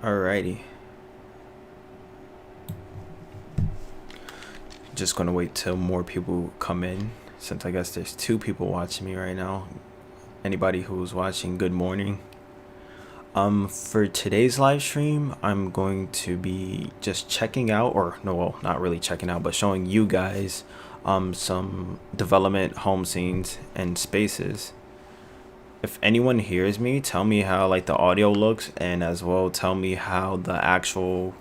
Alrighty. Just gonna wait till more people come in, since I guess there's 2 people watching me right now. Anybody who's watching, good morning. For today's live stream, I'm going to be just checking out, or no, well, not really checking out, but showing you guys some development home scenes and spaces. If anyone hears me, tell me how like the audio looks, and as well tell me how the actual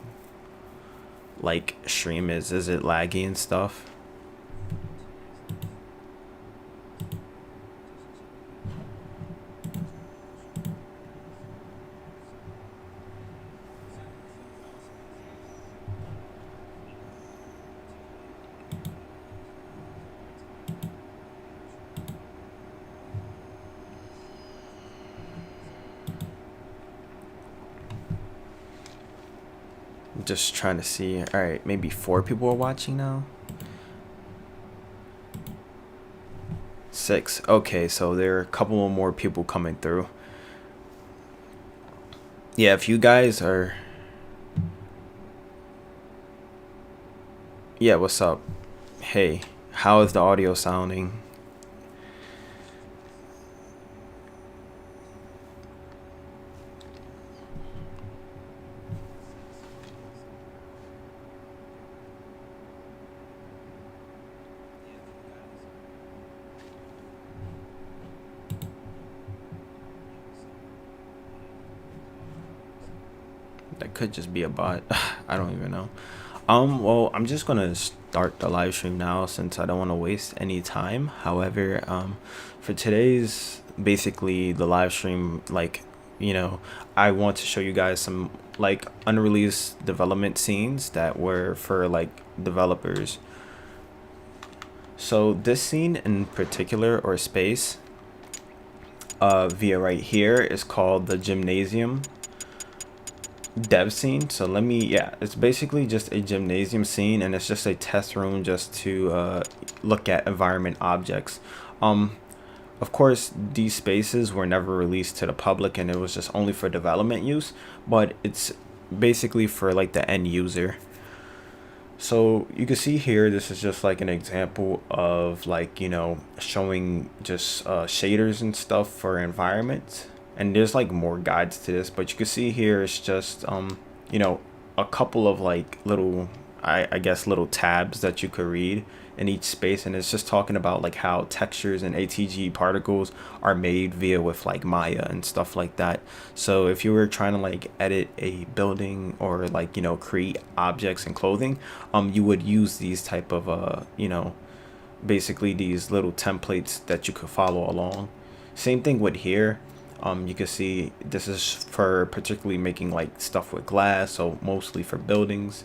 like stream is it laggy and stuff. Just trying to see. All right, maybe 4 people are watching now. 6. Okay, so there are a couple more people coming through. Yeah, if you guys are, yeah, what's up? Hey, how is the audio sounding? That could just be a bot. I don't even know. Well, I'm just gonna start the live stream now since I don't want to waste any time. However, for today's basically the live stream, like, you know, I want to show you guys some like unreleased development scenes that were for like developers. So this scene in particular, or space, via right here, is called the gymnasium dev scene. So let me, yeah, it's basically just a gymnasium scene, and it's just a test room just to look at environment objects. Of course, these spaces were never released to the public, and it was just only for development use, but it's basically for like the end user. So you can see here, this is just like an example of like, you know, showing just shaders and stuff for environments. And there's like more guides to this, but you can see here it's just you know, a couple of like little, I guess little tabs that you could read in each space, and it's just talking about like how textures and ATG particles are made via with like Maya and stuff like that. So if you were trying to like edit a building or like, you know, create objects and clothing, you would use these type of you know, basically these little templates that you could follow along. Same thing with here. You can see this is for particularly making like stuff with glass, so mostly for buildings.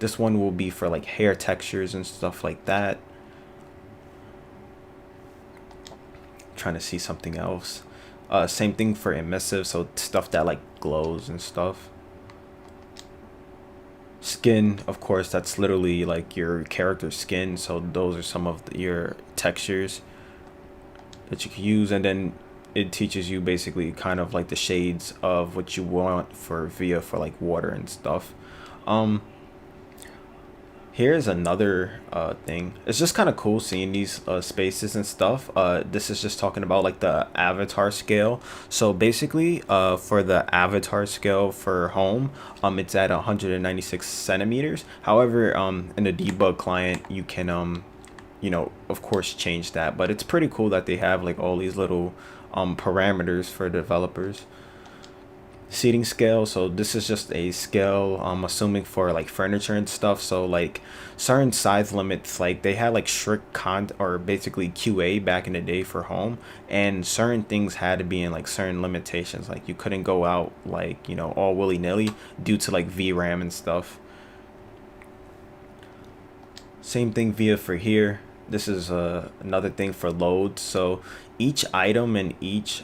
This one will be for like hair textures and stuff like that. Trying to see something else. Same thing for emissive, so stuff that like glows and stuff. Skin, of course, that's literally like your character's skin, so those are some of your textures that you can use. And then it teaches you basically kind of like the shades of what you want for for like water and stuff. Here's another thing. It's just kind of cool seeing these spaces and stuff. This is just talking about like the avatar scale. So basically, for the avatar scale for home, it's at 196 centimeters. However, in the debug client, you can you know, of course, change that. But it's pretty cool that they have like all these little parameters for developers. Seating scale, so this is just a scale, I'm assuming for like furniture and stuff. So like certain size limits, like they had like strict or basically QA back in the day for home, and certain things had to be in like certain limitations, like you couldn't go out like, you know, all willy-nilly due to like VRAM and stuff. Same thing via for here. This is another thing for load. So each item in each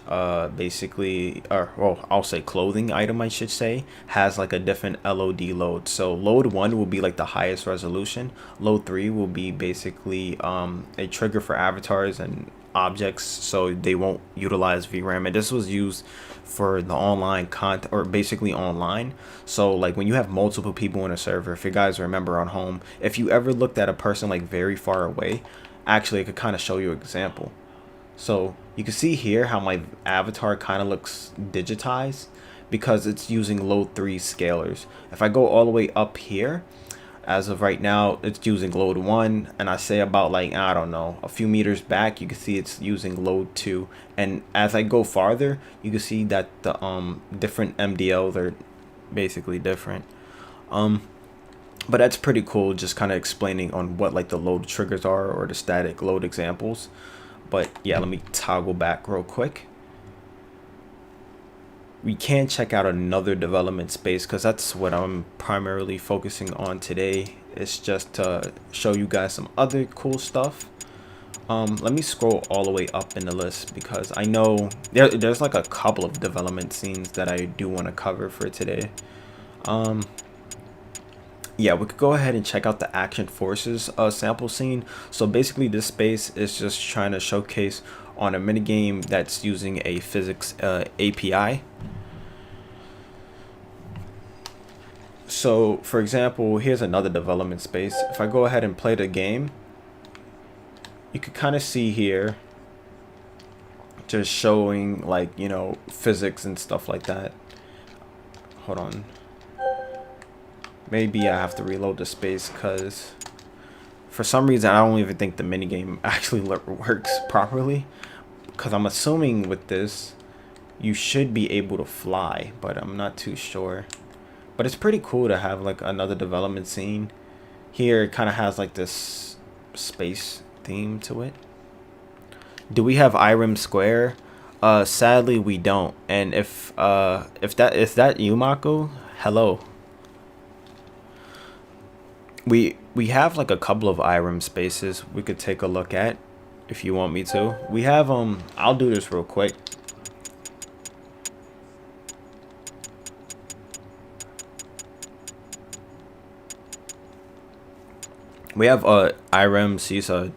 basically, or well, I'll say clothing item, I should say, has like a different LOD load. So load 1 will be like the highest resolution. Load 3 will be basically a trigger for avatars, and objects, so they won't utilize VRAM. And this was used for the online content, or basically online. So like when you have multiple people in a server, if you guys remember on home, if you ever looked at a person like very far away, actually it could kind of show you an example. So you can see here how my avatar kind of looks digitized because it's using load 3 scalars. If I go all the way up here, as of right now, it's using load 1, and I say about like, I don't know, a few meters back, you can see it's using load 2. And as I go farther, you can see that the different MDLs are basically different. But that's pretty cool, just kind of explaining on what like the load triggers are, or the static load examples. But yeah, let me toggle back real quick. We can check out another development space, because that's what I'm primarily focusing on today. It's just to show you guys some other cool stuff. Let me scroll all the way up in the list, because I know there's like a couple of development scenes that I do want to cover for today. Yeah, we could go ahead and check out the Action Forces sample scene. So basically this space is just trying to showcase on a minigame that's using a physics API. So for example, here's another development space. If I go ahead and play the game, you could kind of see here just showing like, you know, physics and stuff like that. Hold on, maybe I have to reload the space, because for some reason I don't even think the minigame actually works properly, because I'm assuming with this you should be able to fly, but I'm not too sure. But it's pretty cool to have like another development scene. Here it kind of has like this space theme to it. Do we have Iram Square? Sadly we don't. And if that is that you, Mako? Hello. We have like a couple of Iram spaces we could take a look at if you want me to. We have I'll do this real quick. We have Iram Seaside.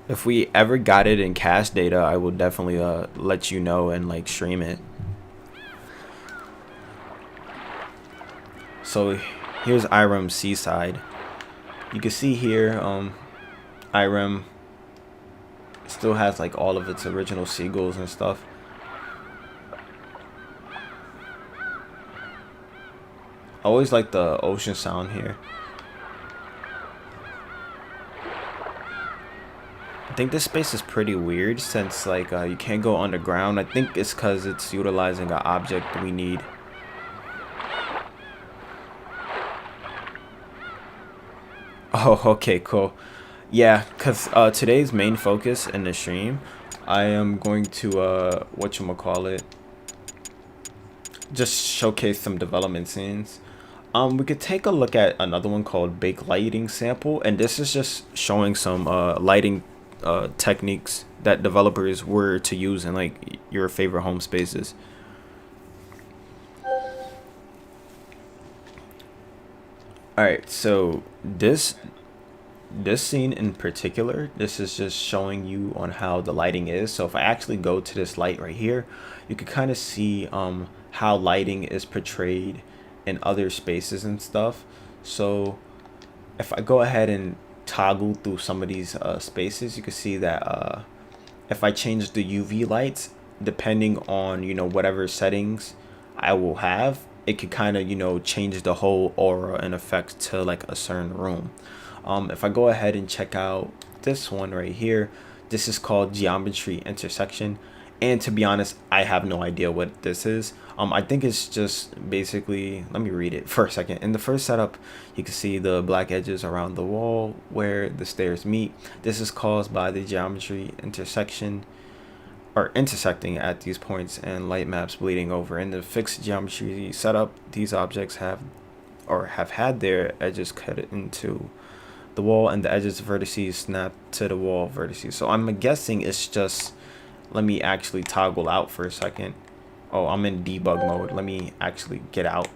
If we ever got it in cache data, I will definitely let you know and like stream it. So here's Iram Seaside. You can see here Iram still has like all of its original seagulls and stuff. I always like the ocean sound here. I think this space is pretty weird, since like you can't go underground. I think it's because it's utilizing an object we need. Oh, okay, cool. Yeah, because today's main focus in the stream, I am going to whatchamacallit, just showcase some development scenes. We could take a look at another one called Bake Lighting Sample, and this is just showing some lighting techniques that developers were to use in like your favorite home spaces. Alright, so this scene in particular, this is just showing you on how the lighting is. So if I actually go to this light right here, you can kind of see how lighting is portrayed in other spaces and stuff. So if I go ahead and toggle through some of these spaces, you can see that if I change the UV lights, depending on, you know, whatever settings I will have, it could kind of, you know, change the whole aura and effect to like a certain room. If I go ahead and check out this one right here, this is called Geometry Intersection, and to be honest, I have no idea what this is. I think it's just basically, let me read it for a second. In the first setup, you can see the black edges around the wall where the stairs meet. This is caused by the geometry intersection, or intersecting at these points, and light maps bleeding over. In the fixed geometry setup, these objects have had their edges cut into the wall, and the edges vertices snap to the wall vertices. So I'm guessing it's just Let me actually toggle out for a second. Oh, I'm in debug mode. Let me actually get out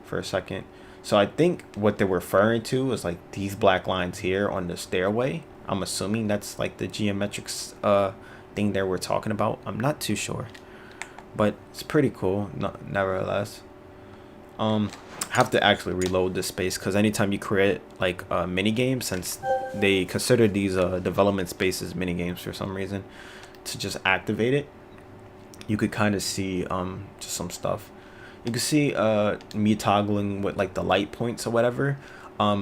for a second. So I think what they're referring to is like these black lines here on the stairway. I'm assuming that's like the geometrics thing that we're talking about. I'm not too sure, but it's pretty cool nevertheless. Have to actually reload this space, because anytime you create like a mini game, since they consider these development spaces mini games for some reason, to just activate it, you could kind of see just some stuff. You can see me toggling with like the light points or whatever,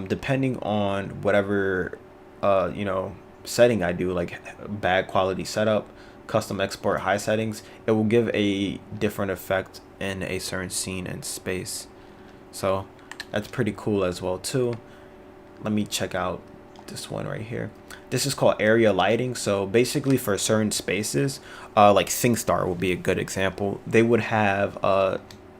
depending on whatever you know, setting I do, like bad quality setup, custom export, high settings, it will give a different effect in a certain scene and space. So that's pretty cool as well too. Let me check out this one right here. This is called area lighting. So basically for certain spaces, like SingStar would be a good example. They would have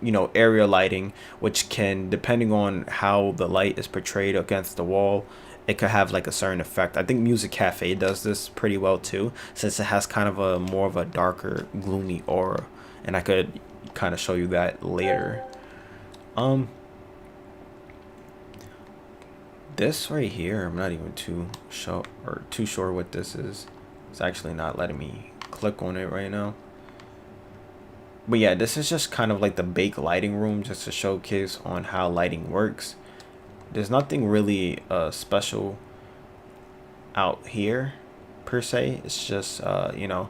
you know, area lighting, which can, depending on how the light is portrayed against the wall, it could have like a certain effect. I think Music Cafe does this pretty well too, since it has kind of a more of a darker, gloomy aura, and I could kind of show you that later. This right here, I'm not even too sure what this is. It's actually not letting me click on it right now. But yeah, this is just kind of like the bake lighting room, just to showcase on how lighting works. There's nothing really special out here per se. It's just you know,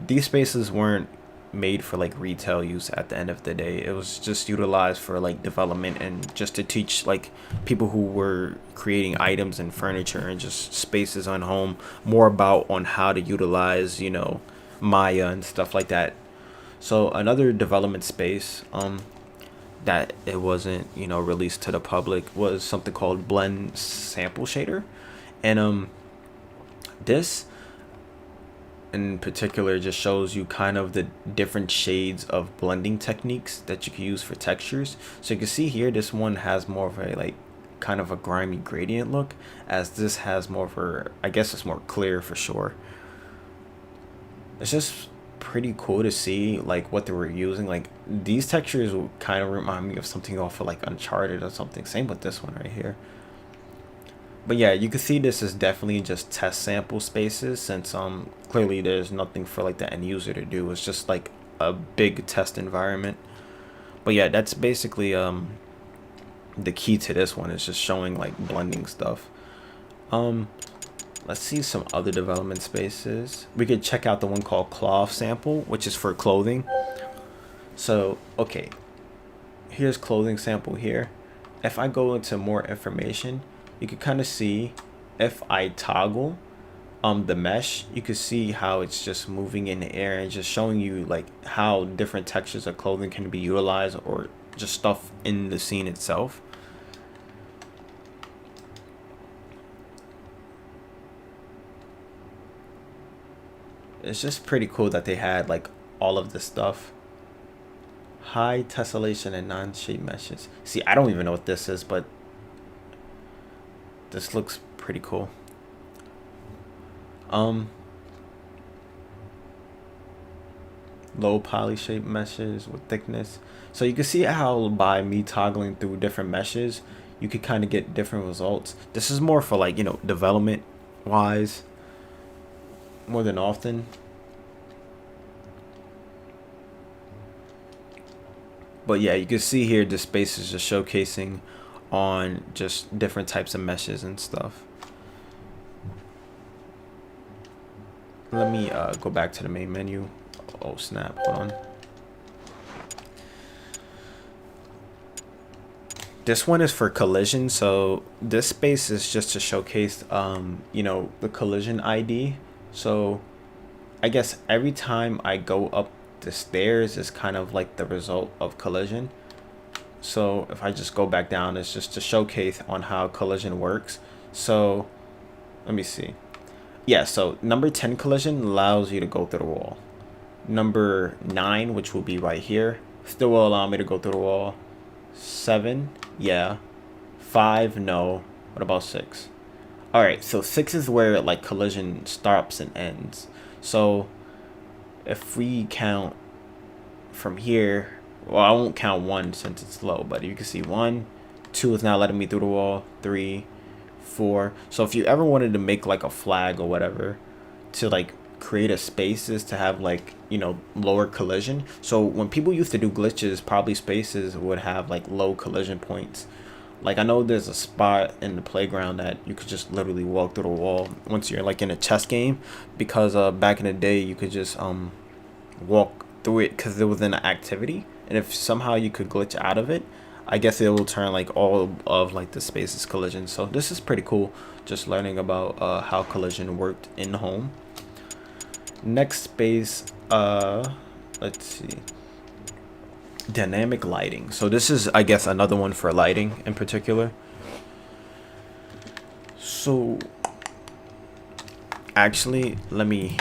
these spaces weren't made for like retail use at the end of the day. It was just utilized for like development and just to teach like people who were creating items and furniture and just spaces on home more about on how to utilize, you know, Maya and stuff like that. So another development space that it wasn't, you know, released to the public was something called Blend Sample Shader. And this in particular just shows you kind of the different shades of blending techniques that you can use for textures. So you can see here, this one has more of a like kind of a grimy gradient look, as this has more of a, I guess it's more clear for sure. It's just pretty cool to see like what they were using. Like these textures will kind of remind me of something off of like Uncharted or something. Same with this one right here. But yeah, you can see this is definitely just test sample spaces, since clearly there's nothing for like the end user to do. It's just like a big test environment. But yeah, that's basically the key to this one, is just showing like blending stuff. Let's see some other development spaces. We could check out the one called Cloth Sample, which is for clothing. So okay, here's clothing sample here. If I go into more information, you can kind of see, if I toggle the mesh, you can see how it's just moving in the air and just showing you like how different textures of clothing can be utilized, or just stuff in the scene itself. It's just pretty cool that they had like all of this stuff. High tessellation and non-shape meshes. See, I don't even know what this is, but this looks pretty cool. Low poly shape meshes with thickness. So you can see how by me toggling through different meshes, you could kind of get different results. This is more for like, you know, development wise more than often. But yeah, you can see here the space is just showcasing on just different types of meshes and stuff. Let me go back to the main menu. Oh snap, hold on. This one is for collision. So this space is just to showcase you know, the collision ID. So I guess every time I go up the stairs is kind of like the result of collision. So if I just go back down, it's just to showcase on how collision works. So let me see. Yeah, so number 10 collision allows you to go through the wall. Number 9, which will be right here, still will allow me to go through the wall. 7, yeah. 5, no. What about 6? Alright, so 6 is where like collision starts and ends. So if we count from here, well, I won't count 1 since it's low, but you can see 1, 2 is now letting me through the wall, 3, 4. So if you ever wanted to make like a flag or whatever to like create a spaces to have like, you know, lower collision. So when people used to do glitches, probably spaces would have like low collision points. Like I know there's a spot in the playground that you could just literally walk through the wall once you're like in a chess game, because back in the day you could just walk through it because there was an activity, and if somehow you could glitch out of it, I guess it will turn like all of like the spaces collision. So this is pretty cool, just learning about how collision worked in home. Next space, let's see, dynamic lighting. So this is, I guess, another one for lighting in particular. So actually, let me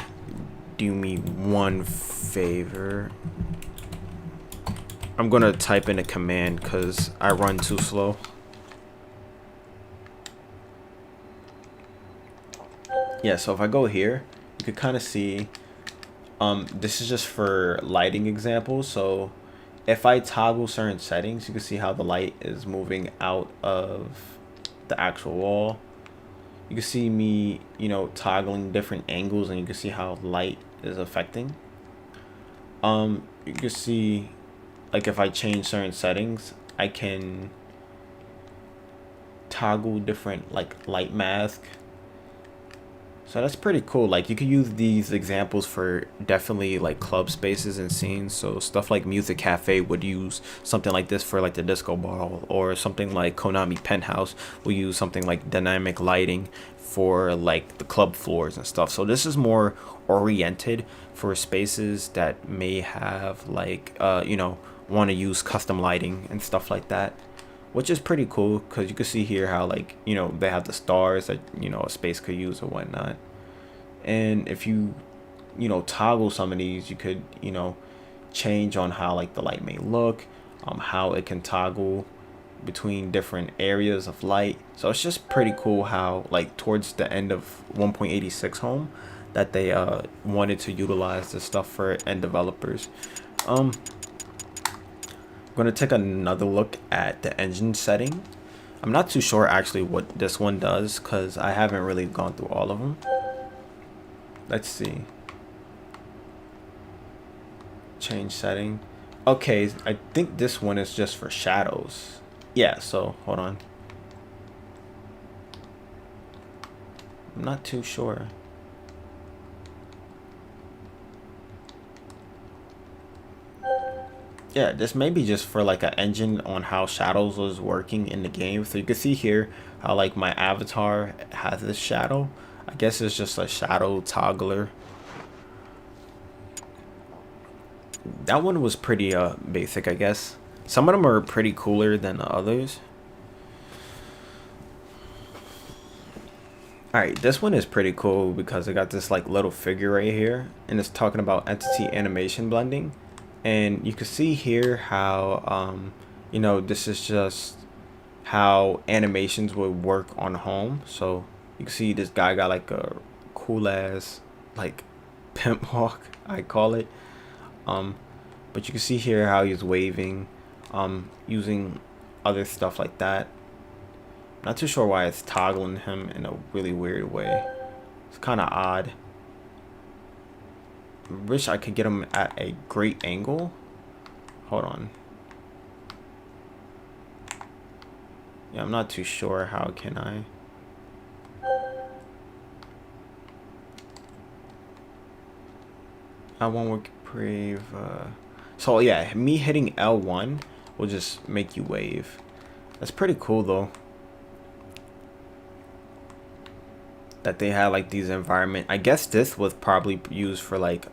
do me one favor. I'm gonna type in a command because I run too slow. Yeah, so if I go here, you could kind of see, this is just for lighting examples. So if I toggle certain settings, you can see how the light is moving out of the actual wall. You can see me, you know, toggling different angles, and you can see how light is affecting. You can see, like, if I change certain settings, I can toggle different like light mask. So that's pretty cool. Like you could use these examples for definitely like club spaces and scenes. So stuff like Music Cafe would use something like this for like the disco ball, or something like Konami Penthouse will use something like dynamic lighting for like the club floors and stuff. So this is more oriented for spaces that may have like you know, want to use custom lighting and stuff like that, which is pretty cool because you can see here how, like, you know, they have the stars that, you know, a space could use or whatnot. And if you know, toggle some of these, you could, you know, change on how like the light may look, how it can toggle between different areas of light. So it's just pretty cool how, like, towards the end of 1.86 home, that they wanted to utilize this stuff for end developers. I'm gonna take another look at the engine setting. I'm not too sure actually what this one does because I haven't really gone through all of them. Let's see. Change setting. Okay, I think this one is just for shadows. Yeah, so hold on. I'm not too sure. Yeah, this may be just for like an engine on how shadows was working in the game. So you can see here how like my avatar has this shadow. I guess it's just a shadow toggler. That one was pretty basic, I guess. Some of them are pretty cooler than the others. Alright, this one is pretty cool because it got this like little figure right here, and it's talking about entity animation blending. And you can see here how you know, this is just how animations would work on home. So you can see this guy got like a cool ass like pimp walk, I call it. But you can see here how he's waving, using other stuff like that. Not too sure why it's toggling him in a really weird way. It's kind of odd. Wish I could get him at a great angle. Hold on. Yeah, I'm not too sure. How can I? I won't work brave. So yeah, me hitting L1 will just make you wave. That's pretty cool though. That they had like these environment. I guess this was probably used for like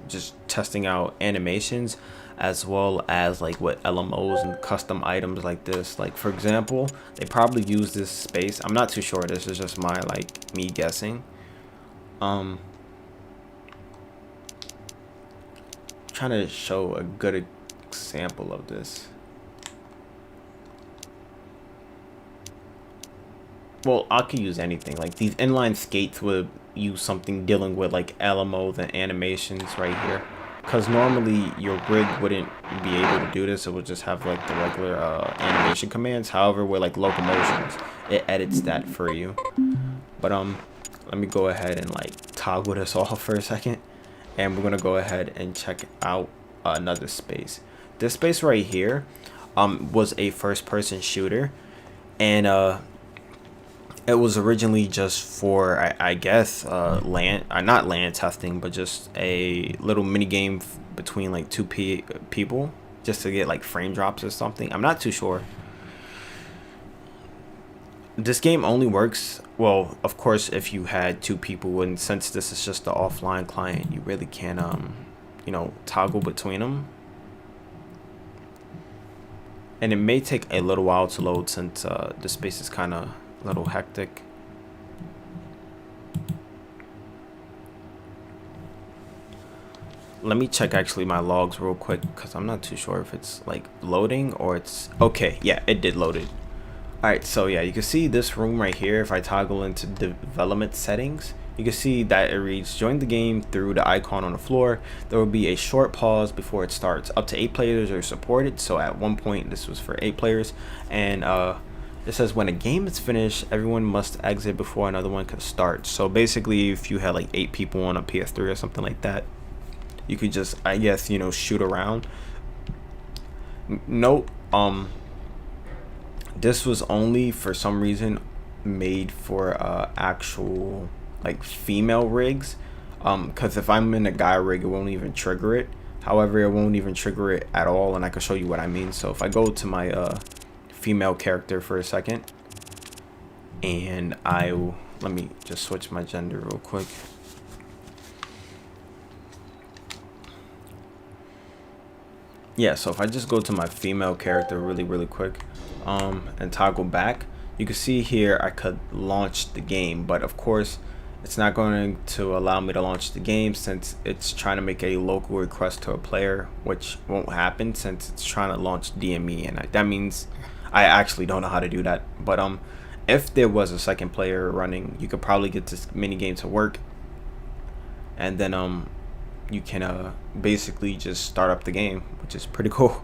just testing out animations, as well as like what LMOs and custom items like this. Like for example, they probably use this space. I'm not too sure. This is just my like me guessing. Trying to show a good example of this. Well, I could use anything. Like these inline skates would use something dealing with like LMOs and animations right here. because normally your rig wouldn't be able to do this. It would just have like the regular animation commands. However, with like Locomotions, it edits that for you. But let me go ahead and like toggle this off for a second, and we're gonna go ahead and check out another space. This space right here was a first-person shooter, and it was originally just for I guess land, not land testing, but just a little mini game between like two people, just to get like frame drops or something. I'm not too sure. This game only works, well, of course, if you had two people, and since this is just the offline client, you really can't you know, toggle between them. And it may take a little while to load since the space is kind of a little hectic. Let me check actually my logs real quick, because I'm not too sure if it's like loading or it's okay. Yeah, it did load it. Alright, so yeah, you can see this room right here. If I toggle into development settings, you can see that it reads join the game through the icon on the floor. There will be a short pause before it starts. Up to 8 players are supported, so at one point this was for 8 players. And it says when a game is finished, everyone must exit before another one can start. So basically, if you had like 8 people on a PS3 or something like that, you could just, I guess, you know, shoot around. Note, this was only for some reason made for actual like female rigs, because if I'm in a guy rig, it won't even trigger it. However, it won't even trigger it at all, and I can show you what I mean. So if I go to my female character for a second, and let me just switch my gender real quick. Yeah, so if I just go to my female character really quick, and toggle back, you can see here I could launch the game, but of course it's not going to allow me to launch the game since it's trying to make a local request to a player, which won't happen since it's trying to launch DME, and that means I actually don't know how to do that. But if there was a second player running, you could probably get this mini game to work, and then you can basically just start up the game, which is pretty cool.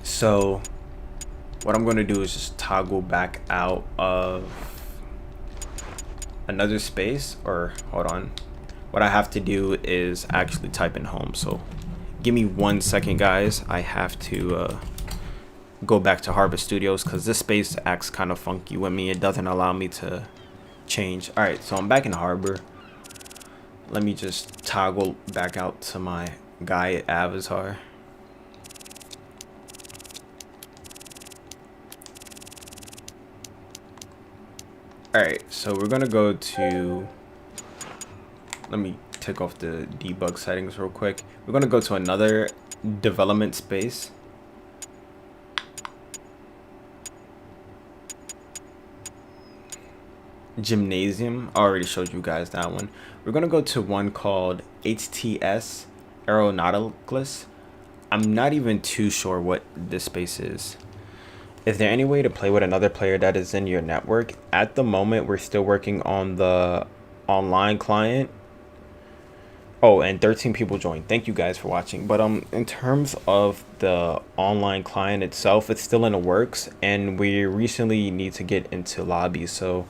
So what I'm going to do is just toggle back out of another space, or hold on, what I have to do is actually type in home. So give me 1 second, guys. I have to go back to Harbor Studios because this space acts kind of funky with me. It doesn't allow me to change. All right, so I'm back in Harbor. Let me just toggle back out to my guy avatar. Alright, so we're gonna go to, let me take off the debug settings real quick. We're gonna go to another development space. Gymnasium, I already showed you guys that one. We're gonna go to one called HTS Aeronauticus. I'm not even too sure what this space is. Is there any way to play with another player that is in your network? At the moment, we're still working on the online client. Oh, and 13 people joined. Thank you guys for watching. But in terms of the online client itself, it's still in the works, and we recently need to get into lobby. So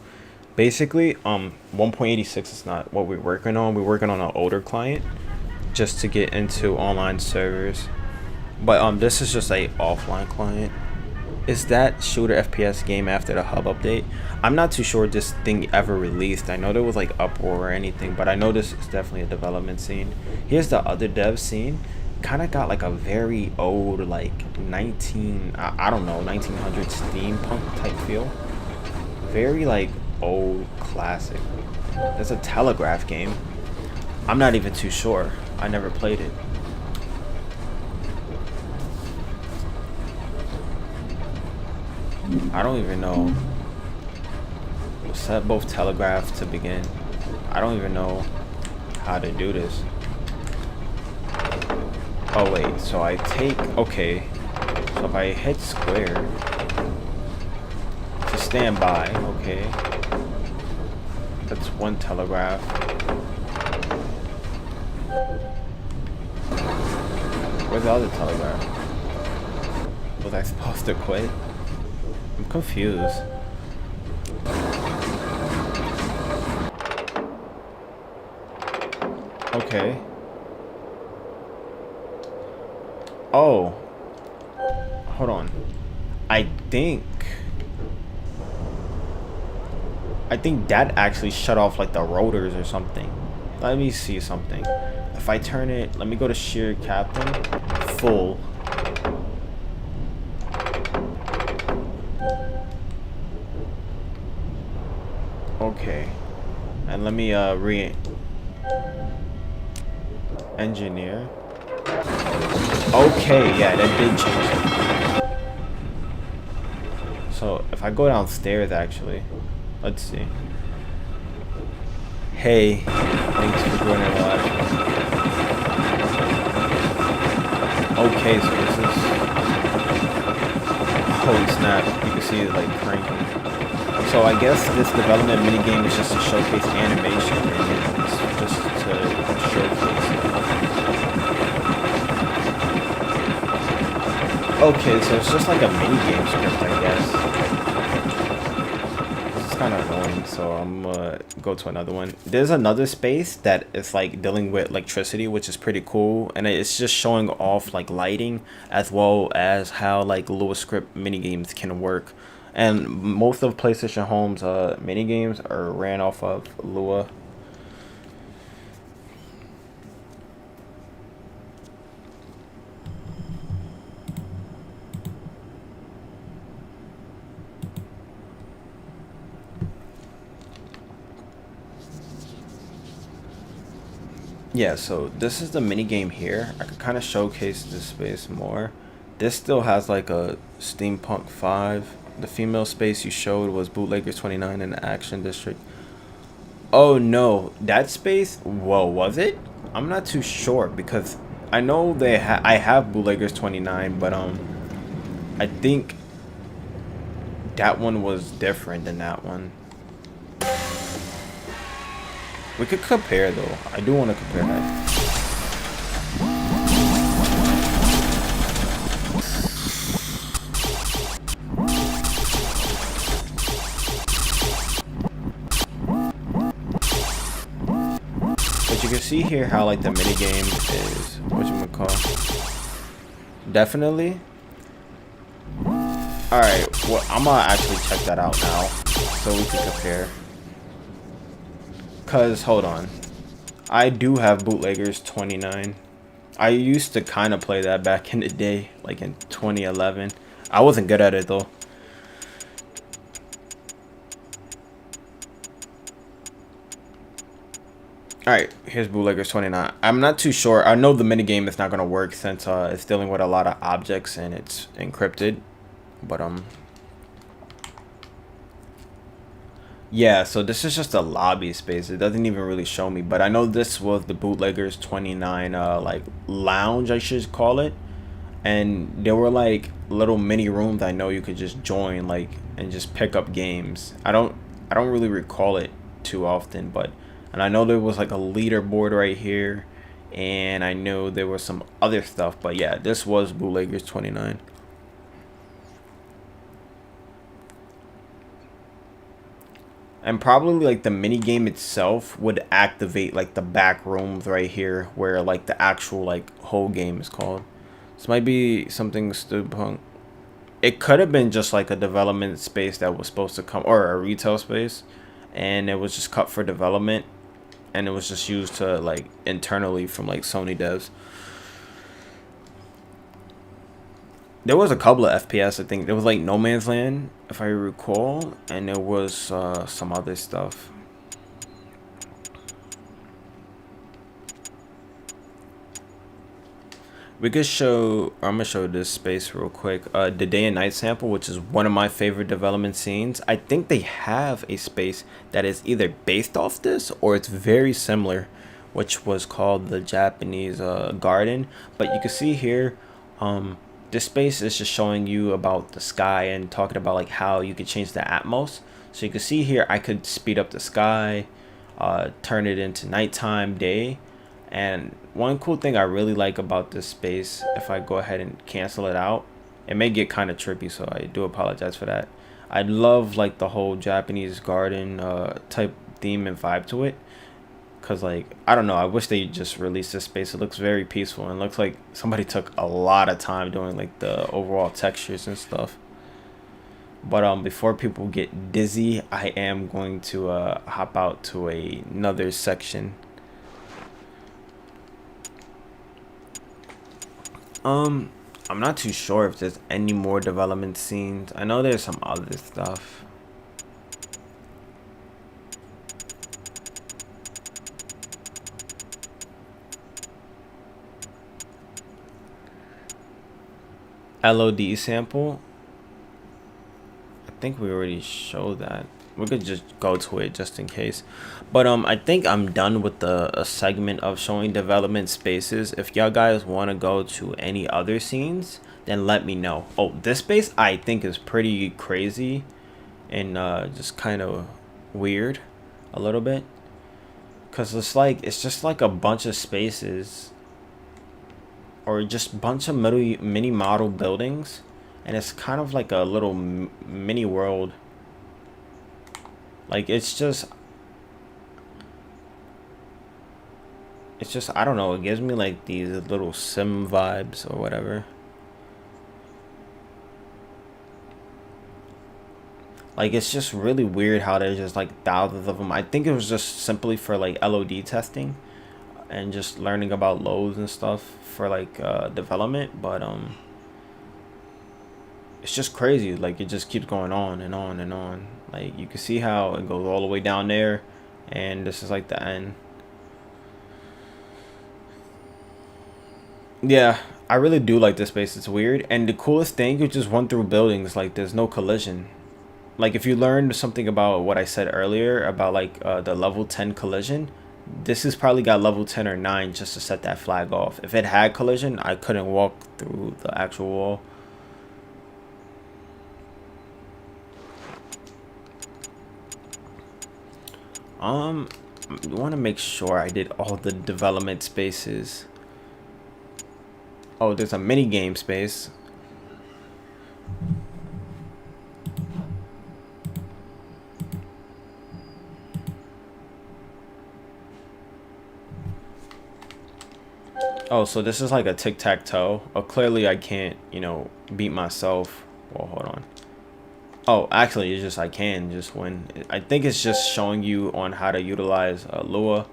basically, 1.86 is not what we're working on. We're working on an older client just to get into online servers. But this is just a offline client. Is that shooter FPS game after the hub update? I'm not too sure this thing ever released. I know there was like uproar or anything, but I know this is definitely a development scene. Here's the other dev scene. Kind of got like a very old, like I don't know, 1900 steampunk type feel. Very like old classic. There's a Telegraph game. I'm not even too sure. I never played it. I don't even know. We'll set both Telegraph to begin. I don't even know how to do this. Oh wait, so I take, okay. So if I hit square to stand by, okay. That's one Telegraph. Where's the other telegraph? Was I supposed to quit? I'm confused. Okay. Oh. Hold on. I think that actually shut off like the rotors or something. Let me see something. If I turn it, let me go to shear captain, full. Okay. And let me engineer. Okay, yeah, that did change it. So if I go downstairs, actually, let's see. Hey, thanks for joining live. Okay, so this is, holy snap, you can see it like cranking. So I guess this development minigame is just to showcase animation, and it's just to showcase it. Okay, so it's just like a minigame script, I guess. It's kind of annoying, so I'm gonna go to another one. There's another space that is like dealing with electricity, which is pretty cool, and it's just showing off like lighting as well as how like Lua script minigames can work. And most of PlayStation Home's minigames are ran off of Lua. Yeah, so this is the minigame here. I could kind of showcase this space more. This still has like a Steampunk 5. The female space you showed was Bootleggers 29 in the Action District. Oh no, that space? Whoa, was it? I'm not too sure because I know I have Bootleggers 29, but I think that one was different than that one. We could compare though. I do want to compare that. But you can see here how like the minigame is whatchamacall. Definitely. Alright, well I'm gonna actually check that out now so we can compare. Cause hold on, I do have Bootleggers 29. I used to kind of play that back in the day, like in 2011. I wasn't good at it though. Alright, here's Bootleggers 29. I'm not too sure. I know the minigame is not gonna work since it's dealing with a lot of objects and it's encrypted. But yeah, so this is just a lobby space. It doesn't even really show me, but I know this was the Bootleggers 29 like lounge, I should call it. And there were like little mini rooms I know you could just join like and just pick up games. I don't really recall it too often, but and I know there was like a leaderboard right here, and I know there was some other stuff, but yeah, this was Bootleggers 29. And probably like the mini game itself would activate like the back rooms right here where like the actual like whole game is called. This might be something steampunk. It could have been just like a development space that was supposed to come, or a retail space, and it was just cut for development, and it was just used to like internally from like Sony devs. There was a couple of FPS, I think. There was like No Man's Land, if I recall, and there was some other stuff. We could show, I'm gonna show this space real quick. The day and night sample, which is one of my favorite development scenes. I think they have a space that is either based off this or it's very similar, which was called the Japanese garden. But you can see here, this space is just showing you about the sky and talking about like how you could change the atmos. So you can see here I could speed up the sky, turn it into nighttime, day, and one cool thing I really like about this space, if I go ahead and cancel it out, it may get kind of trippy, so I do apologize for that. I love like the whole Japanese garden type theme and vibe to it. Cause like, I don't know, I wish they just released this space. It looks very peaceful and looks like somebody took a lot of time doing like the overall textures and stuff. But before people get dizzy, I am going to hop out to another section. I'm not too sure if there's any more development scenes. I know there's some other stuff. LOD sample. I think we already showed that. We could just go to it just in case. But I think I'm done with the segment of showing development spaces. If y'all guys want to go to any other scenes, then let me know. Oh, this space I think is pretty crazy and just kind of weird a little bit. Cause it's just like a bunch of spaces or just bunch of mini model buildings, and it's kind of like a little mini world. Like it's just I don't know, it gives me like these little sim vibes or whatever. Like it's just really weird how there's just like thousands of them. I think it was just simply for like LOD testing and just learning about loads and stuff for like development, but it's just crazy. Like it just keeps going on and on and on. Like you can see how it goes all the way down there, and this is like the end. Yeah, I really do like this space. It's weird, and the coolest thing, you just run through buildings. Like there's no collision. Like if you learned something about what I said earlier about like the level 10 collision, this has probably got level 10 or 9 just to set that flag off. If it had collision, I couldn't walk through the actual wall. I want to make sure I did all the development spaces. Oh, there's a mini game space. Oh, so this is like a tic-tac-toe. Oh, clearly I can't, you know, beat myself. Well, hold on. Oh, actually, it's just I can just win. I think it's just showing you on how to utilize Lua.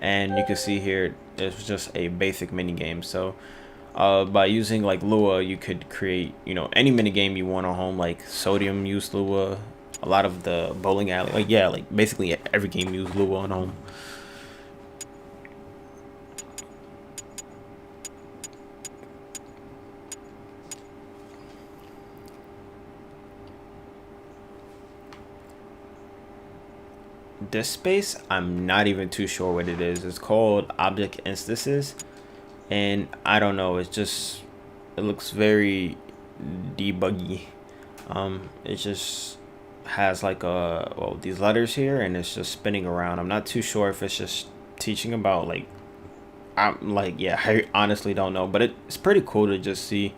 And you can see here, it's just a basic mini game. So by using like Lua, you could create, you know, any mini game you want on home. Like Sodium used Lua. A lot of the bowling alley. Like, yeah, like basically every game used Lua on home. This space, I'm not even too sure what it is. It's called Object Instances, and I don't know, it's just, it looks very debuggy. It just has like well, these letters here, and it's just spinning around. I'm not too sure if it's just teaching about like, I'm like, yeah, I honestly don't know, but it's pretty cool to just see.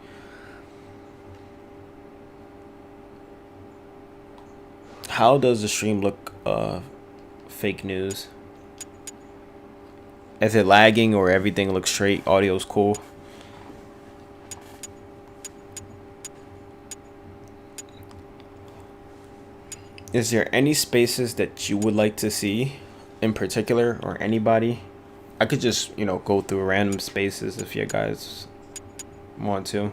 How does the stream look fake news? Is it lagging or everything looks straight? Audio's cool. Is there any spaces that you would like to see in particular, or anybody? I could just, you know, go through random spaces if you guys want to.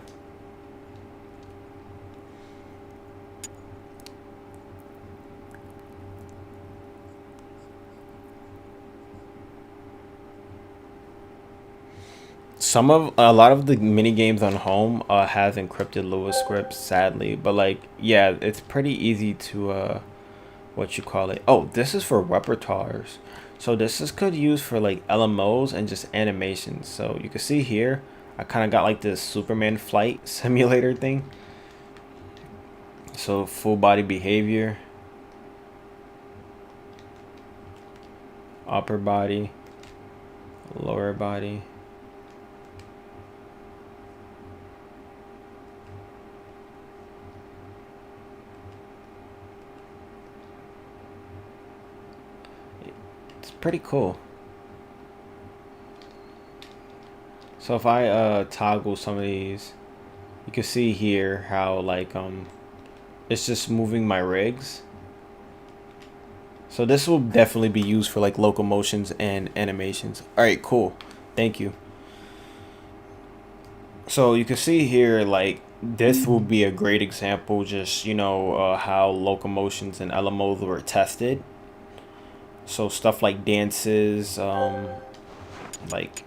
A lot of the mini games on home has encrypted Lua scripts, sadly, but like, yeah, it's pretty easy to what you call it. Oh, this is for repertoires, so this is could use for like LMOs and just animations. So you can see here, I kind of got like this Superman flight simulator thing. So full body behavior, upper body, lower body. pretty cool. So if I toggle some of these, you can see here how like it's just moving my rigs. So this will definitely be used for like locomotions and animations. All right, cool. Thank you. So you can see here, like, this will be a great example, just, you know, how locomotions and LMOs were tested. So stuff like dances, like,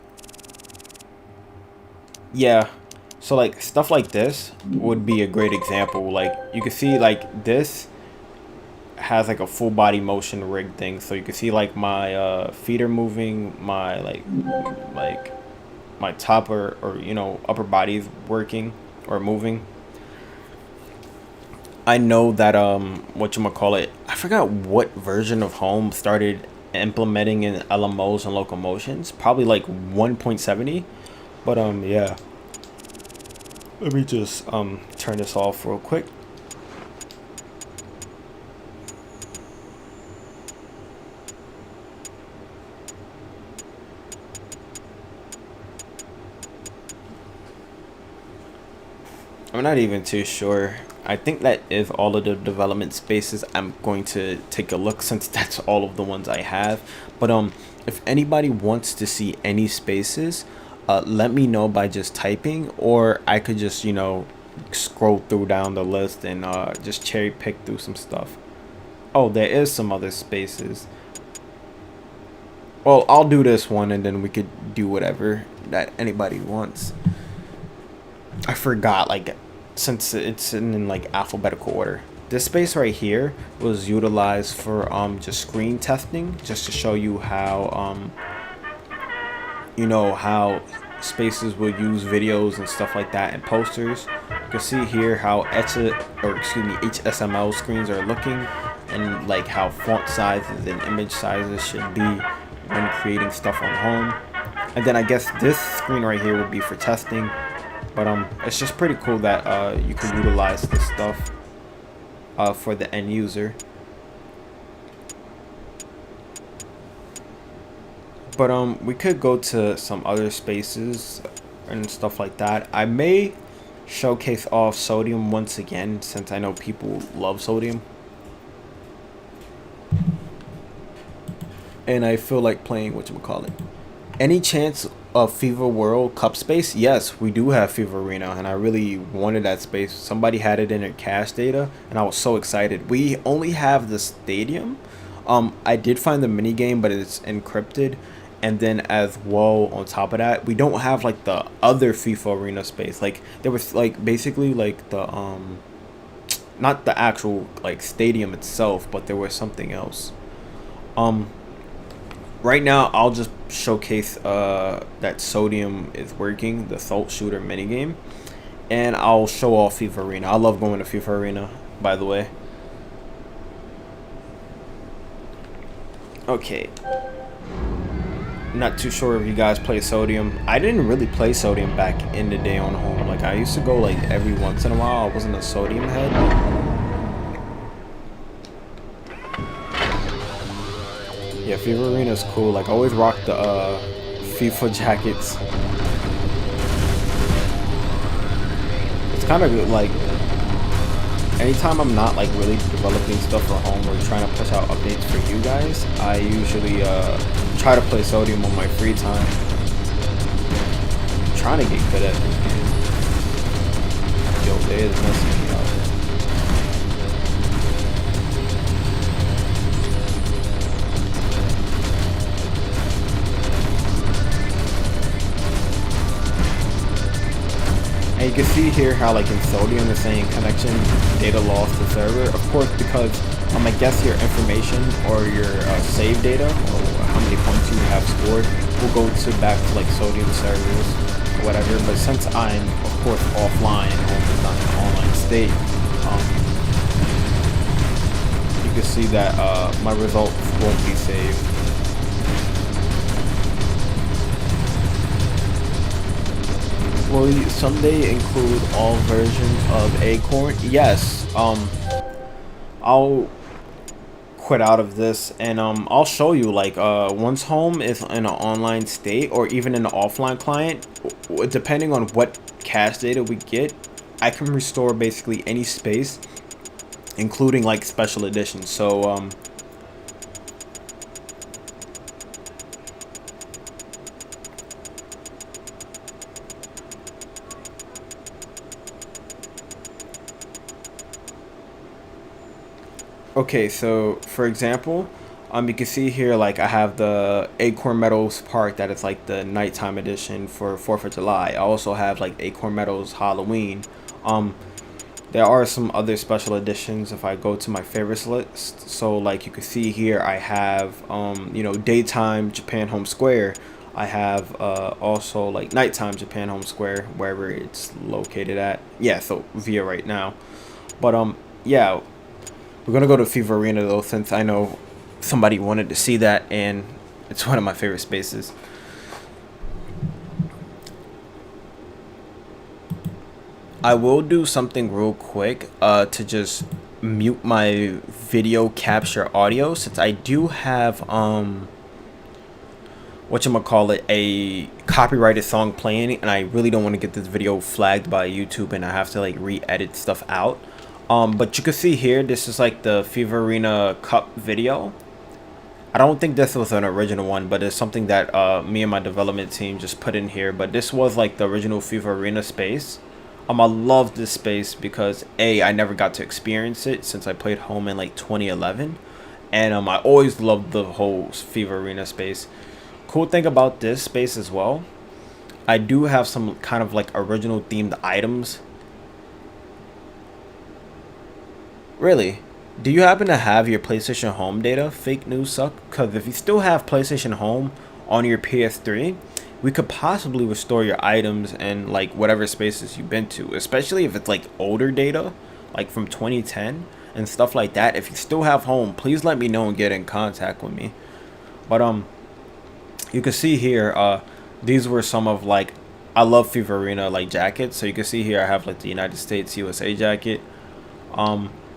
yeah. So like stuff like this would be a great example. Like you can see like this has like a full body motion rig thing. So you can see like my feet are moving, my like my top or you know upper body's working or moving. I know that whatchamacallit, I forgot what version of Home started implementing in LMOs and locomotions, probably like 1.70, but yeah, let me just turn this off real quick. I'm not even too sure. I think that is all of the development spaces. I'm going to take a look since that's all of the ones I have. But if anybody wants to see any spaces, let me know by just typing, or I could just, you know, scroll through down the list and just cherry pick through some stuff. Oh, there is some other spaces. Well, I'll do this one and then we could do whatever that anybody wants. I forgot, like, since it's in like alphabetical order. This space right here was utilized for just screen testing, just to show you how you know how spaces will use videos and stuff like that and posters. You can see here how HSML screens are looking, and like how font sizes and image sizes should be when creating stuff on Home. And then I guess this screen right here would be for testing. But it's just pretty cool that you can utilize this stuff for the end user. But we could go to some other spaces and stuff like that. I may showcase off Sodium once again, since I know people love Sodium. And I feel like playing whatchamacallit. Any chance of FIFA World Cup space? Yes, we do have FIFA Arena, and I really wanted that space. Somebody had it in their cache data, and I was so excited. We only have the stadium. I did find the mini game, but it's encrypted. And then as well, on top of that, we don't have like the other FIFA Arena space. Like there was like basically like the not the actual like stadium itself, but there was something else. Right now, I'll just showcase that Sodium is working, the Salt Shooter minigame, and I'll show off FIFA Arena. I love going to FIFA Arena, by the way. Okay. Not too sure if you guys play Sodium. I didn't really play Sodium back in the day on Home. Like, I used to go like every once in a while. I wasn't a Sodium head. Yeah, FIFA Arena is cool. Like, I always rock the FIFA jackets. It's kind of good. Like, anytime I'm not like really developing stuff for Home or trying to push out updates for you guys, I usually try to play Sodium on my free time. I'm trying to get good at this game. Yo, they is messing me up. And you can see here how like in Sodium is saying connection data lost to server. Of course, because I guess your information or your save data or how many points you have scored will go to back to like Sodium servers or whatever. But since I'm of course offline, Home is not an online state, you can see that my results won't be saved. Will you someday include all versions of Acorn? Yes. I'll quit out of this, and I'll show you, like, once home is in an online state or even in an offline client, depending on what cache data we get, I can restore basically any space, including like special editions. So okay, so for example, you can see here, like, I have the Acorn Meadows Park that is like the nighttime edition for 4th of July. I also have like Acorn Meadows Halloween. There are some other special editions if I go to my favorites list. So like you can see here, I have you know, daytime Japan Home Square. I have also like nighttime Japan Home Square, wherever it's located at. Yeah, so via right now. But yeah, we're gonna go to FIFA Arena though, since I know somebody wanted to see that, and it's one of my favorite spaces. I will do something real quick to just mute my video capture audio, since I do have whatchamacallit, a copyrighted song playing, and I really don't want to get this video flagged by YouTube and I have to like re-edit stuff out. But you can see here, this is like the FIFA Arena Cup video. I don't think this was an original one, but it's something that me and my development team just put in here. But this was like the original FIFA Arena space. I love this space because I never got to experience it since I played home in like 2011, and I always loved the whole FIFA Arena space. Cool thing about this space as well, I do have some kind of like original themed items. Really? Do you happen to have your PlayStation Home data? Fake news suck? Because if you still have PlayStation Home on your PS3, we could possibly restore your items and like whatever spaces you've been to, especially if it's like older data, like from 2010 and stuff like that. If you still have home, please let me know and get in contact with me. But you can see here, these were some of like, I love FIFA Arena like jackets. So you can see here I have like the United States USA jacket.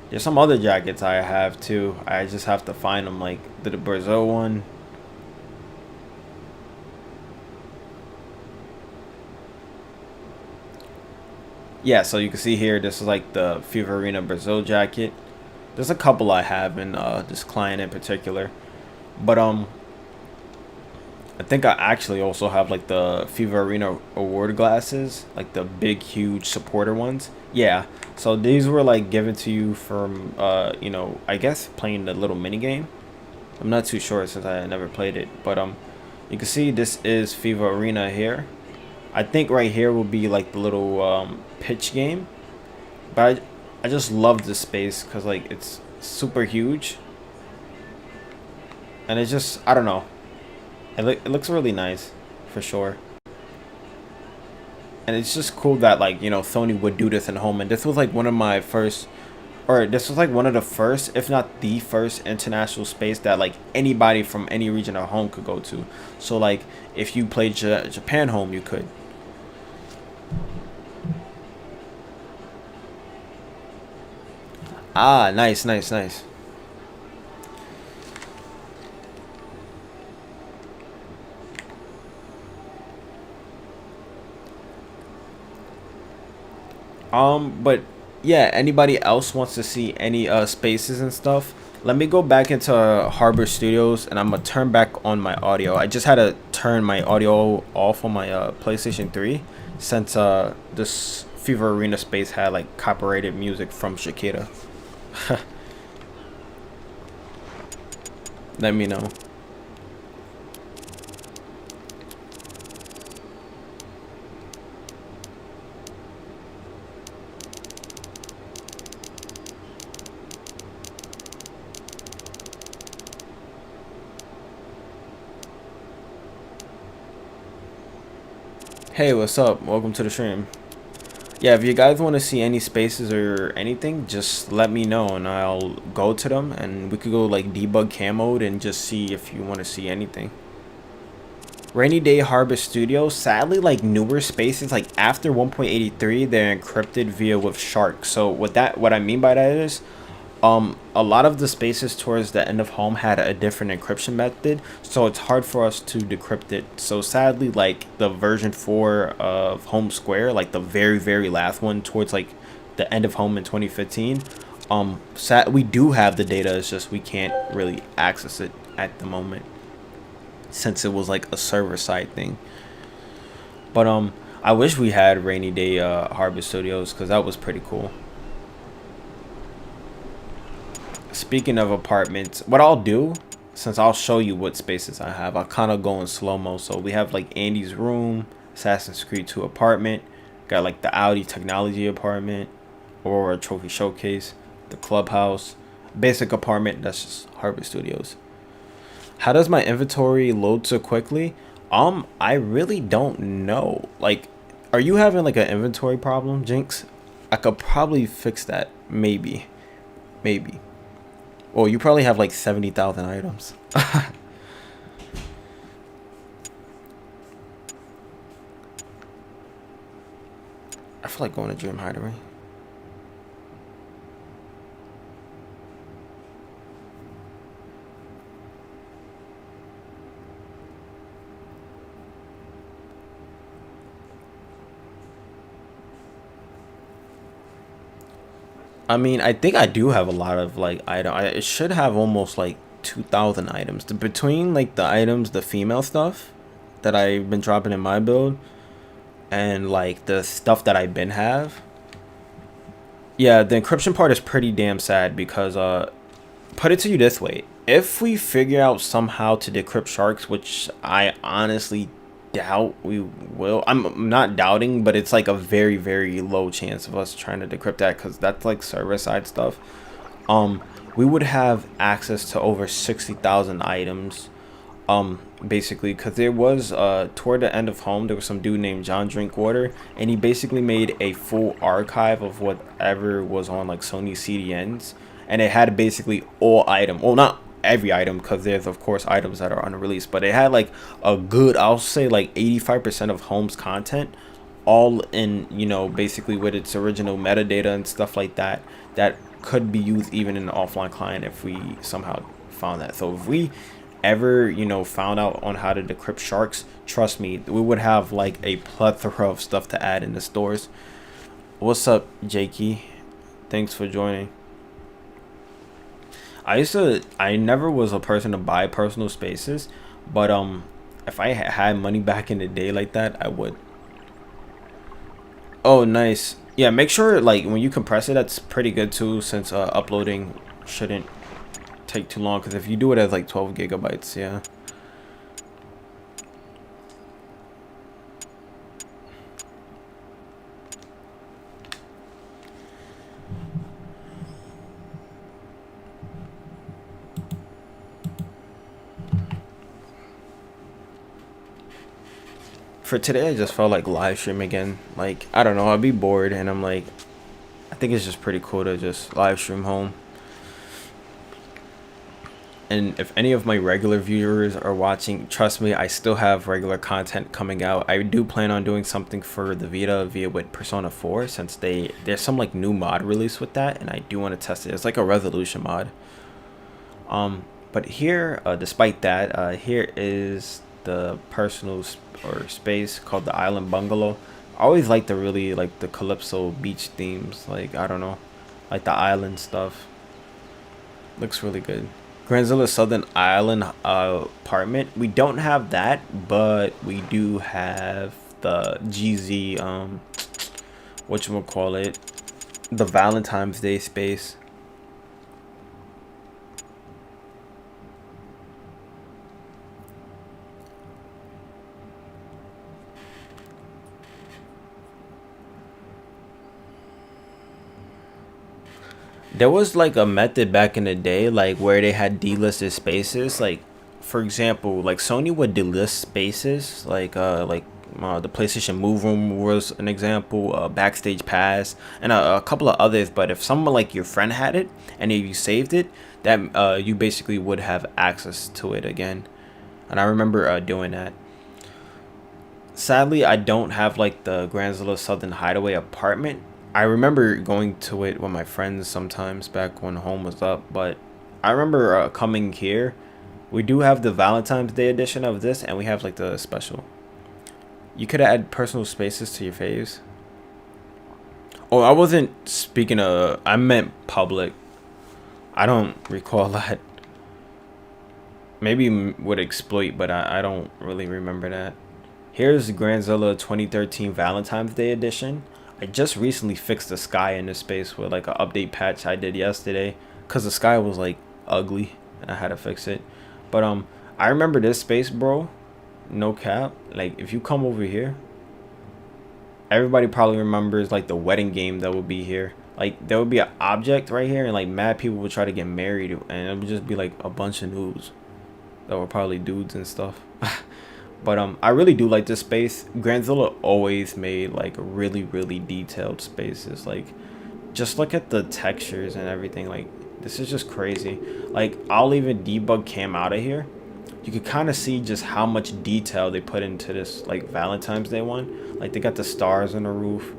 There's some other jackets I have too. I just have to find them, like the Brazil one. Yeah, so you can see here, this is like the FIFA Arena Brazil jacket. There's a couple I have in this client in particular. But I think I actually also have like the FIFA Arena award glasses, like the big huge supporter ones. Yeah, so these were like given to you from you know, I guess playing the little mini game. I'm not too sure since I never played it, but you can see this is FIFA Arena here. I think right here will be like the little pitch game, but I just love this space because like it's super huge, and it's just, I don't know, it looks really nice for sure. And it's just cool that, like, you know, Sony would do this in home, and this was like one of my first, or this was like one of the first, if not the first, international space that like anybody from any region of home could go to. So like if you played Japan home, you could. Ah, nice, nice, nice. But yeah, anybody else wants to see any spaces and stuff, let me go back into Harbor Studios, and I'm gonna turn back on my audio. I just had to turn my audio off on my PlayStation 3 since this FIFA Arena space had like copyrighted music from Shakira. Let me know. Hey, what's up? Welcome to the stream. Yeah, if you guys want to see any spaces or anything, just let me know and I'll go to them, and we could go like debug cam mode and just see if you want to see anything. Rainy Day Harbor Studios, sadly, like newer spaces, like after 1.83, they're encrypted via with Shark. So what I mean by that is, A lot of the spaces towards the end of home had a different encryption method, so it's hard for us to decrypt it. So sadly, like the version 4 of Home Square, like the very last one towards like the end of home in 2015, we do have the data, it's just we can't really access it at the moment since it was like a server side thing. But I wish we had Rainy Day Harvest Studios, because that was pretty cool. Speaking of apartments, what I'll do, since I'll show you what spaces I have, I'll kind of go in slow-mo. So we have like Andy's room, Assassin's Creed 2 apartment, got like the Audi technology apartment, Aurora Trophy Showcase, the clubhouse, basic apartment, that's just Harvest Studios. How does my inventory load so quickly? I really don't know. Like, are you having like an inventory problem, Jinx? I could probably fix that, maybe. Well, you probably have like 70,000 items. I feel like going to Dream Hideaway. I mean, I think I do have a lot of like it should have almost like 2,000 items between like the items, the female stuff that I've been dropping in my build, and like the stuff that I've been have. Yeah, the encryption part is pretty damn sad because put it to you this way: if we figure out somehow to decrypt sharks, which I honestly doubt we will. I'm not doubting, but it's like a very low chance of us trying to decrypt that, because that's like server side stuff. We would have access to over 60,000 items, basically, because there was toward the end of home there was some dude named John Drinkwater, and he basically made a full archive of whatever was on like Sony CDNs, and it had basically all item, well, not every item, because there's of course items that are unreleased, but it had like a good, I'll say like 85% of home's content, all in, you know, basically with its original metadata and stuff like that, that could be used even in an offline client if we somehow found that. So if we ever, you know, found out on how to decrypt sharks, trust me, we would have like a plethora of stuff to add in the stores. What's up, Jakey? Thanks for joining. I never was a person to buy personal spaces, but if I had money back in the day like that, I would. Oh, nice. Yeah, make sure like when you compress it, that's pretty good too, since uploading shouldn't take too long, because if you do it as like 12 gigabytes, yeah. For today, I just felt like live stream again. Like, I don't know, I'd be bored, and I'm like, I think it's just pretty cool to just live stream home. And if any of my regular viewers are watching, trust me, I still have regular content coming out. I do plan on doing something for the Vita with Persona 4, since there's some like new mod release with that, and I do want to test it. It's like a resolution mod. But here, despite that, here is the personal space called the Island Bungalow. I always like the really like the Calypso beach themes, like I don't know, like the island stuff. Looks really good. Grandzilla Southern Island apartment. We don't have that, but we do have the GZ whatchamacallit, the Valentine's Day space. There was like a method back in the day, like where they had delisted spaces. Like, for example, like Sony would delist spaces, like the PlayStation Move Room was an example, Backstage Pass, and a couple of others. But if someone like your friend had it and if you saved it, that you basically would have access to it again. And I remember doing that. Sadly, I don't have like the Grandzilla Southern Hideaway apartment. I I remember going to it with my friends sometimes back when home was up, but I remember coming here. We do have the Valentine's Day edition of this, and we have like the special. You could add personal spaces to your faves. Oh, I wasn't speaking of, I meant public. I don't recall that. Maybe would exploit, but I don't really remember that. Here's Grandzilla 2013 Valentine's Day edition. I just recently fixed the sky in this space with like an update patch I did yesterday, because the sky was like ugly and I had to fix it. But I remember this space, bro. No cap. Like if you come over here, everybody probably remembers like the wedding game that would be here. Like there would be an object right here, and like mad people would try to get married, and it would just be like a bunch of noobs that were probably dudes and stuff. But I really do like this space. Grandzilla always made like really detailed spaces. Like just look at the textures and everything. Like this is just crazy. Like I'll even debug cam out of here. You could kind of see just how much detail they put into this like Valentine's Day one. Like they got the stars on the roof.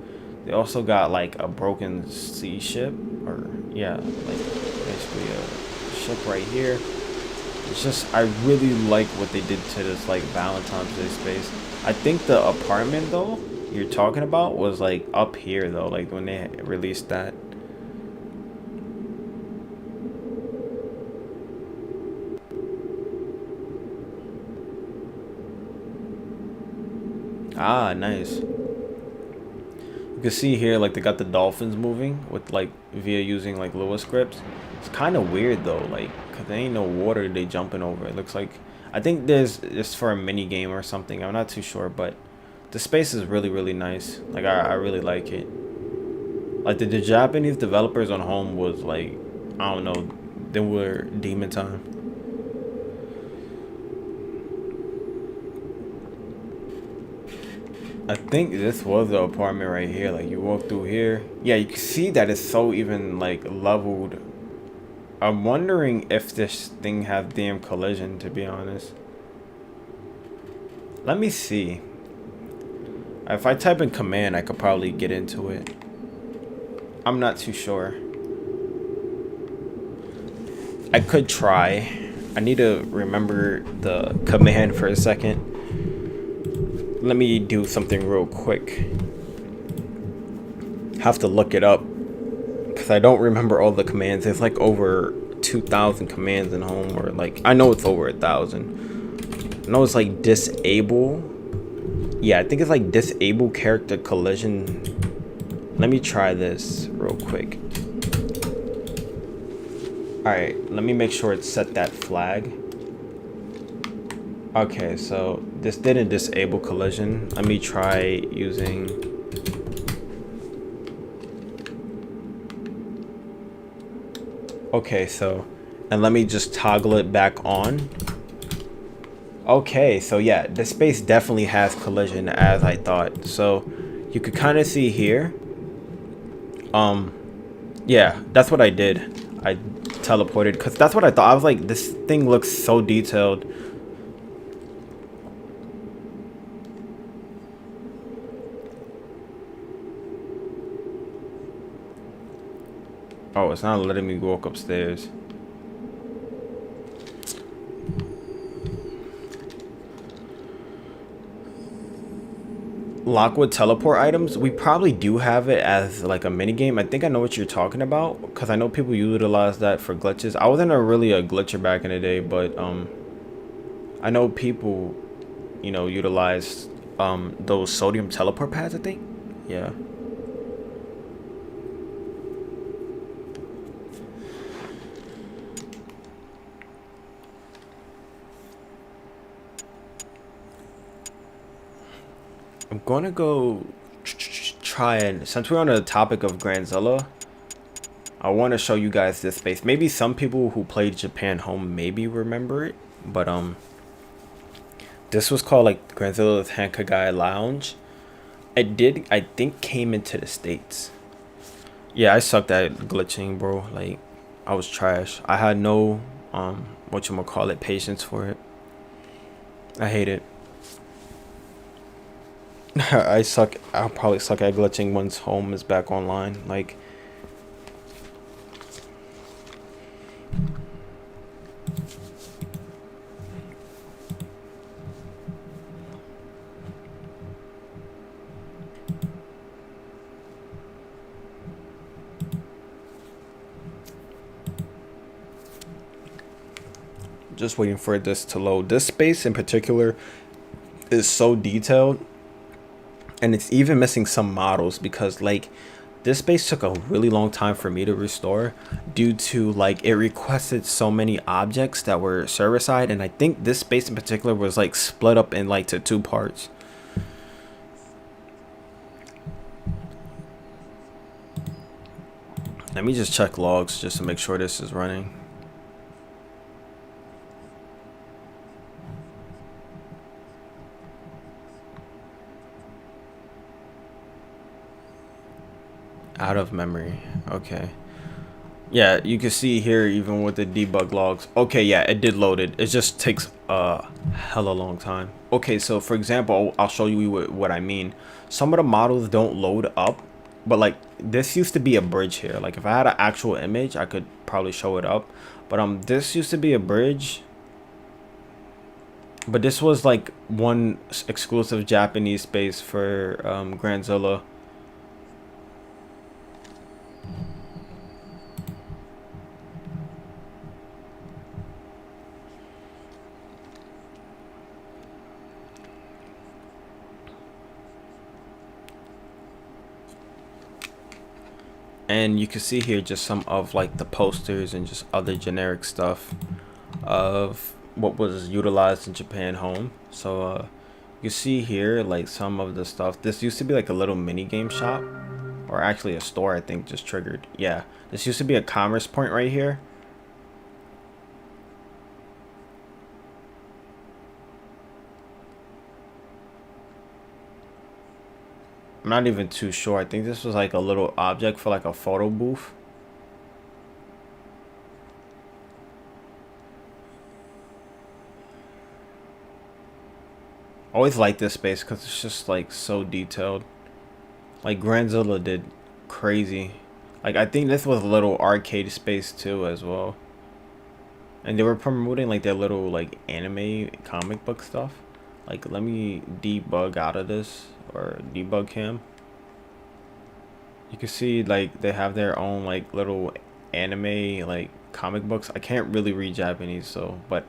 They also got like a broken sea ship, or yeah, like basically a ship right here. It's just, I really like what they did to this like Valentine's Day space. I think the apartment though you're talking about was like up here though, like when they released that. Ah, nice. You can see here like they got the dolphins moving with like via using like Lua scripts. It's kind of weird though, like cause there ain't no water they jumping over. It looks like, I think it's for a mini game or something. I'm not too sure, but the space is really nice. Like I really like it. Like the Japanese developers on home was like, I don't know, they were demon time. I think this was the apartment right here. Like you walk through here, yeah, you can see that it's so even like leveled. I'm wondering if this thing has damn collision, to be honest. Let me see. If I type in command, I could probably get into it. I'm not too sure. I could try. I need to remember the command for a second. Let me do something real quick. Have to look it up because I don't remember all the commands. There's like over 2,000 commands in home, or like I know it's over 1,000. I know it's like disable. Yeah, I think it's like disable character collision. Let me try this real quick. All right, let me make sure it's set that flag. Okay, so this didn't disable collision. Let me try using. Okay, so, and let me just toggle it back on. Okay, so yeah, the space definitely has collision as I thought. So you could kind of see here. Yeah, that's what I did. I teleported because that's what I thought. I was like, this thing looks so detailed. Oh, it's not letting me walk upstairs. Lockwood teleport items, we probably do have it as like a mini game. I think I know what you're talking about because I know people utilize that for glitches. I wasn't really a glitcher back in the day, but I know people, you know, utilize those sodium teleport pads, I think. Yeah. I'm gonna go try and, since we're on the topic of Grandzilla, I want to show you guys this space. Maybe some people who played Japan Home maybe remember it, but this was called like Grandzilla's Hankagai Lounge. It did, I think, came into the States. Yeah, I sucked at glitching, bro. Like I was trash. I had no whatchamacallit patience for it. I hate it. I suck. I'll probably suck at glitching once home is back online. Like, just waiting for this to load. This space in particular is so detailed, and it's even missing some models because like this space took a really long time for me to restore due to like it requested so many objects that were server side, and I think this space in particular was like split up in like to 2 parts. Let me just check logs just to make sure this is running. Out of memory. Okay. Yeah, you can see here even with the debug logs. Okay, yeah, it did load it. It just takes a hella long time. Okay, so for example, I'll show you what I mean. Some of the models don't load up, but like this used to be a bridge here. Like if I had an actual image, I could probably show it up. But this used to be a bridge. But this was like one exclusive Japanese space for Grandzilla. And you can see here just some of like the posters and just other generic stuff of what was utilized in Japan Home. So you see here like some of the stuff. This used to be like a little mini game shop, or actually a store, I think just triggered. Yeah, this used to be a commerce point right here. I'm not even too sure. I think this was like a little object for like a photo booth. Always like this space because it's just like so detailed. Like Grandzilla did crazy. Like I think this was a little arcade space too as well. And they were promoting like their little like anime comic book stuff. Like let me debug out of this, or debug cam. You can see like they have their own like little anime like comic books. I can't really read Japanese, so but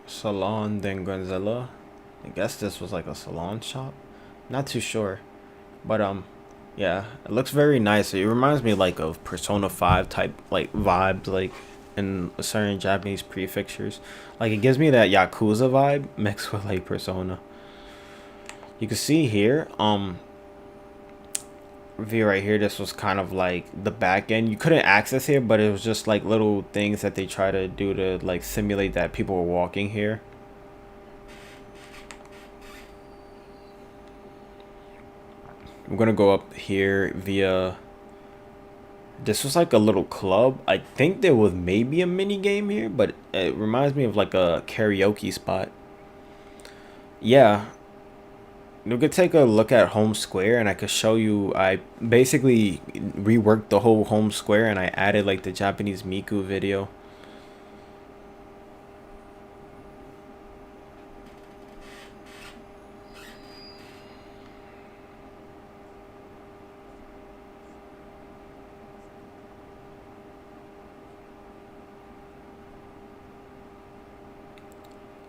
Salon then Grandzilla. I guess this was like a salon shop. Not too sure. But yeah, it looks very nice. It reminds me like of Persona 5 type like vibes, like in certain Japanese prefixtures. Like it gives me that Yakuza vibe mixed with like Persona. You can see here, view right here, this was kind of like the back end. You couldn't access here, but it was just like little things that they try to do to like simulate that people were walking here. I'm gonna go up here via, this was like a little club. I think there was maybe a mini game here, but it reminds me of like a karaoke spot. Yeah, we could take a look at home square and I could show you. I basically reworked the whole home square and I added like the Japanese Miku video.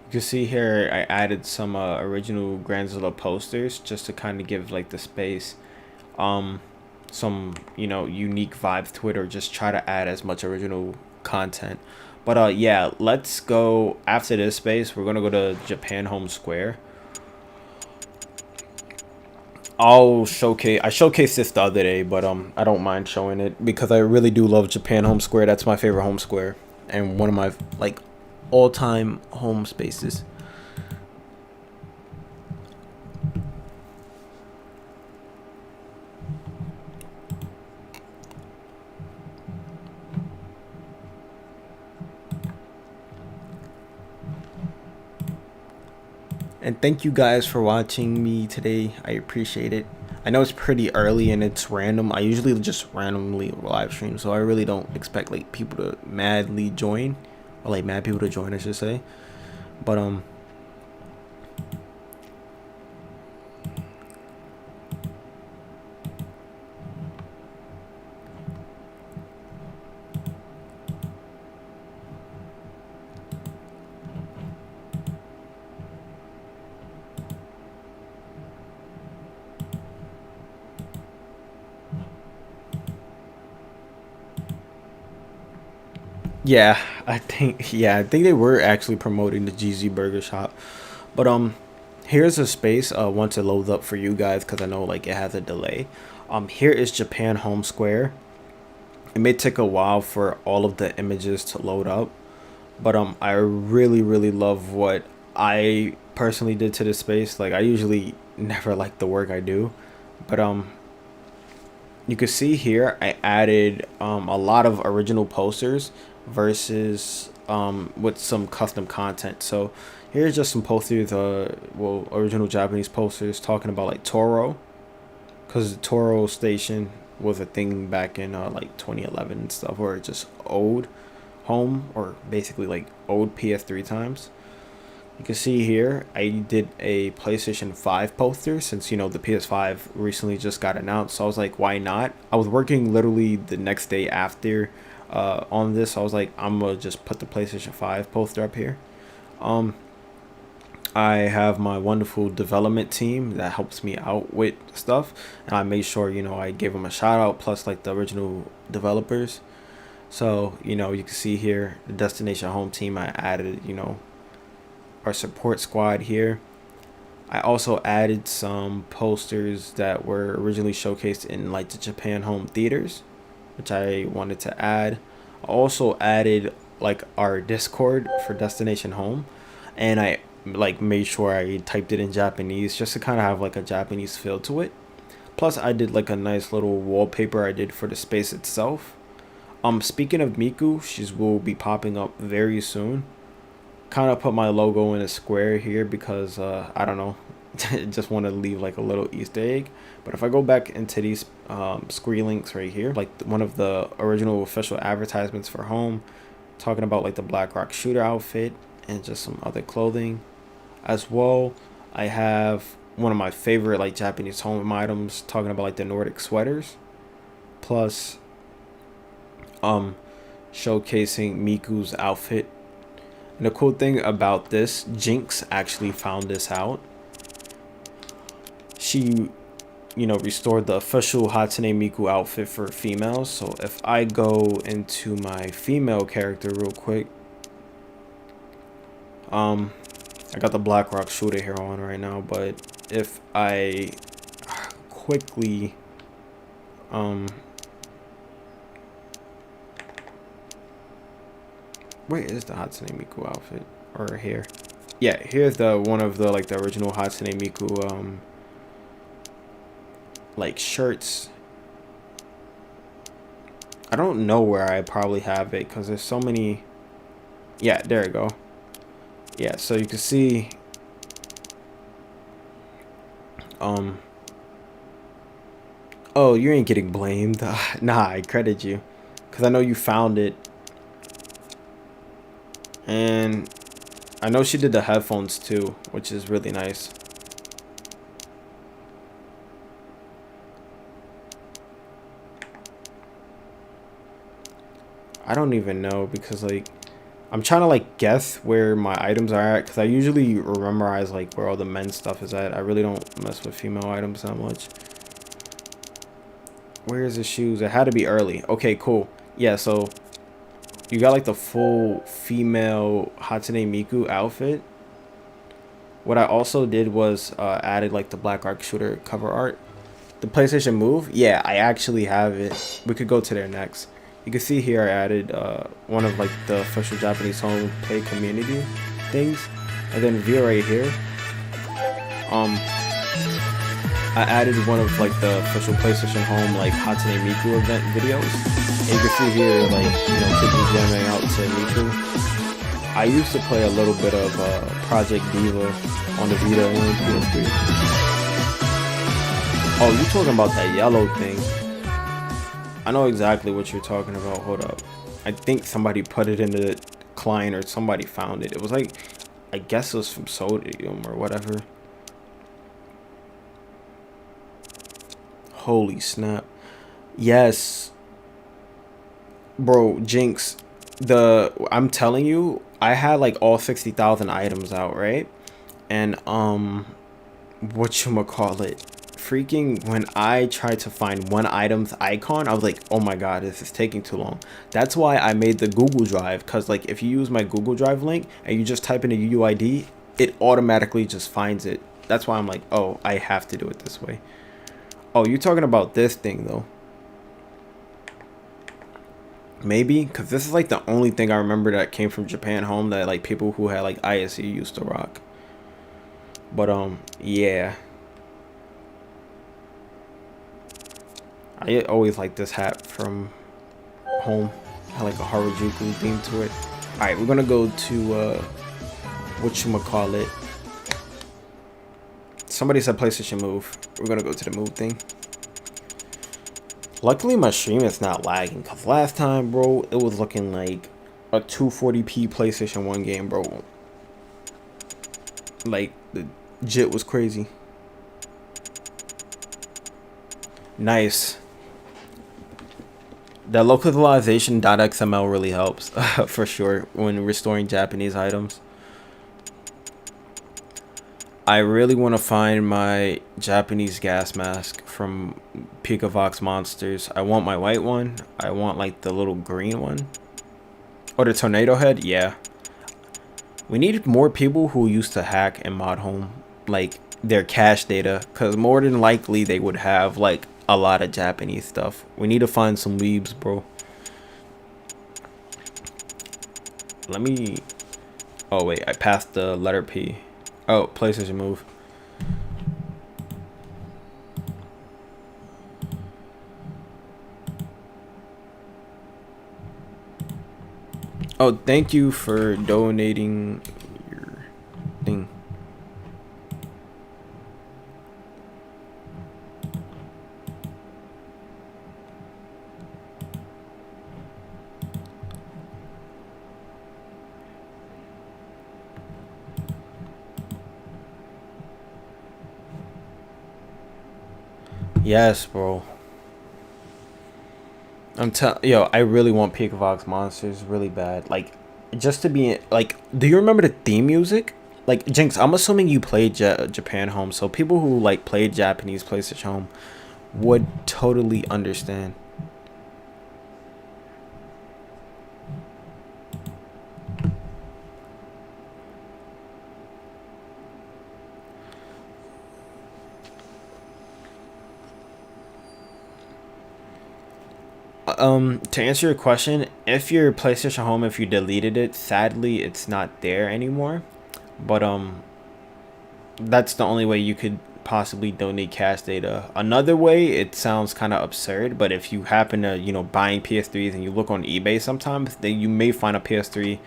You can see here I added some original Grandzilla posters just to kind of give like the space some, you know, unique vibes to it, or just try to add as much original content. But yeah, let's go after this space. We're gonna go to Japan Home Square. I showcased this the other day, but I don't mind showing it because I really do love Japan Home Square. That's my favorite home square and one of my like all-time home spaces. And thank you guys for watching me today. I appreciate it. I know it's pretty early and it's random. I usually just randomly live stream, so I really don't expect like people to madly join, or like mad people to join, I should say. But yeah, I think they were actually promoting the GZ Burger Shop. But here's a space once it loads up for you guys, because I know like it has a delay. Here is Japan Home Square. It may take a while for all of the images to load up, but I really love what I personally did to this space. Like, I usually never like the work I do, but you can see here I added a lot of original posters versus with some custom content. So here's just some posters, well, original Japanese posters talking about like Toro, because the Toro station was a thing back in like 2011 and stuff, or just old home, or basically like old PS3 times. You can see here I did a PlayStation 5 poster, since you know the PS5 recently just got announced, so I was like, why not? I was working literally the next day after on this, so I was like, I'm gonna just put the PlayStation 5 poster up here. I have my wonderful development team that helps me out with stuff, and I made sure, you know, I gave them a shout out, plus like the original developers. So, you know, you can see here the Destination Home team. I added, you know, our support squad here. I also added some posters that were originally showcased in like the Japan Home theaters, which I wanted to add. I also added like our Discord for Destination Home, and I like made sure I typed it in Japanese just to kind of have like a Japanese feel to it. Plus I did like a nice little wallpaper I did for the space itself. Speaking of Miku, she will be popping up very soon. Kind of put my logo in a square here because I don't know, just want to leave like a little Easter egg. But if I go back into these screen links right here, like one of the original official advertisements for home, talking about like the Black Rock Shooter outfit and just some other clothing as well. I have one of my favorite like Japanese home items, talking about like the Nordic sweaters, plus showcasing Miku's outfit. And the cool thing about this, Jinx actually found this out. She, you know, restored the official Hatsune Miku outfit for females. So if I go into my female character real quick, I got the Black Rock Shooter here on right now, but if I quickly where is the Hatsune Miku outfit? Or here? Yeah, here's the one of the like the original Hatsune Miku like shirts. I don't know where I probably have it because there's so many. Yeah, there we go. Yeah, so you can see oh, you ain't getting blamed. Nah, I credit you because I know you found it. And I know she did the headphones too, which is really nice. I don't even know because like I'm trying to like guess where my items are at, because I usually memorize like where all the men's stuff is at. I really don't mess with female items that much. Where's the shoes? It had to be early. Okay, cool. Yeah, so you got like the full female Hatsune Miku outfit. What I also did was added like the Black Rock Shooter cover art. The PlayStation Move, yeah, I actually have it. We could go to there next. You can see here I added one of like the official Japanese home play community things, and then view right here. I added one of like the official PlayStation Home like Hatsune Miku event videos. And you can see here like, you know, people jamming out to Miku. I used to play a little bit of Project Diva on the Vita and PS3. Oh, you talking about that yellow thing? I know exactly what you're talking about. Hold up. I think somebody put it in the client or somebody found it. It was like, I guess it was from Sodium or whatever. Holy snap. Yes. Bro, Jinx. I'm telling you, I had like all 60,000 items out, right? And whatchamacallit, freaking when I tried to find one item's icon, I was like, oh my god, this is taking too long. That's why I made the Google Drive, because like if you use my Google Drive link and you just type in a UUID, it automatically just finds it. That's why I'm like, oh, I have to do it this way. Oh, you're talking about this thing though. Maybe because this is like the only thing I remember that came from Japan home that like people who had like ISE used to rock. But yeah, I always like this hat from home. It had like a Harajuku theme to it. All right, we're gonna go to whatchamacallit. Somebody said PlayStation Move. We're gonna go to the Move thing. Luckily, my stream is not lagging, because last time, bro, it was looking like a 240p PlayStation 1 game, bro. Like, the jit was crazy. Nice. The localization .xml really helps, for sure, when restoring Japanese items. I really want to find my Japanese gas mask from Pika Vox Monsters. I want my white one. I want like the little green one. Or the tornado head. Yeah. We need more people who used to hack and mod home like their cache data, because more than likely they would have like a lot of Japanese stuff. We need to find some weebs, bro. Let me... Oh wait, I passed the letter P. Oh, PlayStation Move. Oh, thank you for donating your thing. Yes, bro. Yo, I really want Pika Vox Monsters really bad. Like, just to be like, do you remember the theme music? Like, Jinx, I'm assuming you played Japan home, so people who like played Japanese PlayStation home would totally understand. To answer your question, if your PlayStation Home, if you deleted it, sadly it's not there anymore. But that's the only way you could possibly donate cache data. Another way, it sounds kind of absurd, but if you happen to, you know, buying PS3s and you look on eBay sometimes, then you may find a PS3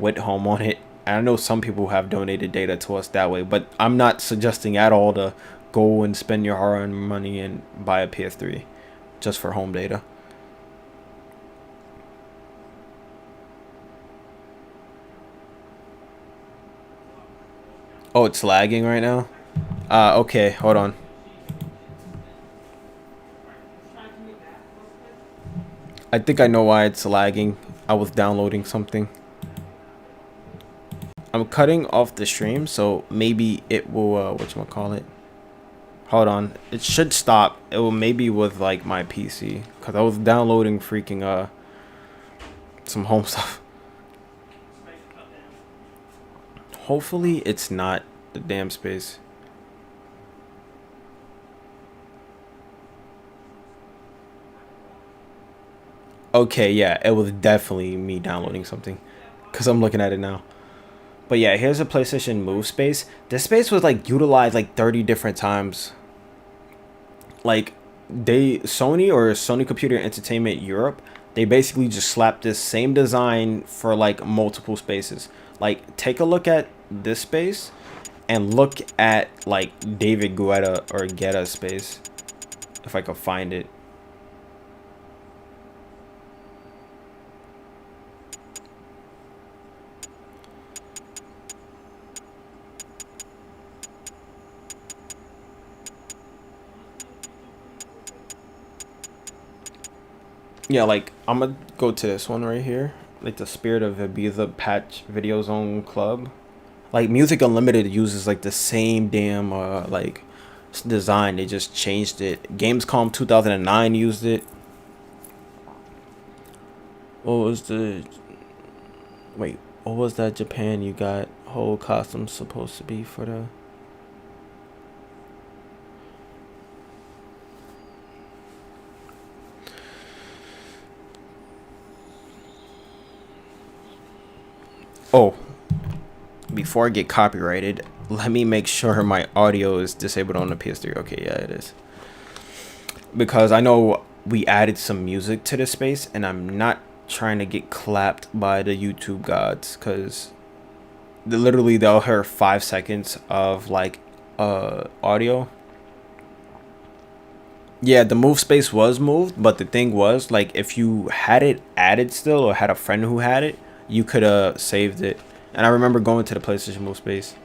with home on it. I know some people have donated data to us that way, but I'm not suggesting at all to go and spend your hard-earned money and buy a PS3 just for home data. Oh, it's lagging right now? Okay, hold on. I think I know why it's lagging. I was downloading something. I'm cutting off the stream, so maybe it will, whatchamacallit? Hold on. It should stop. It will maybe with, like, my PC. Because I was downloading freaking, some home stuff. Hopefully it's not the damn space. Okay, yeah, it was definitely me downloading something. Because I'm looking at it now. But yeah, here's a PlayStation Move space. This space was like utilized like 30 different times. Like, Sony or Sony Computer Entertainment Europe, they basically just slapped this same design for like multiple spaces. Like take a look at this space and look at like David Guetta or Guetta space, if I could find it. Yeah, like I'm gonna go to this one right here, like the Spirit of Ibiza Patch Video Zone Club. Like Music Unlimited uses like the same damn like design. They just changed it. Gamescom 2009 used it. What was the wait? What was that Japan you got whole costume supposed to be for the? Oh, before I get copyrighted, let me make sure my audio is disabled on the PS3. Okay, yeah, it is. Because I know we added some music to this space, and I'm not trying to get clapped by the YouTube gods, because literally they'll hear 5 seconds of like audio. Yeah, the move space was moved, but the thing was, like, if you had it added still or had a friend who had it, you could have saved it. And I remember going to the PlayStation move space.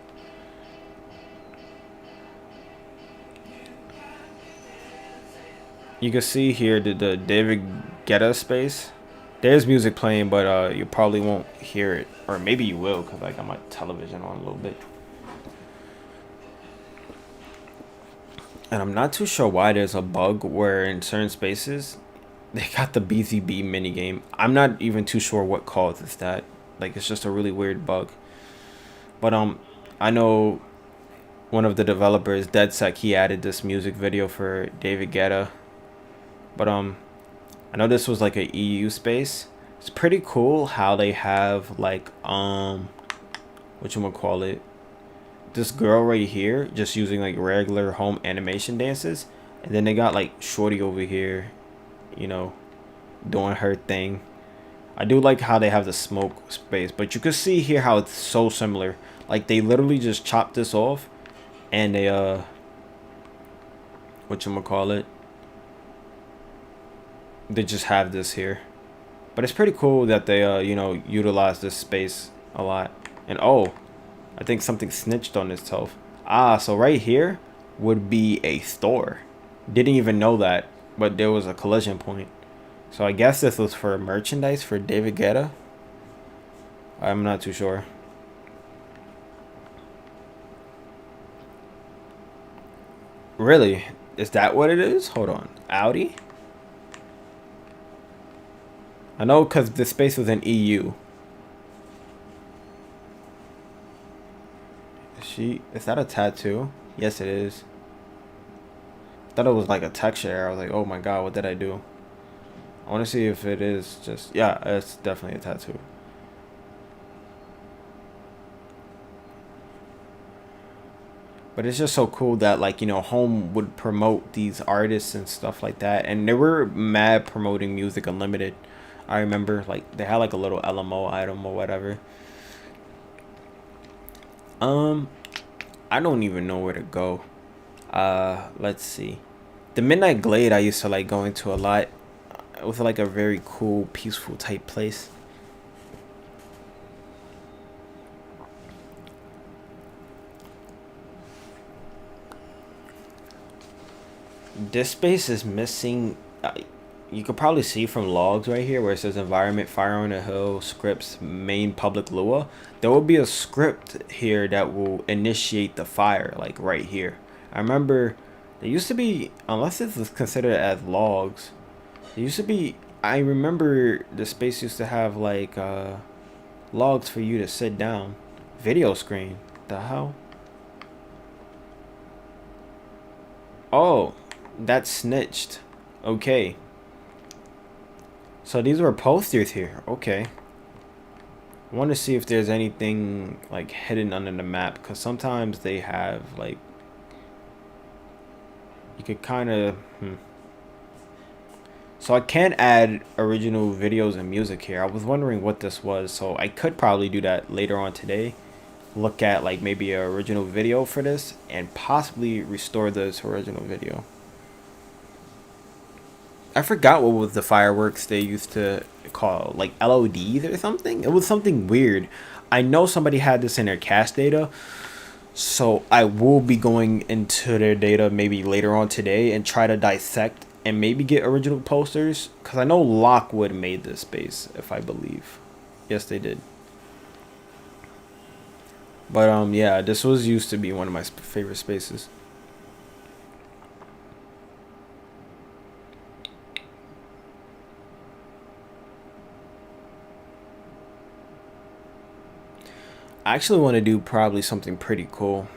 You can see here the David Guetta space. There's music playing, but you probably won't hear it, or maybe you will, cause like I got my television on a little bit. And I'm not too sure why there's a bug where in certain spaces they got the BZB minigame. I'm not even too sure what causes that. Like it's just a really weird bug. But I know one of the developers, DeadSec, he added this music video for David Guetta. But I know this was like a EU space. It's pretty cool how they have like whatchamacallit, this girl right here just using like regular home animation dances, and then they got like Shorty over here, you know, doing her thing. I do like how they have the smoke space, but you can see here how it's so similar. Like they literally just chopped this off, and they whatchamacallit, they just have this here. But it's pretty cool that they you know, utilize this space a lot. And oh, I think something snitched on itself. Ah, so right here would be a store. Didn't even know that, but there was a collision point. So I guess this was for merchandise for David Guetta. I'm not too sure. Really? Is that what it is? Hold on. Audi? I know because the space was in EU. Is that a tattoo? Yes, it is. I thought it was like a texture. I was like, oh my god, what did I do? I want to see if it is just... Yeah, it's definitely a tattoo. But it's just so cool that, like, you know, Home would promote these artists and stuff like that. And they were mad promoting Music Unlimited. I remember, like, they had like a little LMO item or whatever. I don't even know where to go. Let's see. The Midnight Glade I used to like going to a lot. It was like a very cool, peaceful type place. This space is missing. You could probably see from logs right here where it says environment, fire on a hill, scripts, main public Lua. There will be a script here that will initiate the fire, like right here. I remember there used to be, unless this is considered as logs, there used to be, I remember the space used to have like logs for you to sit down. Video screen. The hell? Oh, that snitched. Okay. So these were posters here. Okay. I want to see if there's anything like hidden under the map, because sometimes they have like, you could kind of So I can add original videos and music here. I was wondering what this was, so I could probably do that later on today. Look at like maybe an original video for this and possibly restore this original video. I forgot what was the fireworks they used to call, like LODs or something. It was something weird. I know somebody had this in their cache data, so I will be going into their data maybe later on today and try to dissect and maybe get original posters, because I know Lockwood made this space, if I believe. Yes, they did. But yeah, this was used to be one of my favorite spaces. I actually want to do probably something pretty cool.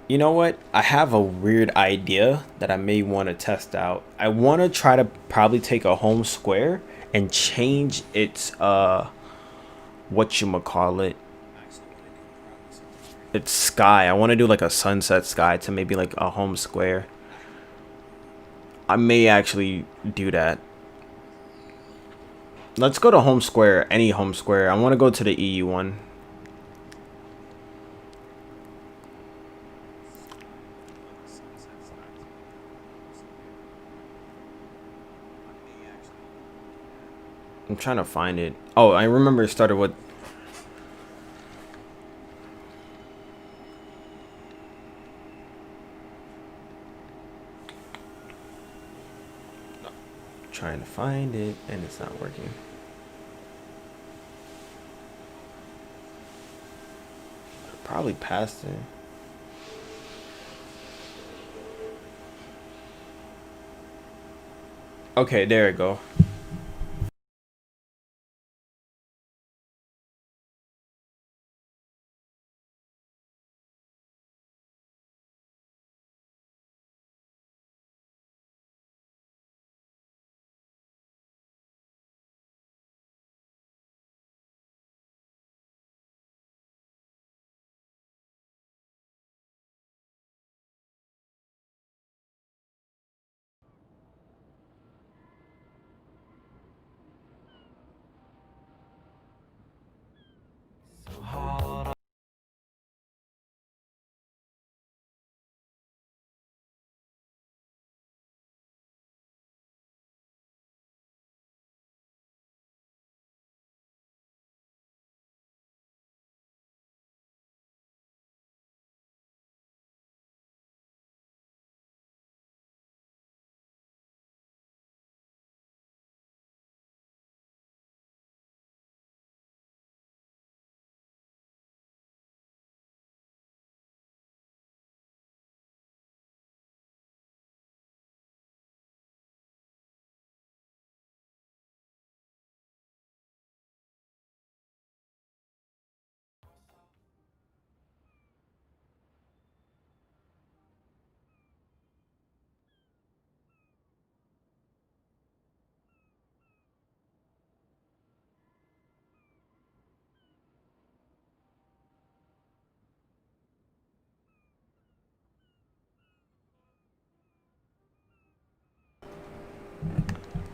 You know what? I have a weird idea that I may want to test out. I want to try to probably take a home square and change its whatchamacallit, its sky. I want to do like a sunset sky to maybe like a home square. I may actually do that. Let's go to home square, any home square. I want to go to the EU one. I'm trying to find it. Oh, I remember it started with... Trying to find it, and it's not working. Probably past it. Okay, there we go.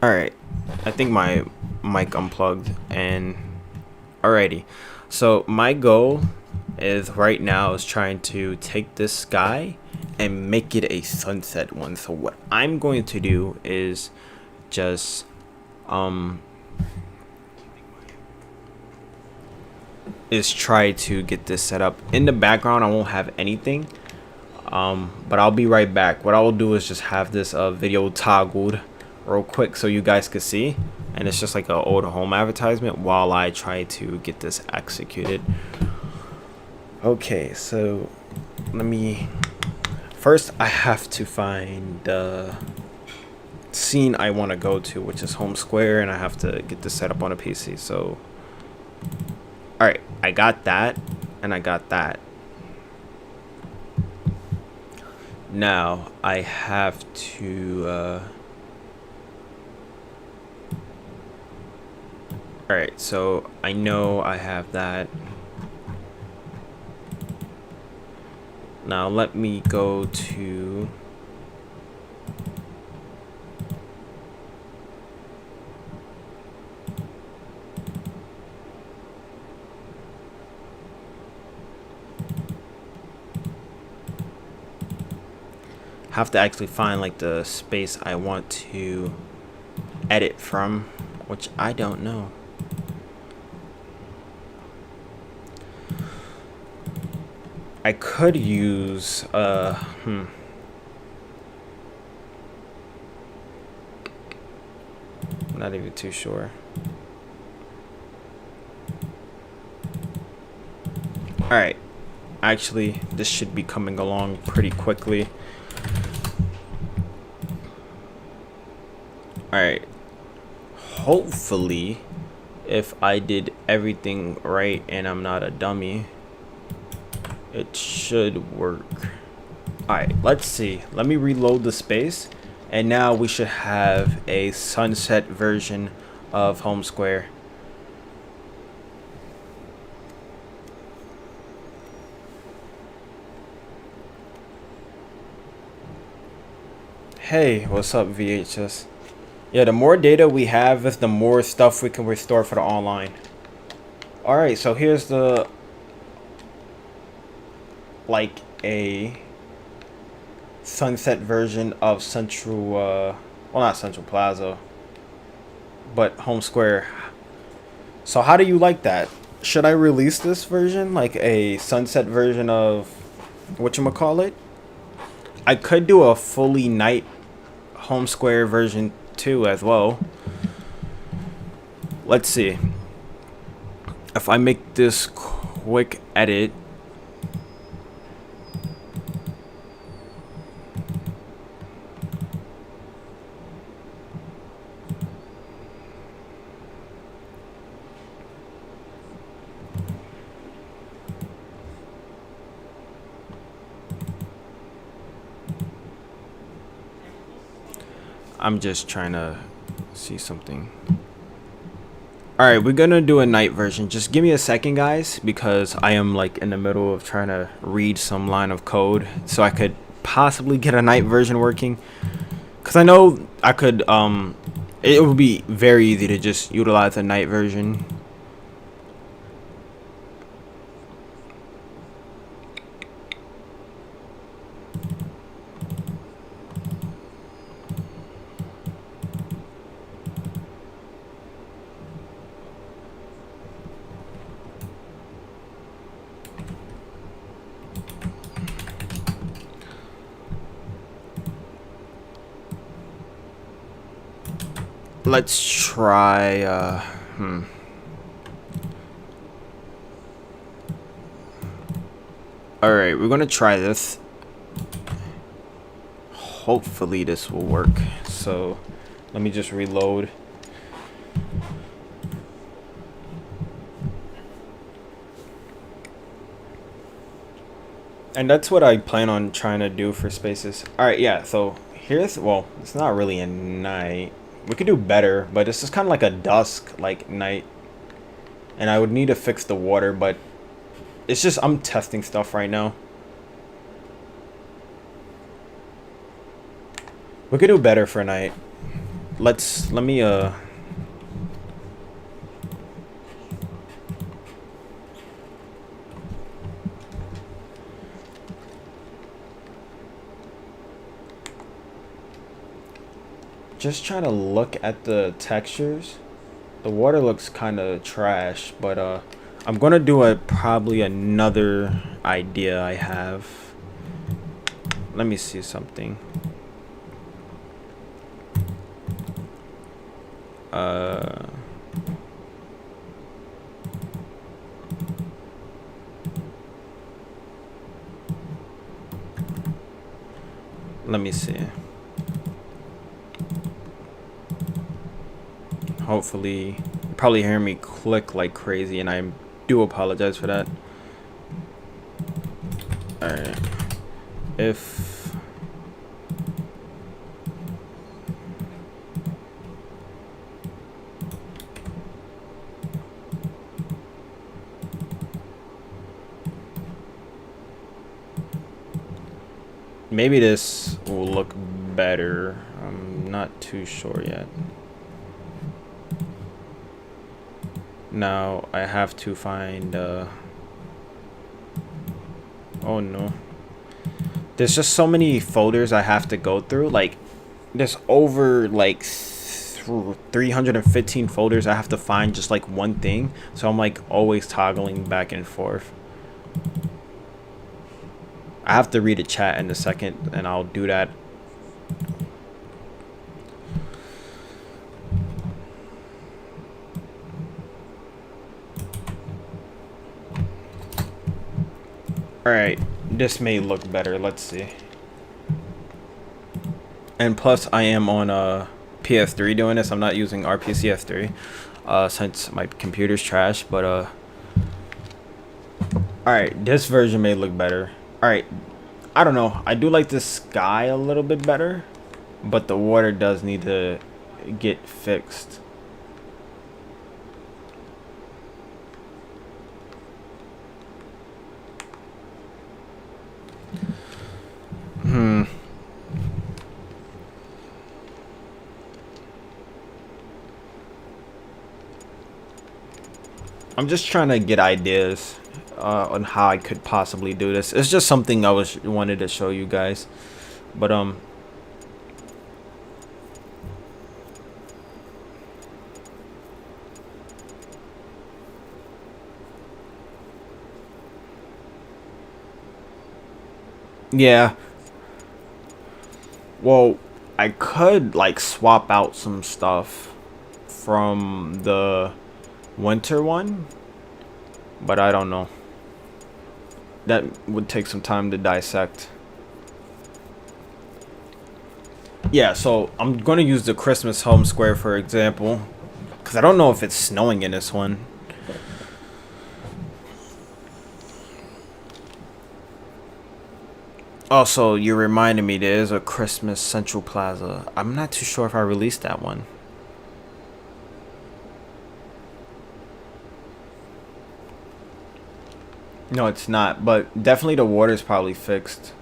Alright, I think my mic unplugged, and alrighty. So my goal is right now is trying to take this sky and make it a sunset one. So what I'm going to do is just try to get this set up. In the background I won't have anything, but I'll be right back. What I will do is just have this video toggled real quick so you guys could see, and it's just like an old home advertisement while I try to get this executed. Okay, so let me first, I have to find the scene I want to go to, which is home square, and I have to get this set up on a PC. So alright, I got that, and I got that. Now I have to alright, so I know I have that. Now let me go to have to actually find like the space I want to edit from, which I don't know. I could use not even too sure. All right, actually this should be coming along pretty quickly. All right, hopefully if I did everything right and I'm not a dummy, it should work. All right, let's see. Let me reload the space, and now we should have a sunset version of Home Square. Hey, what's up, VHS? Yeah, the more data we have, is the more stuff we can restore for the online. All right, so here's the like a sunset version of Central, well, not Central Plaza, but Home Square. So how do you like that? Should I release this version, like a sunset version of whatchamacallit? I could do a fully night Home Square version too as well. Let's see. If I make this quick edit, I'm just trying to see something. Alright, we're gonna do a night version. Just give me a second, guys, because I am like in the middle of trying to read some line of code so I could possibly get a night version working. Because I know I could, it would be very easy to just utilize a night version. Let's try, Alright, we're gonna try this. Hopefully this will work. So, let me just reload. And that's what I plan on trying to do for spaces. Alright, yeah, so here's, well, it's not really a night. We could do better, but this is kind of like a dusk, like, night. And I would need to fix the water, but it's just, I'm testing stuff right now. We could do better for night. Let me, just trying to look at the textures. The water looks kind of trash, but I'm gonna do probably another idea I have. Let me see something. Let me see. Hopefully, you probably hear me click like crazy, and I do apologize for that. Alright. If maybe this will look better. I'm not too sure yet. Now I have to find oh no, There's just so many folders I have to go through. Like, there's over like 315 folders I have to find just like one thing. So I'm like always toggling back and forth. I have to read a chat in a second and I'll do that. Alright, this may look better. Let's see. And plus, I am on PS3 doing this. I'm not using RPCS3 since my computer's trash. But alright, this version may look better. Alright, I don't know. I do like the sky a little bit better, but the water does need to get fixed. I'm just trying to get ideas on how I could possibly do this. It's just something I wanted to show you guys. But yeah. Well, I could like swap out some stuff from the winter one, but I don't know. That would take some time to dissect. Yeah, so I'm gonna use the Christmas home square for example, because I don't know if it's snowing in this one. Also, you reminded me there is a Christmas Central Plaza. I'm not too sure if I released that one. No, it's not, but definitely the water's probably fixed.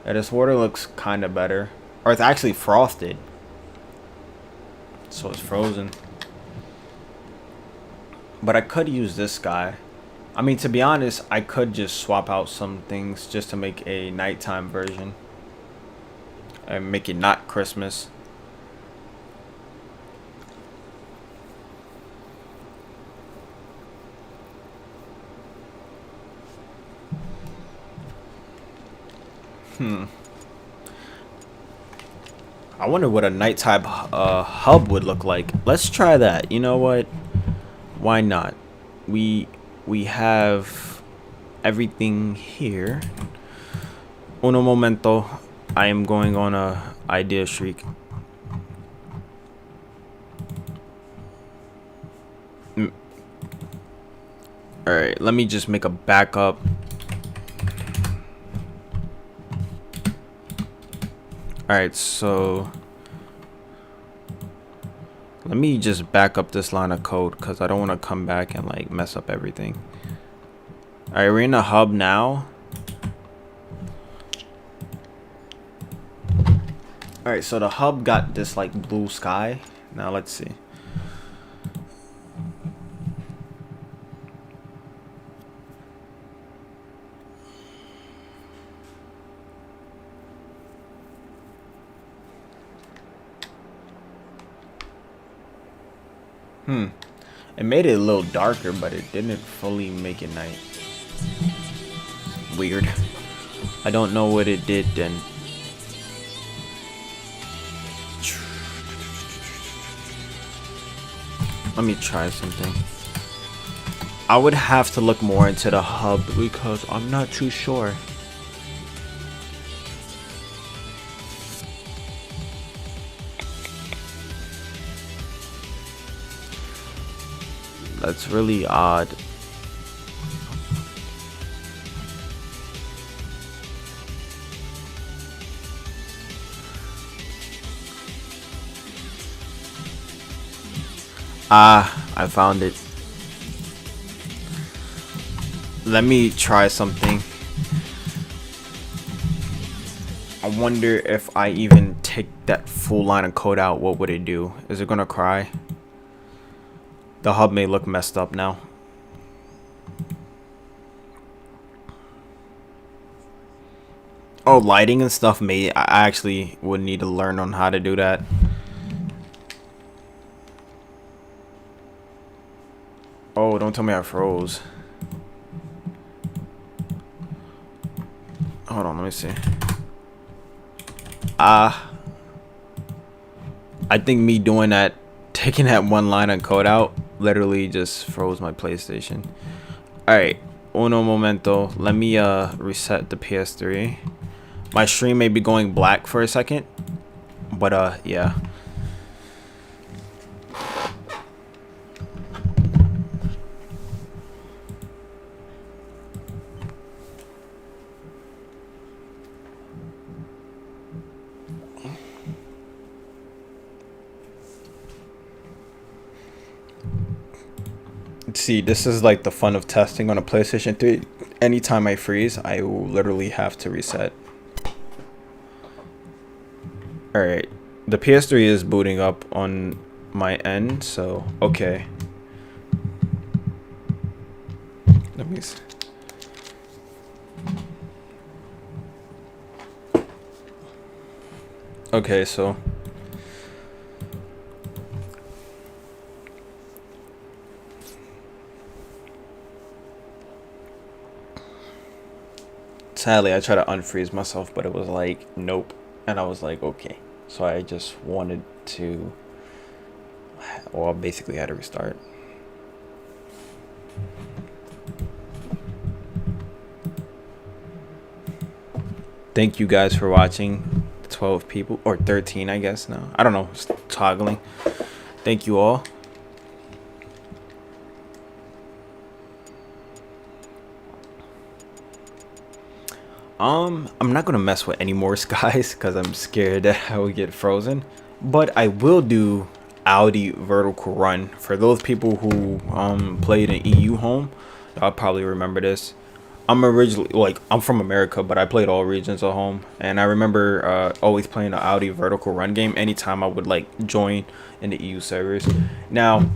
Yeah, this water looks kind of better. Or it's actually frosted. So it's frozen. But I could use this guy. I mean, to be honest, I could just swap out some things just to make a nighttime version. And make it not Christmas. I wonder what a nighttime hub would look like. Let's try that. You know what? Why not? We have everything here. Uno momento. I am going on a idea streak. Alright, let me just make a backup. Alright, so let me just back up this line of code because I don't want to come back and like mess up everything. Alright, we're in the hub now. Alright, so the hub got this like blue sky. Now let's see. It made it a little darker, but it didn't fully make it night. Weird. I don't know what it did then. Let me try something. I would have to look more into the hub because I'm not too sure. That's really odd. Ah, I found it. Let me try something. I wonder if I even take that full line of code out, what would it do? Is it gonna cry? The hub may look messed up now. Oh, lighting and stuff, mate. I actually would need to learn on how to do that. Oh, don't tell me I froze. Hold on, let me see. I think me doing that, taking that one line of code out, literally just froze my PlayStation. Alright, uno momento. Let me reset the PS3. My stream may be going black for a second, but yeah. See, this is like the fun of testing on a PlayStation 3. Anytime I freeze, I will literally have to reset. Alright, the PS3 is booting up on my end, so okay. Let me see. Okay, so sadly I tried to unfreeze myself, but it was like nope, and I was like okay. So I just wanted to, well, I basically had to restart. Thank you guys for watching. 12 people, or 13 I guess now. I don't know, it's toggling. Thank you all. I'm not gonna mess with any more skies because I'm scared that I will get frozen, but I will do Audi vertical run. For those people who played in EU home, I'll probably remember this. I'm originally, like, I'm from America, but I played all regions at home, and I remember always playing the Audi vertical run game anytime I would like join in the EU servers. Now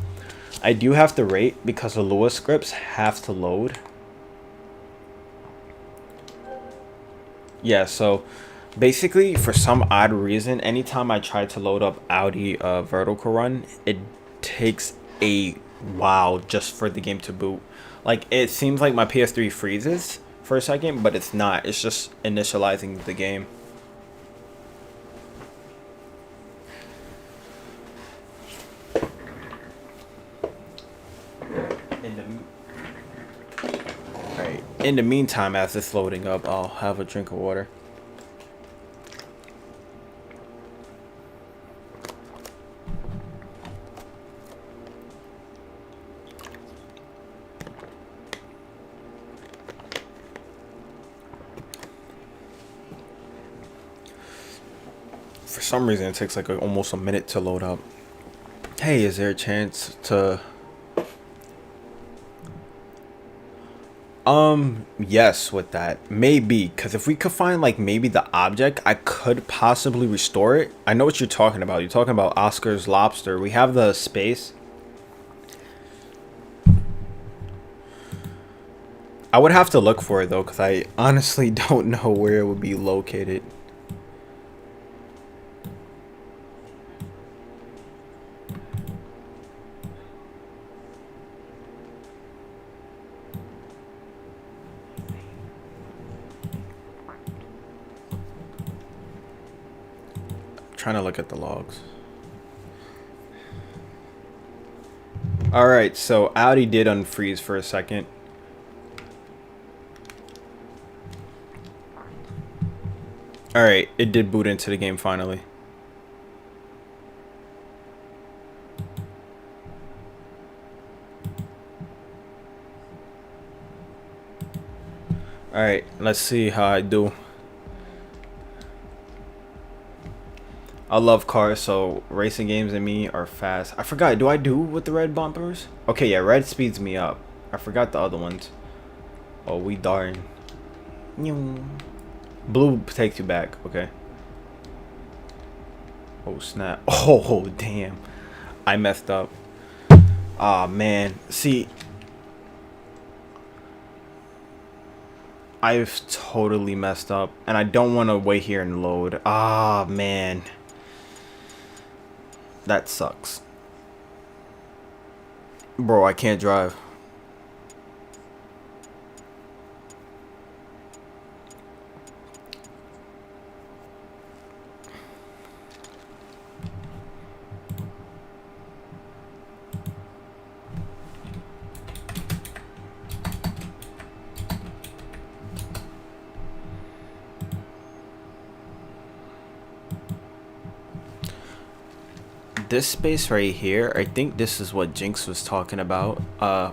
I do have to rate because the Lua scripts have to load. Yeah, so basically for some odd reason, anytime I try to load up Audi vertical run, it takes a while just for the game to boot. Like, it seems like my PS3 freezes for a second, but it's not. It's just initializing the game. In the meantime, as it's loading up, I'll have a drink of water. For some reason, it takes like almost a minute to load up. Hey, is there a chance to... yes, with that. Maybe, because if we could find like maybe the object, I could possibly restore it. I know what you're talking about. You're talking about Oscar's lobster. We have the space. I would have to look for it though, because I honestly don't know where it would be located. Trying to look at the logs. Alright, so Audi did unfreeze for a second. Alright, it did boot into the game finally. Alright, let's see how I do. I love cars, so racing games and me are fast. I forgot, do I do with the red bumpers? Okay, yeah, red speeds me up. I forgot the other ones. Oh, we darn. Blue takes you back, okay. Oh, snap. Oh, damn. I messed up. Aw, man. See. I've totally messed up, and I don't want to wait here and load. Ah, man. That sucks. Bro, I can't drive. This space right here, I think this is what Jinx was talking about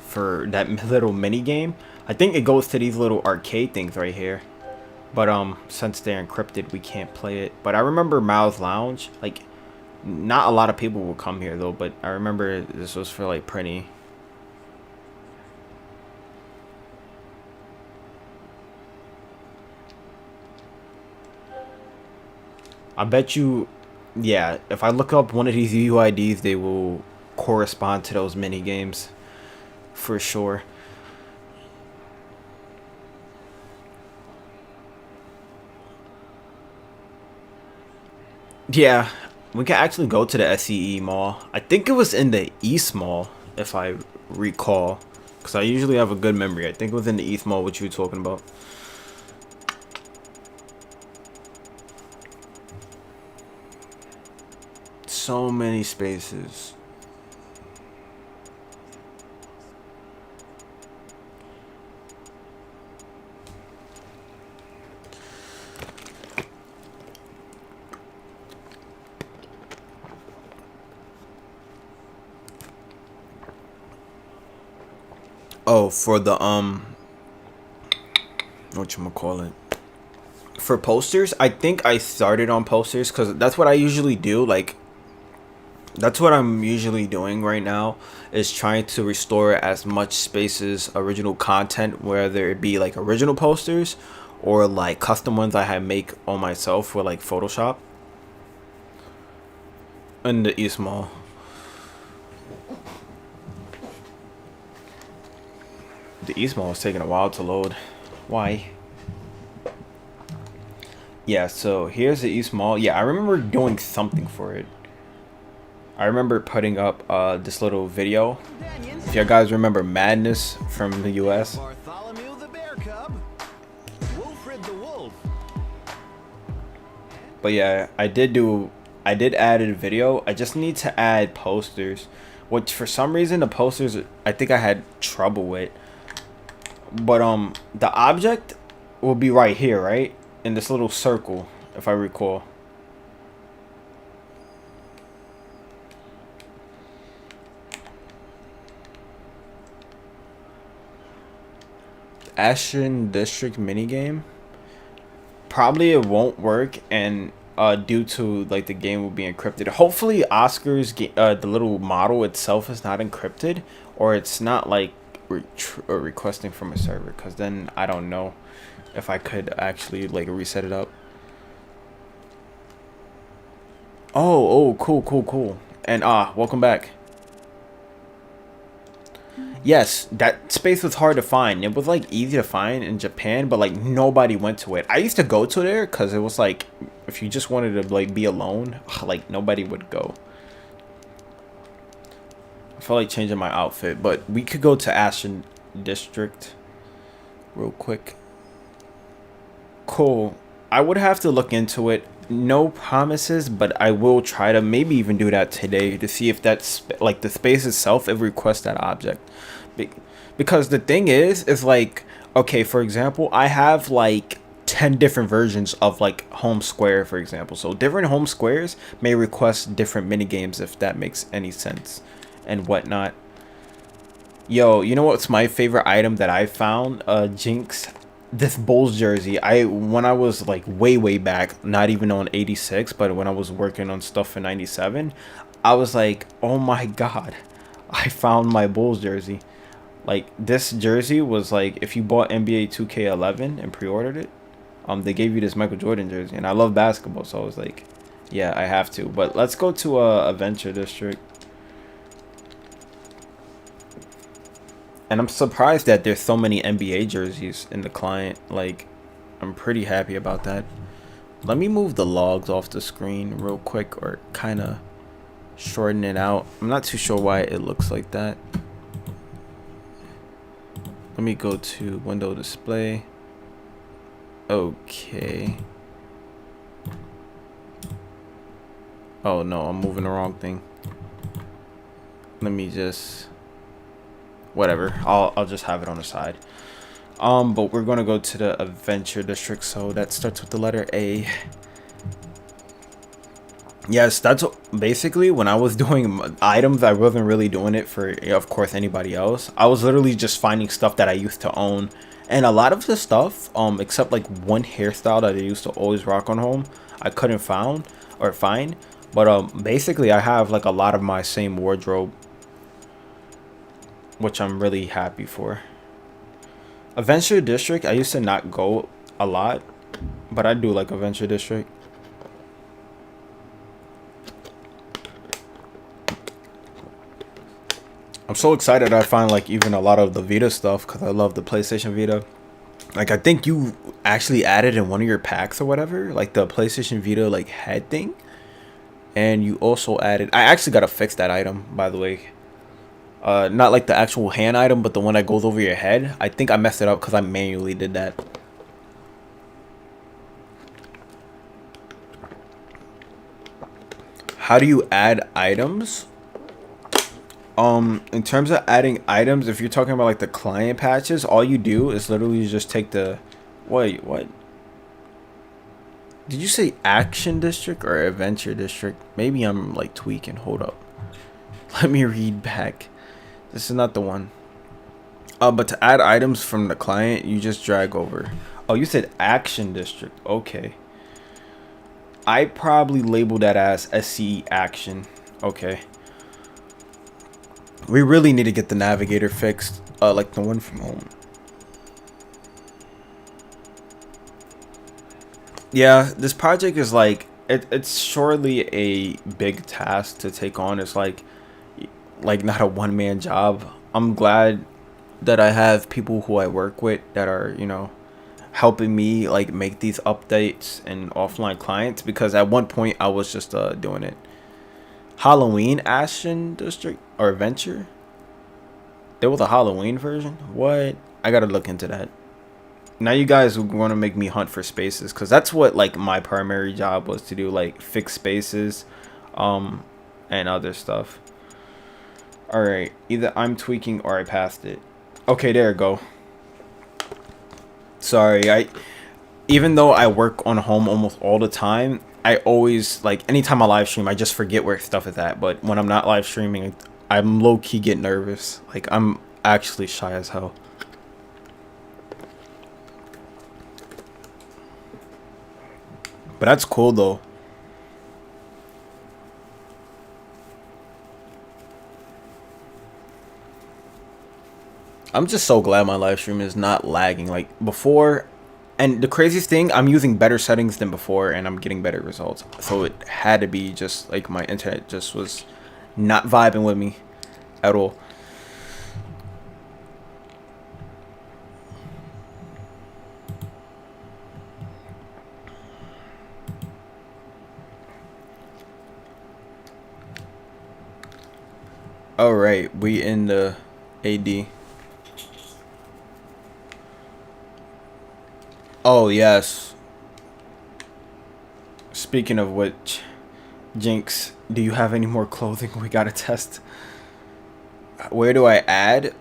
for that little mini game. I think it goes to these little arcade things right here, but since they're encrypted we can't play it. But I remember Miles Lounge, like not a lot of people will come here though, but I remember this was for like pretty. I bet you, yeah, if I look up one of these UIDs, they will correspond to those mini games for sure. Yeah, we can actually go to the SEE Mall. I think it was in the East Mall, if I recall, because I usually have a good memory. I think it was in the East Mall, what you were talking about. So many spaces. Oh, for the whatchamacallit, for posters, I think I started on posters because that's what I usually do. Like, that's what I'm usually doing right now, is trying to restore as much spaces, original content, whether it be like original posters or like custom ones I had make on myself with like Photoshop in the East Mall. The East Mall is taking a while to load. Why? Yeah, so here's the East Mall. Yeah, I remember doing something for it. I remember putting up this little video. If you guys remember Madness from the US. But yeah, I did add a video. I just need to add posters, which for some reason the posters I think I had trouble with. But the object will be right here, right? In this little circle, if I recall. Ashton District minigame. Probably it won't work, and due to like the game will be encrypted. Hopefully Oscar's the little model itself is not encrypted, or it's not like requesting from a server, because then I don't know if I could actually like reset it up. Oh, cool. And welcome back. Yes, that space was hard to find. It was like easy to find in Japan, but like nobody went to it. I used to go to there because it was like, if you just wanted to like be alone, like nobody would go. I felt like changing my outfit, but we could go to Ashton District real quick. Cool. I would have to look into it. No promises, but I will try to maybe even do that today to see if that's like the space itself, it requests that object. Because the thing is like, okay, for example, I have like 10 different versions of like home square, for example. So different home squares may request different mini games, if that makes any sense and whatnot. Yo, you know what's my favorite item that I found? Jinx, this Bulls jersey. When I was like way back, not even on 86, but when I was working on stuff in 97, I was like, oh my god, I found my Bulls jersey. Like, this jersey was like, if you bought NBA 2K11 and pre-ordered it, they gave you this Michael Jordan jersey, and I love basketball, so I was like, yeah, I have to. But let's go to Adventure District. And I'm surprised that there's so many NBA jerseys in the client. Like, I'm pretty happy about that. Let me move the logs off the screen real quick, or kind of shorten it out. I'm not too sure why it looks like that. Let me go to window display. Okay. Oh no, I'm moving the wrong thing. Let me just, whatever. I'll just have it on the side. But we're gonna go to the adventure district, so that starts with the letter A. Yes, that's basically when I was doing items. I wasn't really doing it for, of course, anybody else. I was literally just finding stuff that I used to own, and a lot of the stuff, except like one hairstyle that I used to always rock on home, I couldn't find. But basically, I have like a lot of my same wardrobe, which I'm really happy for. Adventure District, I used to not go a lot, but I do like Adventure District. I'm so excited I find like even a lot of the Vita stuff, because I love the PlayStation Vita. Like, I think you actually added in one of your packs or whatever, like the PlayStation Vita like head thing. And you also added, I actually gotta fix that item, by the way. Not like the actual hand item, but the one that goes over your head. I think I messed it up because I manually did that. How do you add items? In terms of adding items, if you're talking about like the client patches, all you do is literally just take the, wait, what? Did you say action district or adventure district? Maybe I'm like tweaking. Hold up. Let me read back. This is not the one. But to add items from the client, you just drag over. Oh, you said action district. Okay. I probably labeled that as SCE action. Okay. We really need to get the navigator fixed. Like the one from home. Yeah, this project is like, it's surely a big task to take on. It's like not a one-man job. I'm glad that I have people who I work with that are, you know, helping me like make these updates and offline clients, because at one point I was just doing it. Halloween Action District or Adventure? There was a Halloween version? What? I gotta look into that. Now you guys want to make me hunt for spaces, because that's what like my primary job was to do, like fix spaces and other stuff. All right, either I'm tweaking or I passed it. Okay, there we go. Sorry, even though I work on home almost all the time, I always, like, anytime I live stream, I just forget where stuff is at. But when I'm not live streaming, I'm low-key get nervous. Like, I'm actually shy as hell. But that's cool though. I'm just so glad my live stream is not lagging like before. And the craziest thing, I'm using better settings than before and I'm getting better results. So it had to be just like my internet just was not vibing with me at all. All right, we in the AD. Oh yes. Speaking of which, Jinx, do you have any more clothing we gotta test? Where do I add?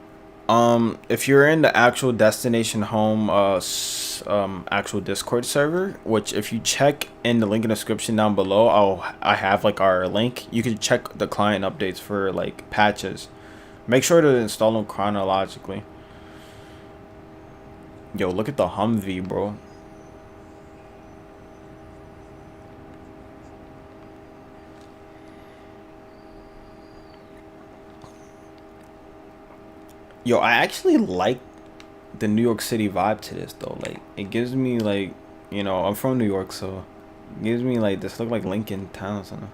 If you're in the actual destination home actual Discord server, which if you check in the link in the description down below, I have like our link. You can check the client updates for like patches. Make sure to install them chronologically. Yo, look at the Humvee, bro. Yo, I actually like the New York City vibe to this though. Like, it gives me like, you know, I'm from New York, so it gives me like this look like Lincoln Town or something.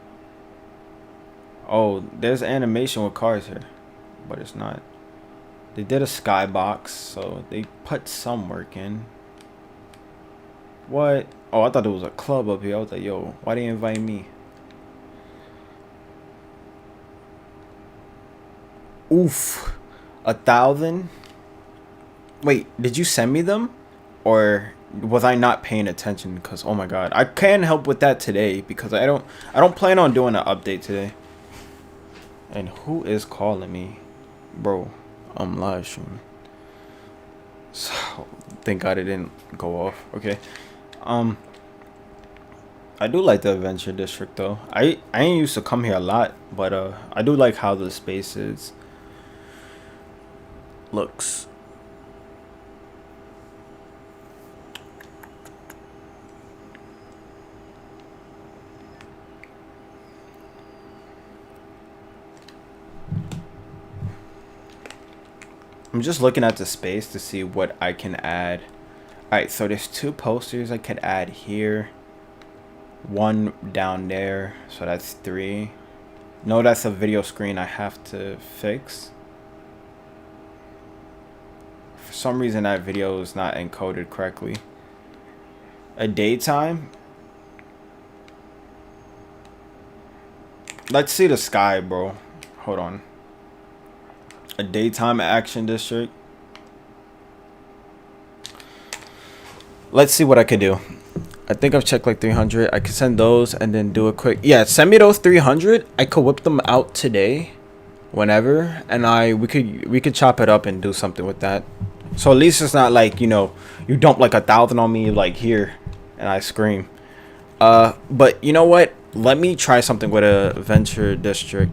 Oh, there's animation with cars here, but it's not. They did a Skybox, so they put some work in. What? Oh, I thought there was a club up here. I was like, yo, why they invite me? Oof. 1,000? Wait, did you send me them? Or was I not paying attention? Because, oh my god. I can't help with that today because I don't plan on doing an update today. And who is calling me? Bro, I'm live streaming. So, thank god it didn't go off. Okay. I do like the Adventure District though. I ain't used to come here a lot, but I do like how the space looks. I'm just looking at the space to see what I can add. Alright, so there's 2 posters I could add here. 1 down there, so that's 3. No, that's a video screen I have to fix. For some reason that video is not encoded correctly. A daytime. Let's see the sky, bro. Hold on. A daytime action district. Let's see what I could do. I think I've checked like 300. I could send those and then do a quick. Yeah, send me those 300. I could whip them out today, whenever, and we could chop it up and do something with that. So at least it's not like, you know, you dump like 1,000 on me like here, and I scream. But you know what? Let me try something with a Venture District.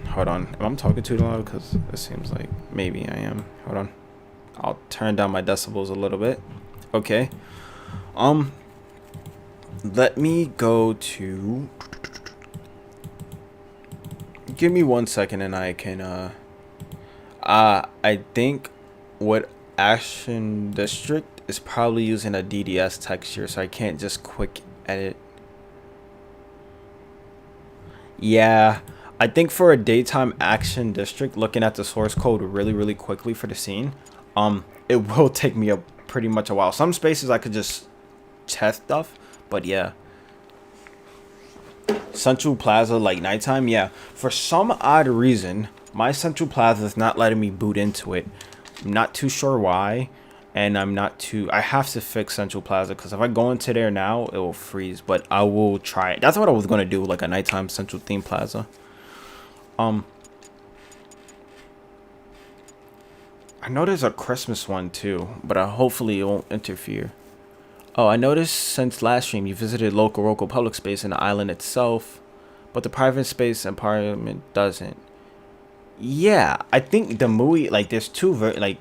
Hold on. Am I talking too loud? Because it seems like maybe I am. Hold on. I'll turn down my decibels a little bit. Okay. Let me go to. Give me 1 second and I can. I think what Action District is probably using a DDS texture, so I can't just quick edit. Yeah. I think for a daytime action district, looking at the source code really quickly for the scene, it will take me pretty much a while. Some spaces I could just test stuff, but yeah. Central Plaza, like nighttime, yeah. For some odd reason, my Central Plaza is not letting me boot into it. I'm not too sure why, and I have to fix Central Plaza, because if I go into there now, it will freeze, but I will try it. That's what I was going to do, like a nighttime Central Theme Plaza. I know there's a Christmas one too, but hopefully it won't interfere. Oh, I noticed since last stream you visited local public space in the island itself, but the private space and parliament doesn't. Yeah, I think the movie, like, there's two like,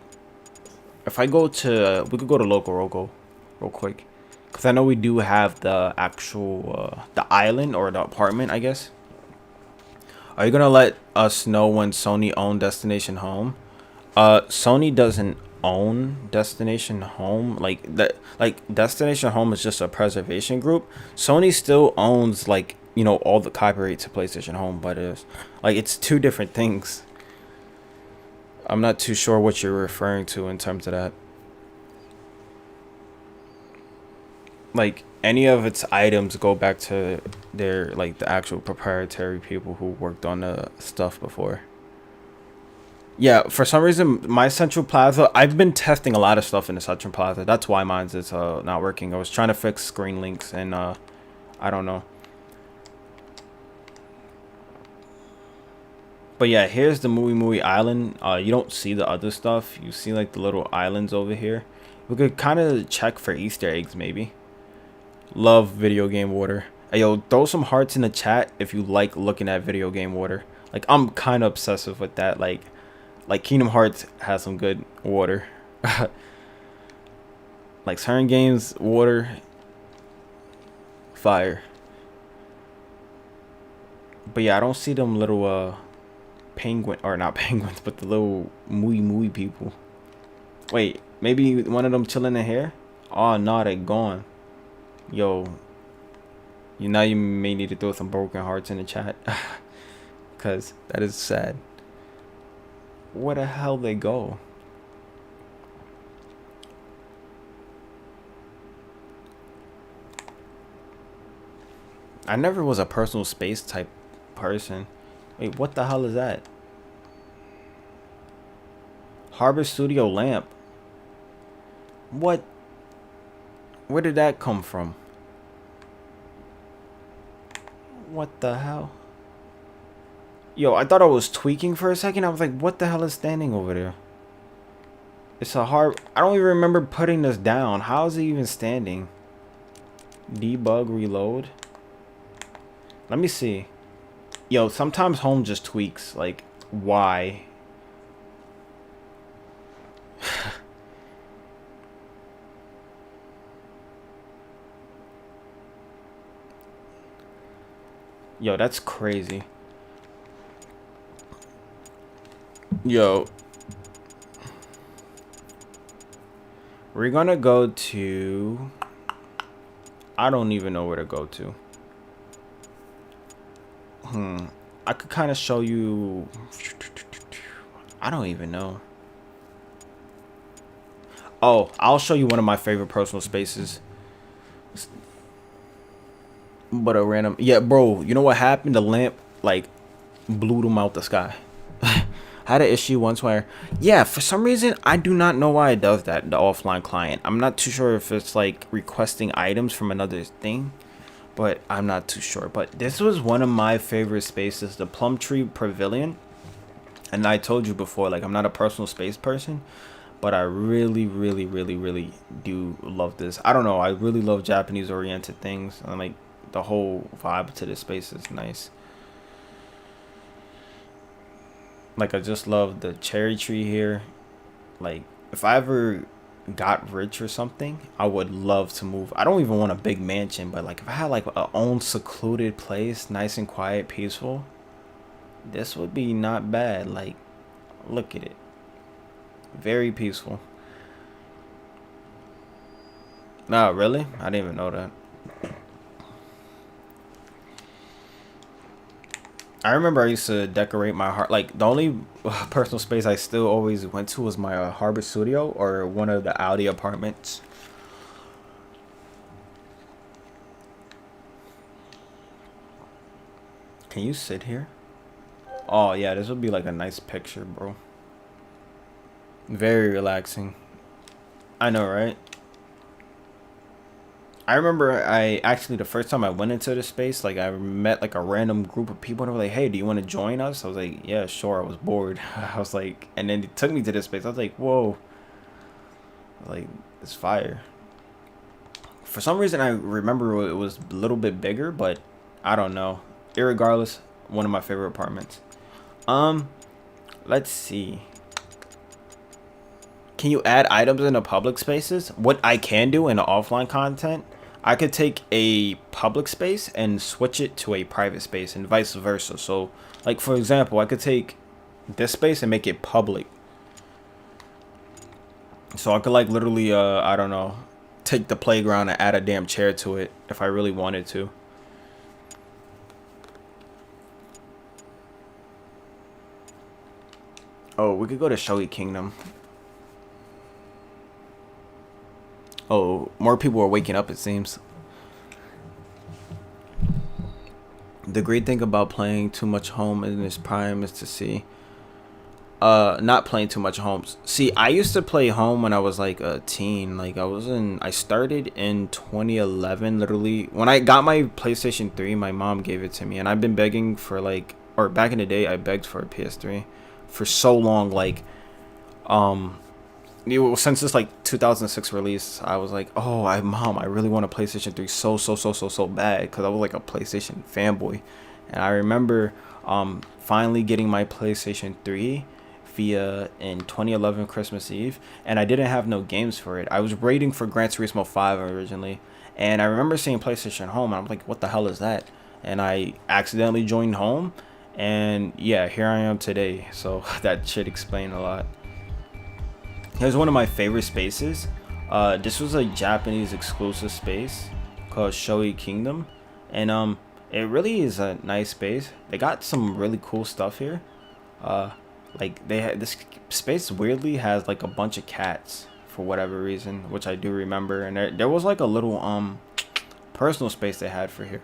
if I go to, we could go to local real quick, because I know we do have the actual the island or the apartment, I guess. Are you gonna let us know when Sony own Destination Home? Sony doesn't own Destination Home. Like that, like Destination Home is just a preservation group. Sony still owns, like, you know, all the copyright to PlayStation Home, but it's 2 different things. I'm not too sure what you're referring to in terms of that. Like, any of its items go back to their, like, the actual proprietary people who worked on the stuff before. Yeah, for some reason, my Central Plaza, I've been testing a lot of stuff in the Central Plaza. That's why mine's is not working. I was trying to fix screen links and I don't know. But yeah, here's the Movie Island. You don't see the other stuff. You see like the little islands over here. We could kind of check for Easter eggs maybe. Love video game water. Hey, yo, throw some hearts in the chat if you like looking at video game water. Like, I'm kind of obsessive with that. Like Kingdom Hearts has some good water. Like certain games, water, fire. But yeah, I don't see them little penguin, or not penguins, but the little movie people. Wait, maybe one of them chilling in here? Oh no, they gone. Yo, you may need to throw some broken hearts in the chat. Cause that is sad. where the hell they go? I never was a personal space type person. Wait, what the hell is that? Harbor Studio lamp. What? Where did that come from? What the hell? Yo, I thought I was tweaking for a second. I was like, what the hell is standing over there? It's a hard... I don't even remember putting this down. How is it even standing? Debug, reload. Let me see. Yo, sometimes home just tweaks. Like, why? Yo, that's crazy. Yo. We're gonna go to... I don't even know where to go to. I could kind of show you... I don't even know. Oh, I'll show you one of my favorite personal spaces. But a random... Yeah, bro, you know what happened? The lamp, like, blew them out the sky. I had an issue once where... Yeah, for some reason, I do not know why it does that, the offline client. I'm not too sure if it's, like, requesting items from another thing. But I'm not too sure. But this was one of my favorite spaces, the Plum Tree Pavilion. And I told you before, like, I'm not a personal space person. But I really, really, really, really do love this. I don't know. I really love Japanese-oriented things. I'm like... The whole vibe to this space is nice. Like, I just love the cherry tree here. Like, if I ever got rich or something, I would love to move. I don't even want a big mansion, but like if I had like a own secluded place, nice and quiet, peaceful, this would be not bad. Like, look at it. Very peaceful. No, really? I didn't even know that. I remember I used to decorate my heart. Like, the only personal space I still always went to was my Harbor Studio or one of the Audi apartments. Can you sit here? Oh, yeah, this would be like a nice picture, bro. Very relaxing. I know, right? I remember the first time I went into the space, like I met like a random group of people and they were like, hey, do you want to join us? I was like, yeah, sure. I was bored. I was like, and then it took me to this space. I was like, whoa. Like, it's fire. For some reason, I remember it was a little bit bigger, but I don't know. Irregardless, one of my favorite apartments. Let's see. Can you add items into public spaces? What I can do in the offline content, I could take a public space and switch it to a private space and vice versa. So, like, for example, I could take this space and make it public. So I could, like, literally, I don't know, take the playground and add a damn chair to it if I really wanted to. Oh, we could go to Showy Kingdom. Oh, more people are waking up, it seems. The great thing about playing too much home in this prime is to see. Not playing too much homes. See, I used to play home when I was like a teen. Like I started in 2011, literally. When I got my PlayStation 3, my mom gave it to me. And I've been begging for like, or back in the day, I begged for a PS3 for so long. Like, since this like 2006 release, I was like, oh, mom, I really want a PlayStation 3 so bad, because I was like a PlayStation fanboy. And I remember finally getting my PlayStation 3 in 2011 Christmas Eve, and I didn't have no games for it. I was waiting for Gran Turismo 5 originally, and I remember seeing PlayStation Home, and I'm like, what the hell is that? And I accidentally joined Home, and yeah, here I am today. So that should explain a lot. Here's one of my favorite spaces. This was a Japanese exclusive space called Showy Kingdom, and it really is a nice space. They got some really cool stuff here. Like they had this space weirdly has like a bunch of cats for whatever reason, which I do remember. And there was like a little personal space they had for here.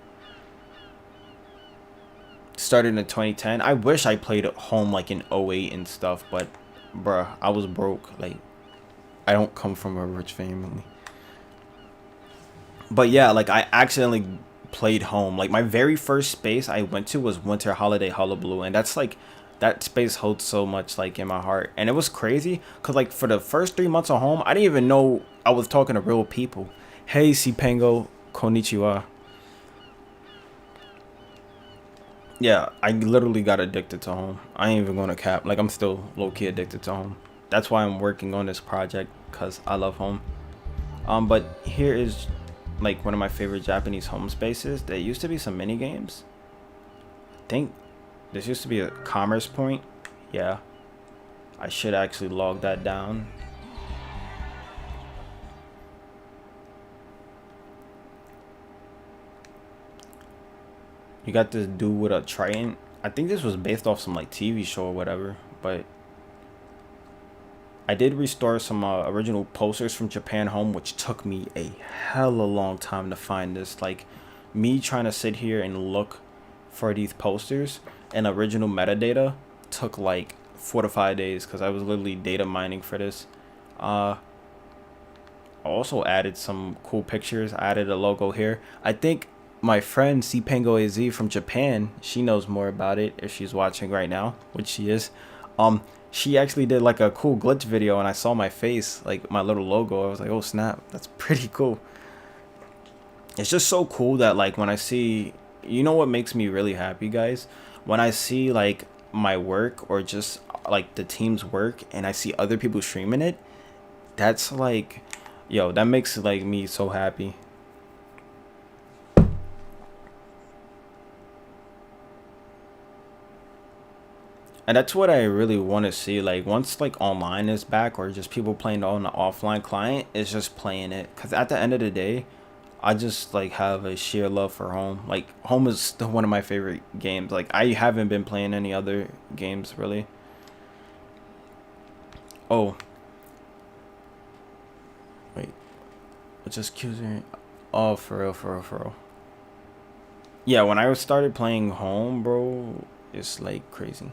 Started in 2010. I wish I played at home like in '08 and stuff, but bruh, I was broke. Like, I don't come from a rich family. But yeah, like I accidentally played home. Like my very first space I went to was Winter Holiday Hullabaloo, and that's like that space holds so much like in my heart. And it was crazy because like for the first 3 months of home, I didn't even know I was talking to real people. Hey, Sipengo, konnichiwa. Yeah, I literally got addicted to home. I ain't even gonna cap. Like I'm still low-key addicted to home. That's why I'm working on this project, because I love home. But here is like one of my favorite Japanese home spaces. There used to be some mini games. I think this used to be a commerce point. Yeah, I should actually log that down. You got this dude with a trident. I think this was based off some like TV show or whatever, but I did restore some original posters from Japan Home, which took me a hella long time to find this. Like, me trying to sit here and look for these posters and original metadata took like 4 to 5 days because I was literally data mining for this. I also added some cool pictures. I added a logo here. I think my friend Cpango AZ from Japan, she knows more about it if she's watching right now, which she is. She actually did like a cool glitch video and I saw my face, like my little logo. I was like, oh snap, that's pretty cool. It's just so cool that like when I see, you know what makes me really happy, guys? When I see like my work or just like the team's work and I see other people streaming it, that's like, yo, that makes like me so happy. And that's what I really want to see. Like once like online is back or just people playing on the offline client, it's just playing it. Because at the end of the day, I just like have a sheer love for home. Like home is still one of my favorite games. Like I haven't been playing any other games really. Oh. Wait. What's just accusing? Oh, for real, for real, for real. Yeah, when I started playing home, bro, it's like crazy.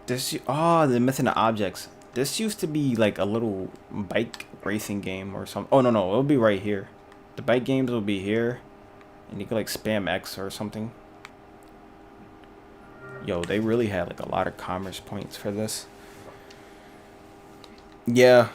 This, oh, the myth and the objects. This used to be like a little bike racing game or something. Oh, no, it'll be right here. The bike games will be here. And you could like spam X or something. Yo, they really had like a lot of commerce points for this. Yeah.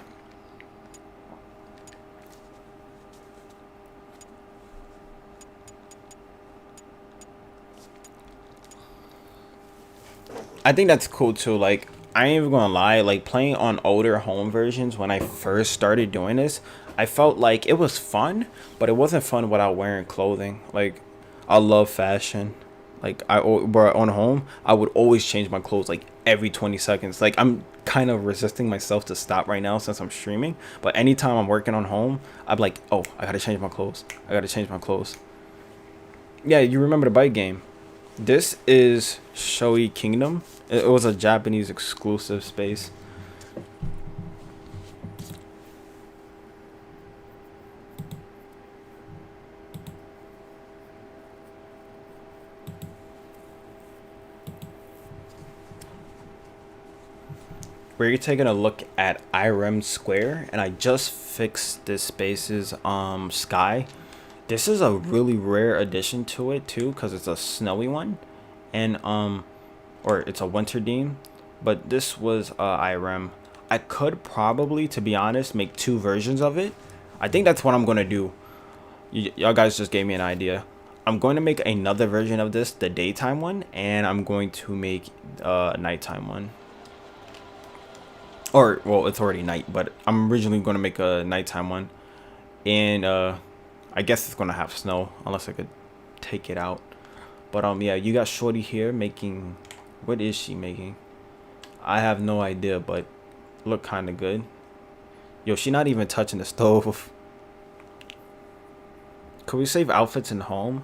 I think that's cool too. Like, I ain't even gonna lie, like playing on older home versions when I first started doing this, I felt like it was fun, but it wasn't fun without wearing clothing. Like, I love fashion. Like, bro, on home, I would always change my clothes like every 20 seconds. Like, I'm kind of resisting myself to stop right now since I'm streaming. But anytime I'm working on home, I'm like, oh, I gotta change my clothes. I gotta change my clothes. Yeah, you remember the bike game. This is Showy Kingdom. It was a Japanese exclusive space. We're taking a look at Iram Square, and I just fixed this space's sky. This is a really rare addition to it too, because it's a snowy one, and or it's a winter theme. But this was Iram. I could probably, to be honest, make 2 versions of it. I think that's what I'm gonna do. Y'all guys just gave me an idea. I'm going to make another version of this, the daytime one, and I'm going to make a nighttime one. Or, well, it's already night, but I'm originally going to make a nighttime one. And I guess it's going to have snow, unless I could take it out. But yeah, you got Shorty here making, what is she making? I have no idea, but look kind of good. Yo, she not even touching the stove. Could we save outfits in home?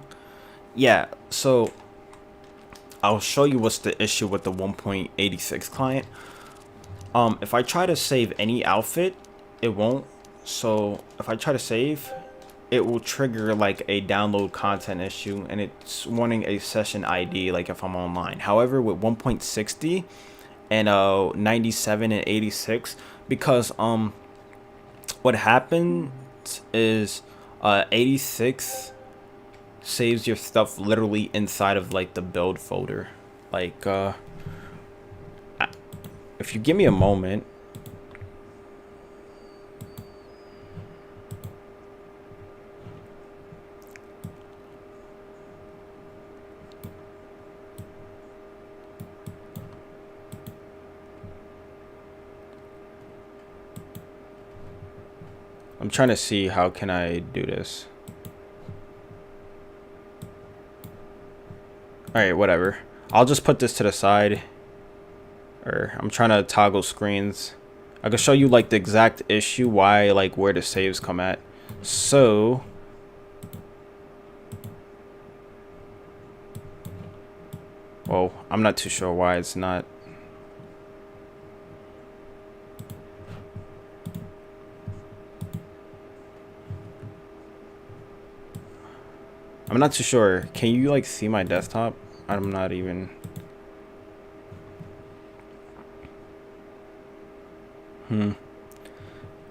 yeah, so I'll show you what's the issue with the 1.86 client. If I try to save any outfit, it won't. So if I try to save, it will trigger like a download content issue, and it's wanting a session ID like if I'm online. However, with 1.60 and 97 and 86, because what happens is 86 saves your stuff literally inside of like the build folder. Like if you give me a moment, I'm trying to see how can I do this. Alright, whatever. I'll just put this to the side. Or I'm trying to toggle screens. I can show you like the exact issue, why, like where the saves come at. So well, I'm not too sure why it's not. I'm not too sure. Can you like see my desktop? I'm not even.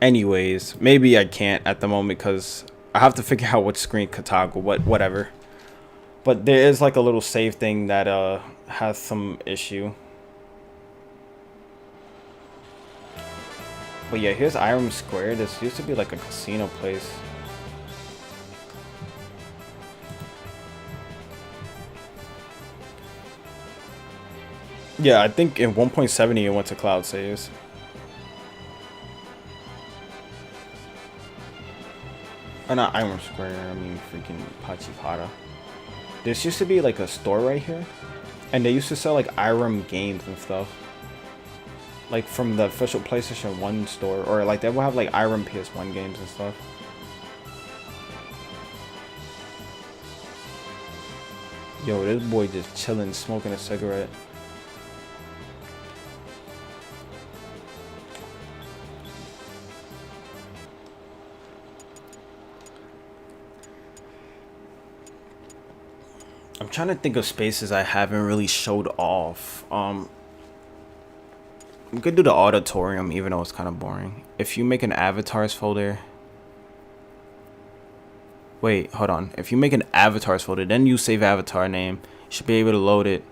Anyways, maybe I can't at the moment because I have to figure out what screen could toggle. Whatever. But there is like a little save thing that has some issue. But yeah, here's Iram Square. This used to be like a casino place. Yeah, I think in 1.70 it went to cloud saves. Or not Iram Square, I mean freaking Pachipata. This used to be like a store right here. And they used to sell like Iram games and stuff. Like from the official PlayStation 1 store. Or like they will have like Iram PS1 games and stuff. Yo, this boy just chilling, smoking a cigarette. I'm trying to think of spaces I haven't really showed off. We could do the auditorium, even though it's kind of boring. If you make an avatars folder. Wait, hold on. If you make an avatars folder, then you save avatar name, you should be able to load it.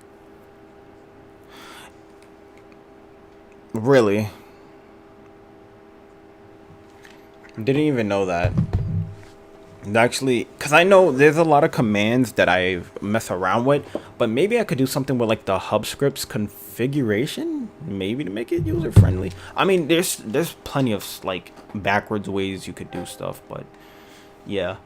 Really? Didn't even know that. Actually, because I know there's a lot of commands that I mess around with, but maybe I could do something with like the hub scripts configuration, maybe to make it user friendly. I mean, there's plenty of like backwards ways you could do stuff, but yeah.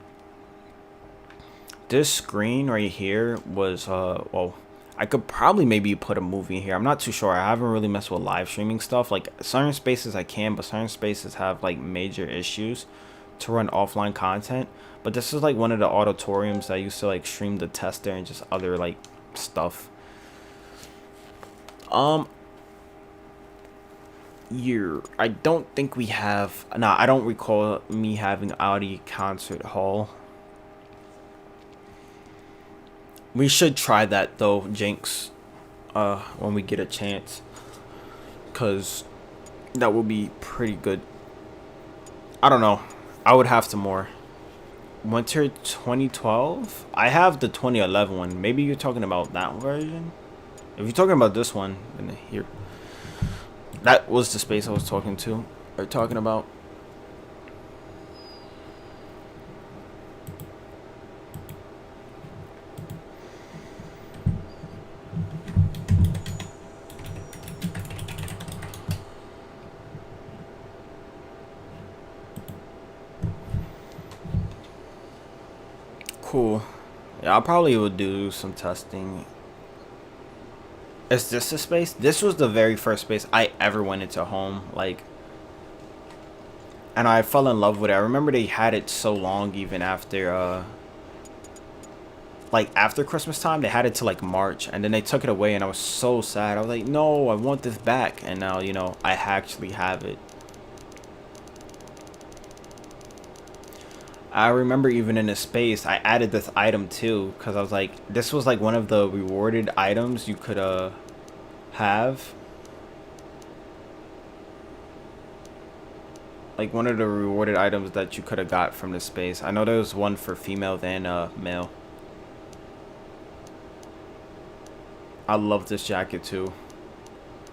This screen right here was well, I could probably maybe put a movie here. I'm not too sure. I haven't really messed with live streaming stuff. Like certain spaces I can, but certain spaces have like major issues to run offline content. But this is like one of the auditoriums that I used to like stream the tester and just other like stuff. I don't think we have. Nah, I don't recall me having Audi concert hall. We should try that though, Jinx, when we get a chance, cause that will be pretty good. I don't know. I would have to more. Winter 2012? I have the 2011 one. Maybe you're talking about that version? If you're talking about this one, then here. That was the space I was talking about. Cool. Yeah, I probably would do some testing. Is this the space? This was the very first space I ever went into home, like, and I fell in love with it. I remember they had it so long even after like after Christmas time, they had it to like March, and then they took it away, and I was so sad. I was like, no, I want this back. And now, you know, I actually have it. I remember even in the space, I added this item too, because I was like, this was like one of the rewarded items you could have. Like one of the rewarded items that you could have got from the space. I know there was one for females and male. I love this jacket too.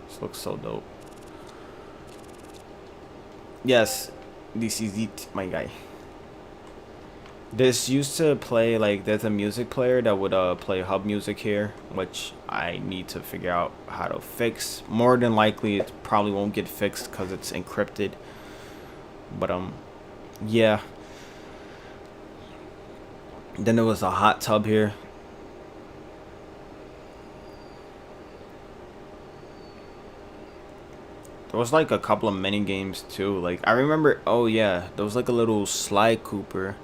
This looks so dope. Yes, this is it, my guy. This used to play, like, there's a music player that would play hub music here, which I need to figure out how to fix. More than likely, it probably won't get fixed because it's encrypted. But yeah. Then there was a hot tub here. There was like a couple of mini games too. Like I remember, oh yeah, there was like a little Sly Cooper.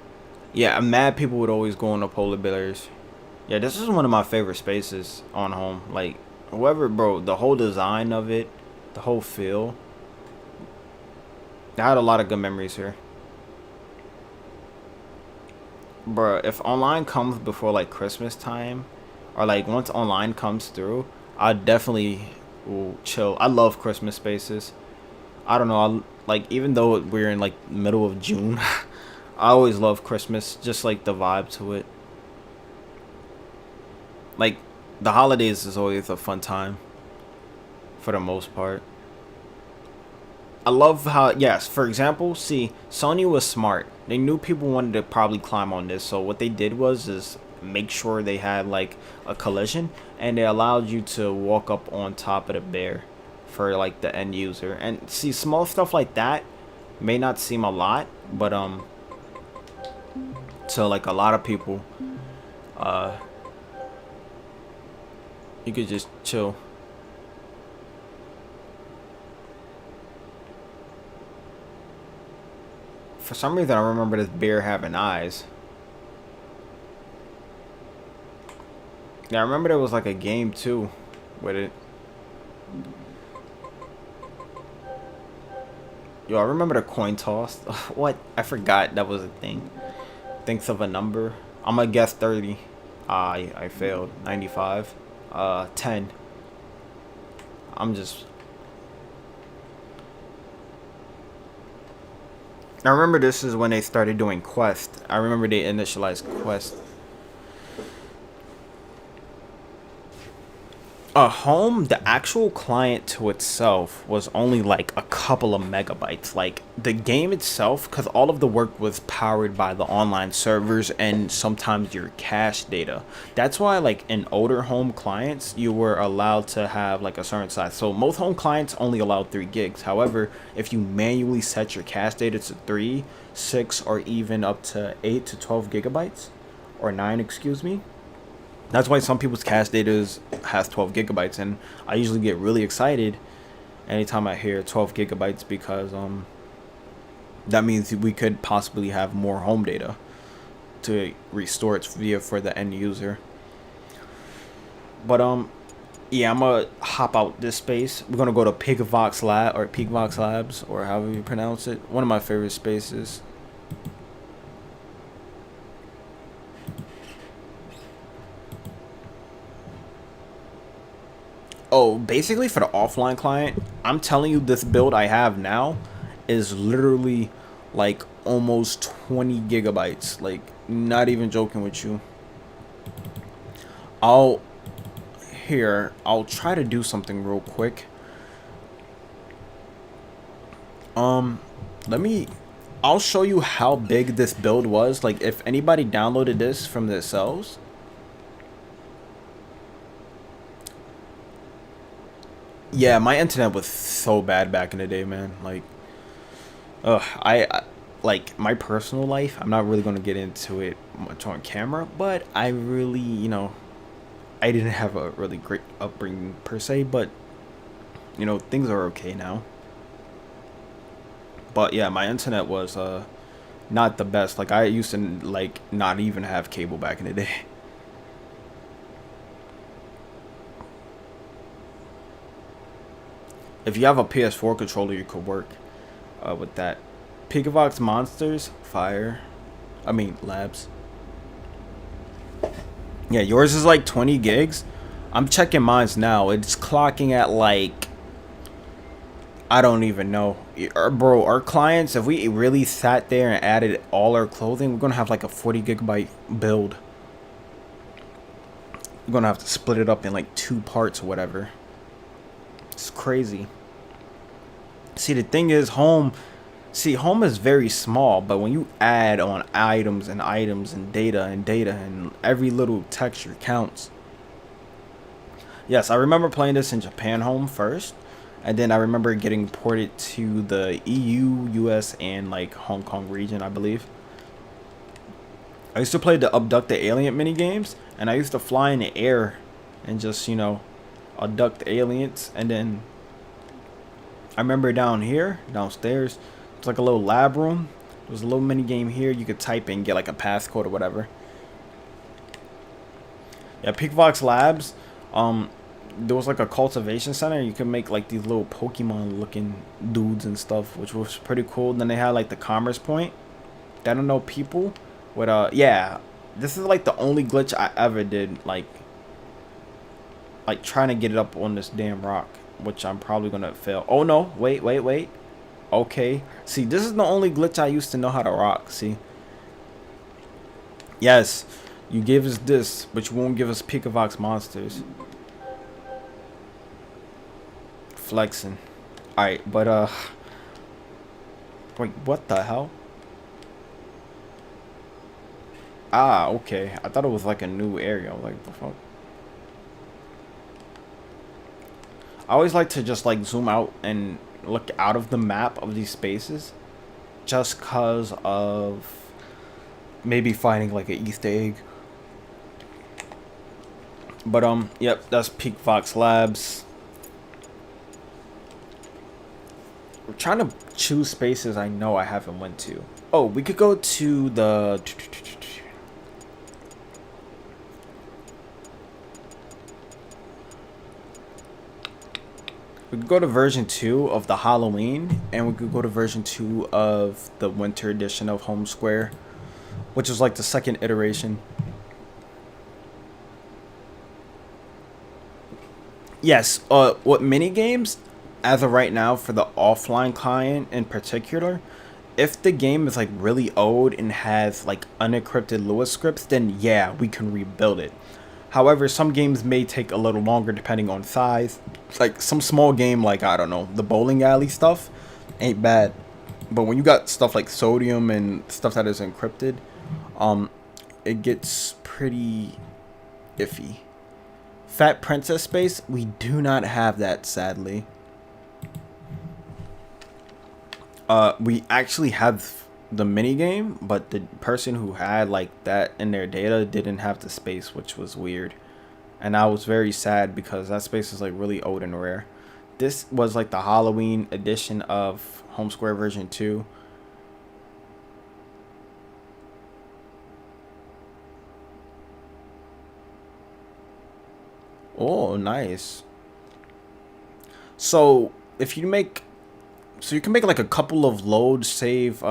Yeah, I'm mad people would always go on the polar bears. Yeah, this is one of my favorite spaces on home. Like, whoever, bro, the whole design of it, the whole feel. I had a lot of good memories here. Bro, if online comes before, like, Christmas time, or, like, once online comes through, I definitely will chill. I love Christmas spaces. I don't know, like, even though we're in, like, middle of June, I always love Christmas, just like the vibe to it. Like, the holidays is always a fun time, for the most part. I love how, yes, for example, see, Sony was smart. They knew people wanted to probably climb on this, so what they did is make sure they had, like, a collision, and they allowed you to walk up on top of the bear for, like, the end user. And, see, small stuff like that may not seem a lot, but, so like a lot of people, you could just chill. For some reason, I remember this bear having eyes. Yeah, I remember there was like a game too with it. Yo, I remember the coin toss. What? I forgot that was a thing. Thinks of a number. I'm gonna guess 30. I failed. 95. 10. I'm just... I remember this is when they started doing Quest. I remember they initialized Quest. Home, the actual client to itself was only like a couple of megabytes. Like the game itself, because all of the work was powered by the online servers and sometimes your cache data. That's why, like, in older home clients, you were allowed to have like a certain size. So most home clients only allowed 3 gigs. However, if you manually set your cache data to 3, 6, or even up to 8 to 12 gigabytes, or 9, excuse me. That's why some people's cache data has 12 gigabytes, and I usually get really excited anytime I hear 12 gigabytes because that means we could possibly have more home data to restore its via for the end user. But yeah, I'm gonna hop out this space. We're gonna go to Pika Vox Lab or Pika Vox Labs or however you pronounce it. One of my favorite spaces. Oh, basically for the offline client, I'm telling you, this build I have now is literally like almost 20 gigabytes. Like, not even joking with you. I'll try to do something real quick. I'll show you how big this build was. Like, if anybody downloaded this from themselves, yeah, my internet was so bad back in the day, man. Like, I like my personal life. I'm not really gonna get into it much on camera, but I really, you know, I didn't have a really great upbringing per se, but you know, things are okay now. But yeah, my internet was not the best. Like, I used to like not even have cable back in the day. If you have a PS4 controller, you could work with that. Pika Vox Monsters, fire. I mean, labs. Yeah, yours is like 20 gigs. I'm checking mine's now. It's clocking at like, I don't even know. Bro, our clients, if we really sat there and added all our clothing, we're going to have like a 40 gigabyte build. We're going to have to split it up in like 2 parts or whatever. It's crazy. See, the thing is, home is very small, but when you add on items and data and every little texture counts. Yes, I remember playing this in Japan home first, and then I remember getting ported to the EU, US, and like Hong Kong region, I believe. I used to play the Abduct the Alien mini games, and I used to fly in the air and just, you know, abduct aliens. And then I remember downstairs, it's like a little lab room. There's a little mini game here. You could type in, get like a passcode or whatever. Yeah, Pika Vox Labs. There was like a cultivation center. You could make like these little Pokemon looking dudes and stuff, which was pretty cool. Then they had like the commerce point. I don't know, people with yeah, this is like the only glitch I ever did, like trying to get it up on this damn rock, which I'm probably gonna fail. Oh no, wait. Okay, see, this is the only glitch I used to know how to rock. See, yes, you gave us this, but you won't give us Pika Vox monsters. Flexing. Alright, but wait, what the hell? Ah, okay. I thought it was like a new area. Like, the fuck? I always like to just like zoom out and look out of the map of these spaces, just cause of maybe finding like an Easter egg. But yep, that's Pika Vox Labs. We're trying to choose spaces I know I haven't went to. Oh, we could go to the we could go to version 2 of the Halloween, and we could go to version 2 of the winter edition of Home Square, which is like the second iteration. Yes, what mini games, as of right now, for the offline client in particular, if the game is like really old and has like unencrypted Lua scripts, then yeah, we can rebuild it. However, some games may take a little longer depending on size. Like some small game, like, I don't know, the bowling alley stuff ain't bad. But when you got stuff like Sodium and stuff that is encrypted, it gets pretty iffy. Fat Princess Space, we do not have that, sadly. We actually have the mini game, but the person who had like that in their data didn't have the space, which was weird. And I was very sad because that space is like really old and rare. This was like the Halloween edition of Home Square version 2. Oh, nice. So if you make, so you can make like a couple of load save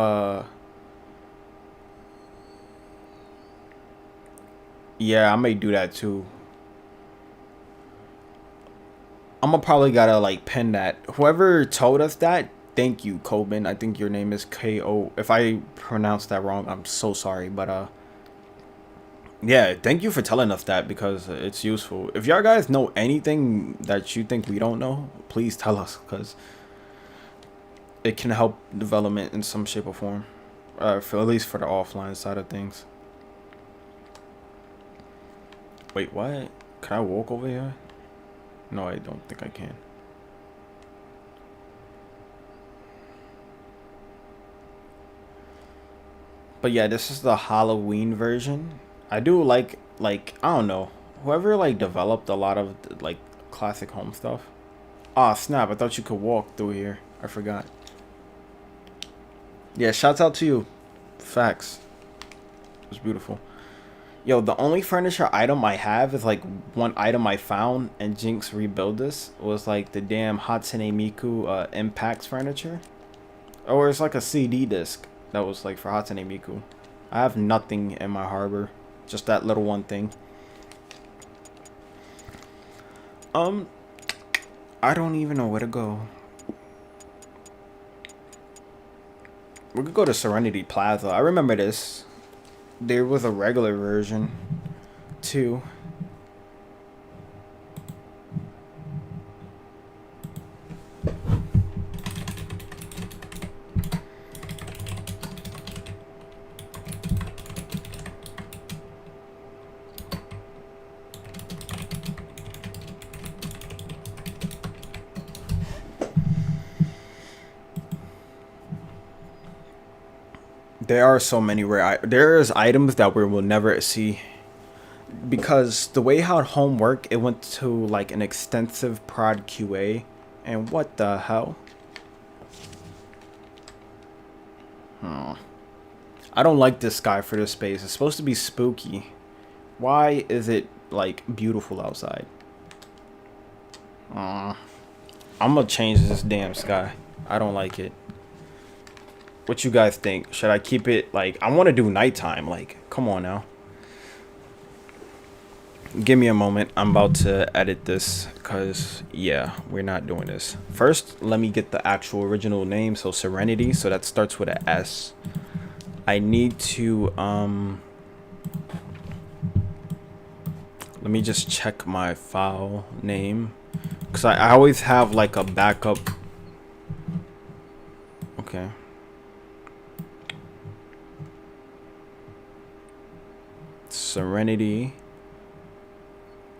yeah, I may do that too. I'm gonna probably gotta like pin that. Whoever told us that, thank you, Coben. I think your name is K-O. If I pronounced that wrong, I'm so sorry. But yeah, thank you for telling us that because it's useful. If y'all guys know anything that you think we don't know, please tell us, because it can help development in some shape or form. For at least for the offline side of things. Wait, what? Can I walk over here? No, I don't think I can. But yeah, this is the Halloween version. I do like I don't know, whoever like developed a lot of like classic home stuff. Ah, snap, I thought you could walk through here. I forgot. Yeah, shouts out to you. Facts. It was beautiful. Yo, the only furniture item I have is like one item I found and Jinx rebuild this was like the damn Hatsune Miku Impacts furniture. Or it's like a CD disc that was like for Hatsune Miku. I have nothing in my harbor. Just that little one thing. I don't even know where to go. We could go to Serenity Plaza. I remember this. There was a regular version too. There are so many rare. There's items that we will never see because the way how home worked, it went to like an extensive prod QA, and what the hell? I don't like this sky for this space. It's supposed to be spooky. Why is it like beautiful outside? I'm gonna change this damn sky. I don't like it. What you guys think? Should I keep it like I want to do nighttime? Like, come on now. Give me a moment. I'm about to edit this because yeah, we're not doing this. First, let me get the actual original name. So Serenity. So that starts with a S. I need to let me just check my file name because I always have like a backup. Okay. Serenity.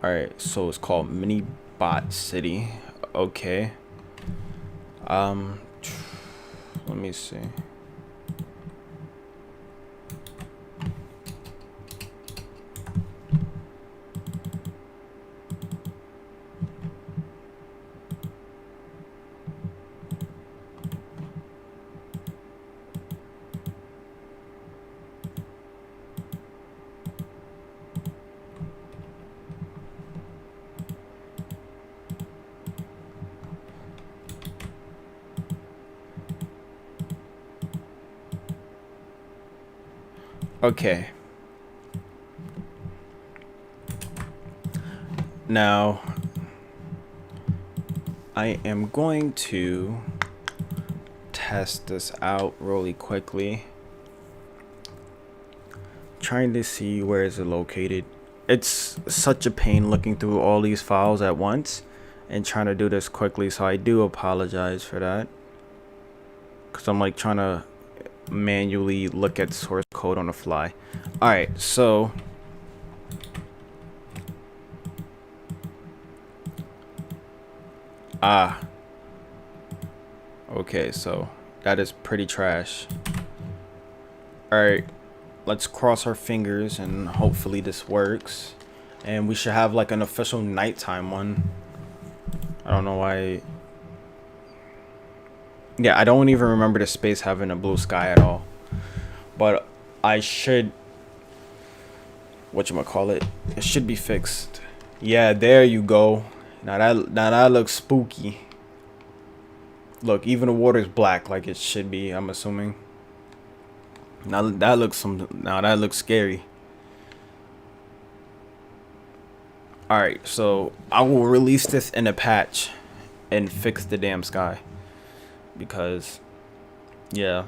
All right, so it's called Mini Bot City. Okay. Let me see. Okay. Now, I am going to test this out really quickly. Trying to see where is it located. It's such a pain looking through all these files at once and trying to do this quickly, so I do apologize for that. Because I'm like trying to manually look at source code on the fly. Alright, so okay, so that is pretty trash. Alright, let's cross our fingers and hopefully this works. And we should have like an official nighttime one. I don't know why. Yeah, I don't even remember the space having a blue sky at all. But I should, whatchamacallit, it should be fixed. Yeah, there you go. Now that looks spooky. Look, even the water's black like it should be, I'm assuming. Now that looks scary. Alright, so I will release this in a patch and fix the damn sky. Because yeah,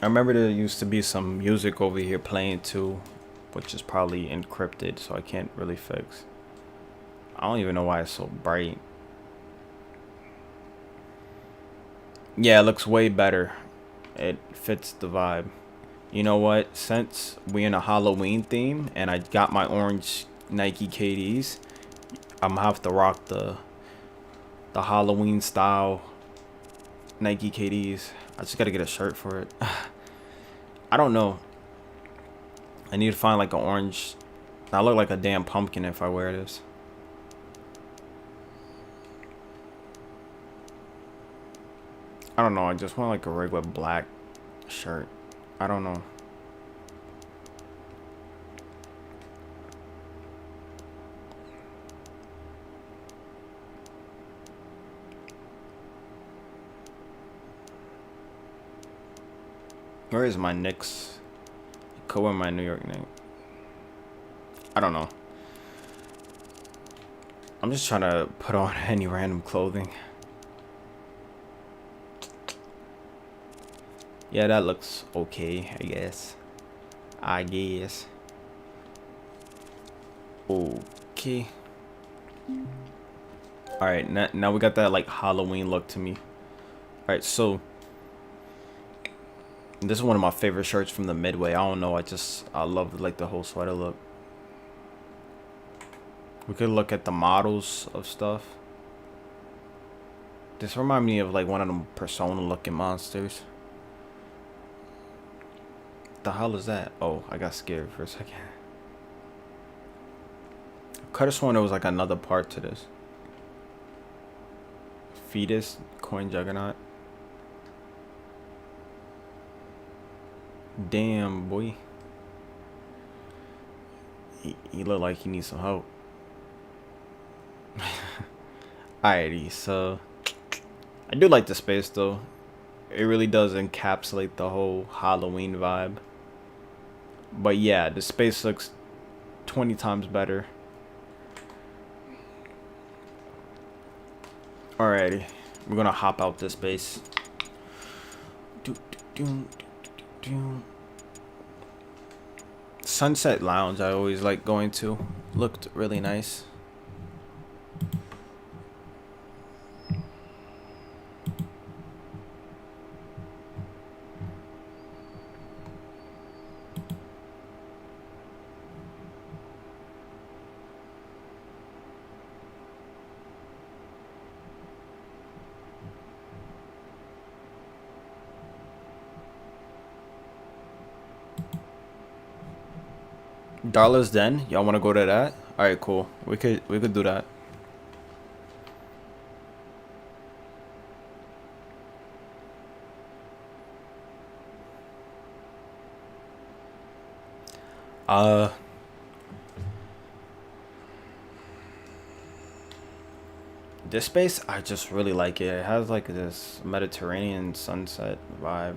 I remember there used to be some music over here playing too, which is probably encrypted, so I can't really fix. I don't even know why it's so bright. Yeah, it looks way better. It fits the vibe. You know what? Since we in a Halloween theme and I got my orange Nike KDs, I'm gonna have to rock the Halloween style Nike KDs. I just gotta get a shirt for it. I don't know. I need to find like an orange. I look like a damn pumpkin if I wear this. I don't know. I just want like a regular black shirt. I don't know. Where is my Knicks? Could wear my New York Knicks. I don't know. I'm just trying to put on any random clothing. Yeah, that looks okay, I guess. Okay. Alright, now we got that like Halloween look to me. Alright, so this is one of my favorite shirts from the Midway. I don't know, I love like the whole sweater look. We could look at the models of stuff. This reminds me of like one of them Persona looking monsters. The hell is that? Oh, I got scared for a second. I could have sworn there was like another part to this. Fetus, coin juggernaut. Damn, boy. He look like he needs some help. Alrighty, so I do like the space though. It really does encapsulate the whole Halloween vibe. But yeah, the space looks 20 times better. Alrighty, we're gonna hop out this space. Sunset Lounge I always like going to. Looked really nice. Dollars Den, y'all want to go to that? All right, cool. We could do that. This space, I just really like it. It has like this Mediterranean sunset vibe.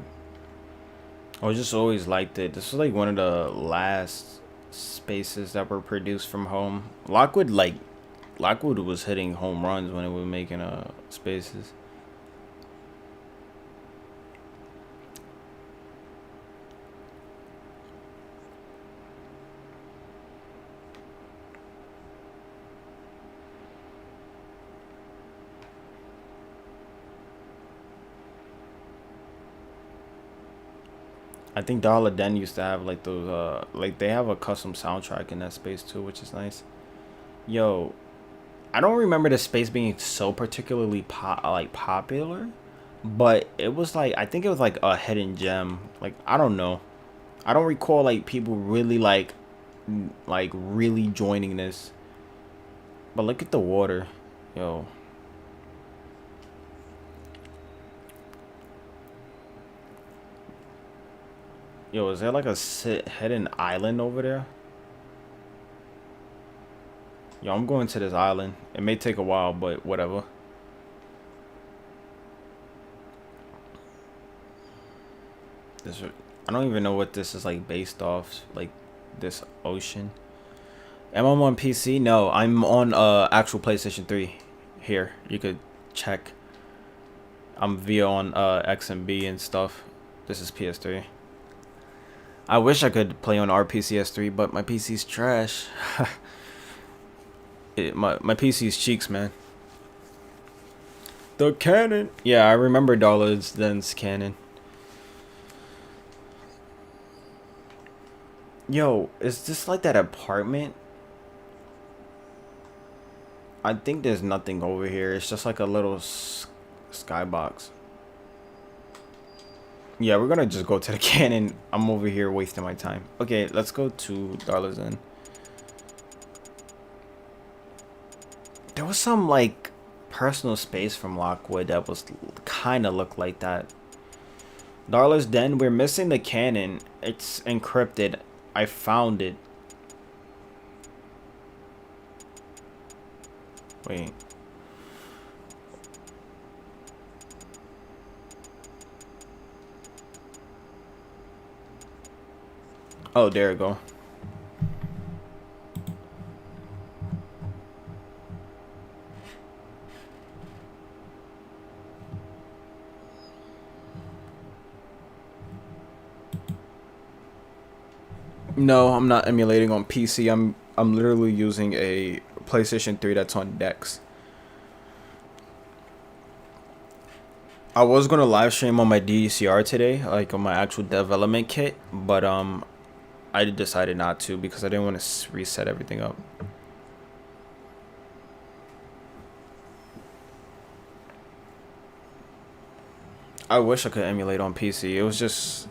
I just always liked it. This was like one of the last spaces that were produced from home. Lockwood was hitting home runs when it was making spaces. I think Dollar Den used to have like those like they have a custom soundtrack in that space too, which is nice. Yo, I don't remember the space being so particularly popular, but it was like, I think it was like a hidden gem. Like, I don't know. I don't recall like people really like really joining this. But look at the water. Yo. Yo, is there like a hidden island over there? Yo, I'm going to this island. It may take a while, but whatever. I don't even know what this is like based off, like this ocean. Am I on PC? No, I'm on actual PlayStation 3. Here, you could check. I'm via on XMB and stuff. This is PS3. I wish I could play on RPCS3, but my PC's trash. My PC's cheeks, man. The cannon. Yeah, I remember Dollars Den's cannon. Yo, is this like that apartment? I think there's nothing over here. It's just like a little skybox. Yeah, we're gonna just go to the cannon. I'm over here wasting my time. Okay, let's go to Dollars Den. There was some like personal space from Lockwood that was kind of looked like that. Dollars Den, we're missing the cannon. It's encrypted. I found it. Wait. Oh, there we go. No, I'm not emulating on PC. I'm literally using a PlayStation 3 that's on Dex. I was gonna live stream on my DCR today, like on my actual development kit, but I decided not to because I didn't want to reset everything up. I wish I could emulate on PC. It was just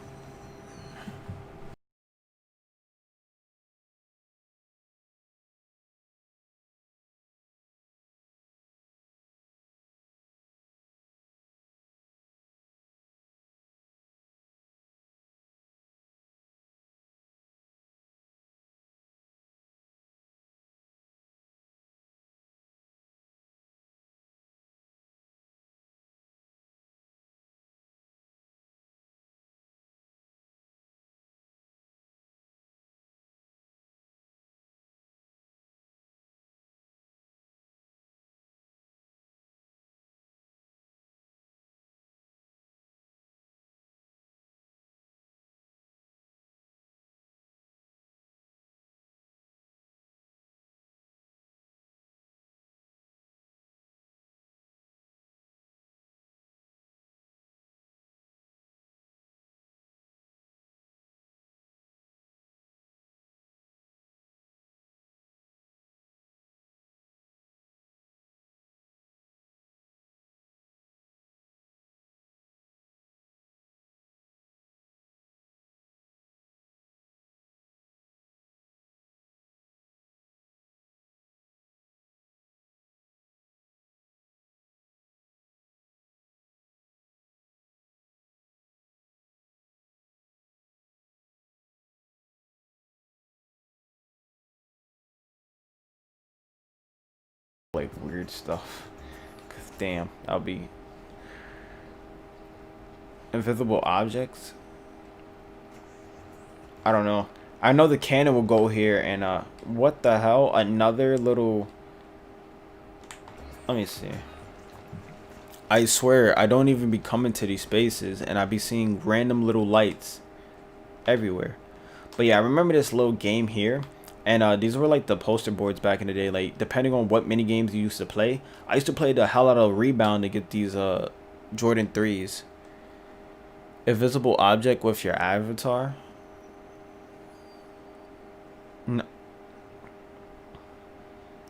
like weird stuff. 'Cause damn, I'll be invisible objects. I don't know. I know the cannon will go here, and what the hell? Another little. Let me see. I swear, I don't even be coming to these spaces, and I be seeing random little lights everywhere. But yeah, I remember this little game here, and these were like the poster boards back in the day. Like depending on what mini games you used to play, I used to play the hell out of Rebound to get these Jordan 3s. Invisible object with your avatar. No.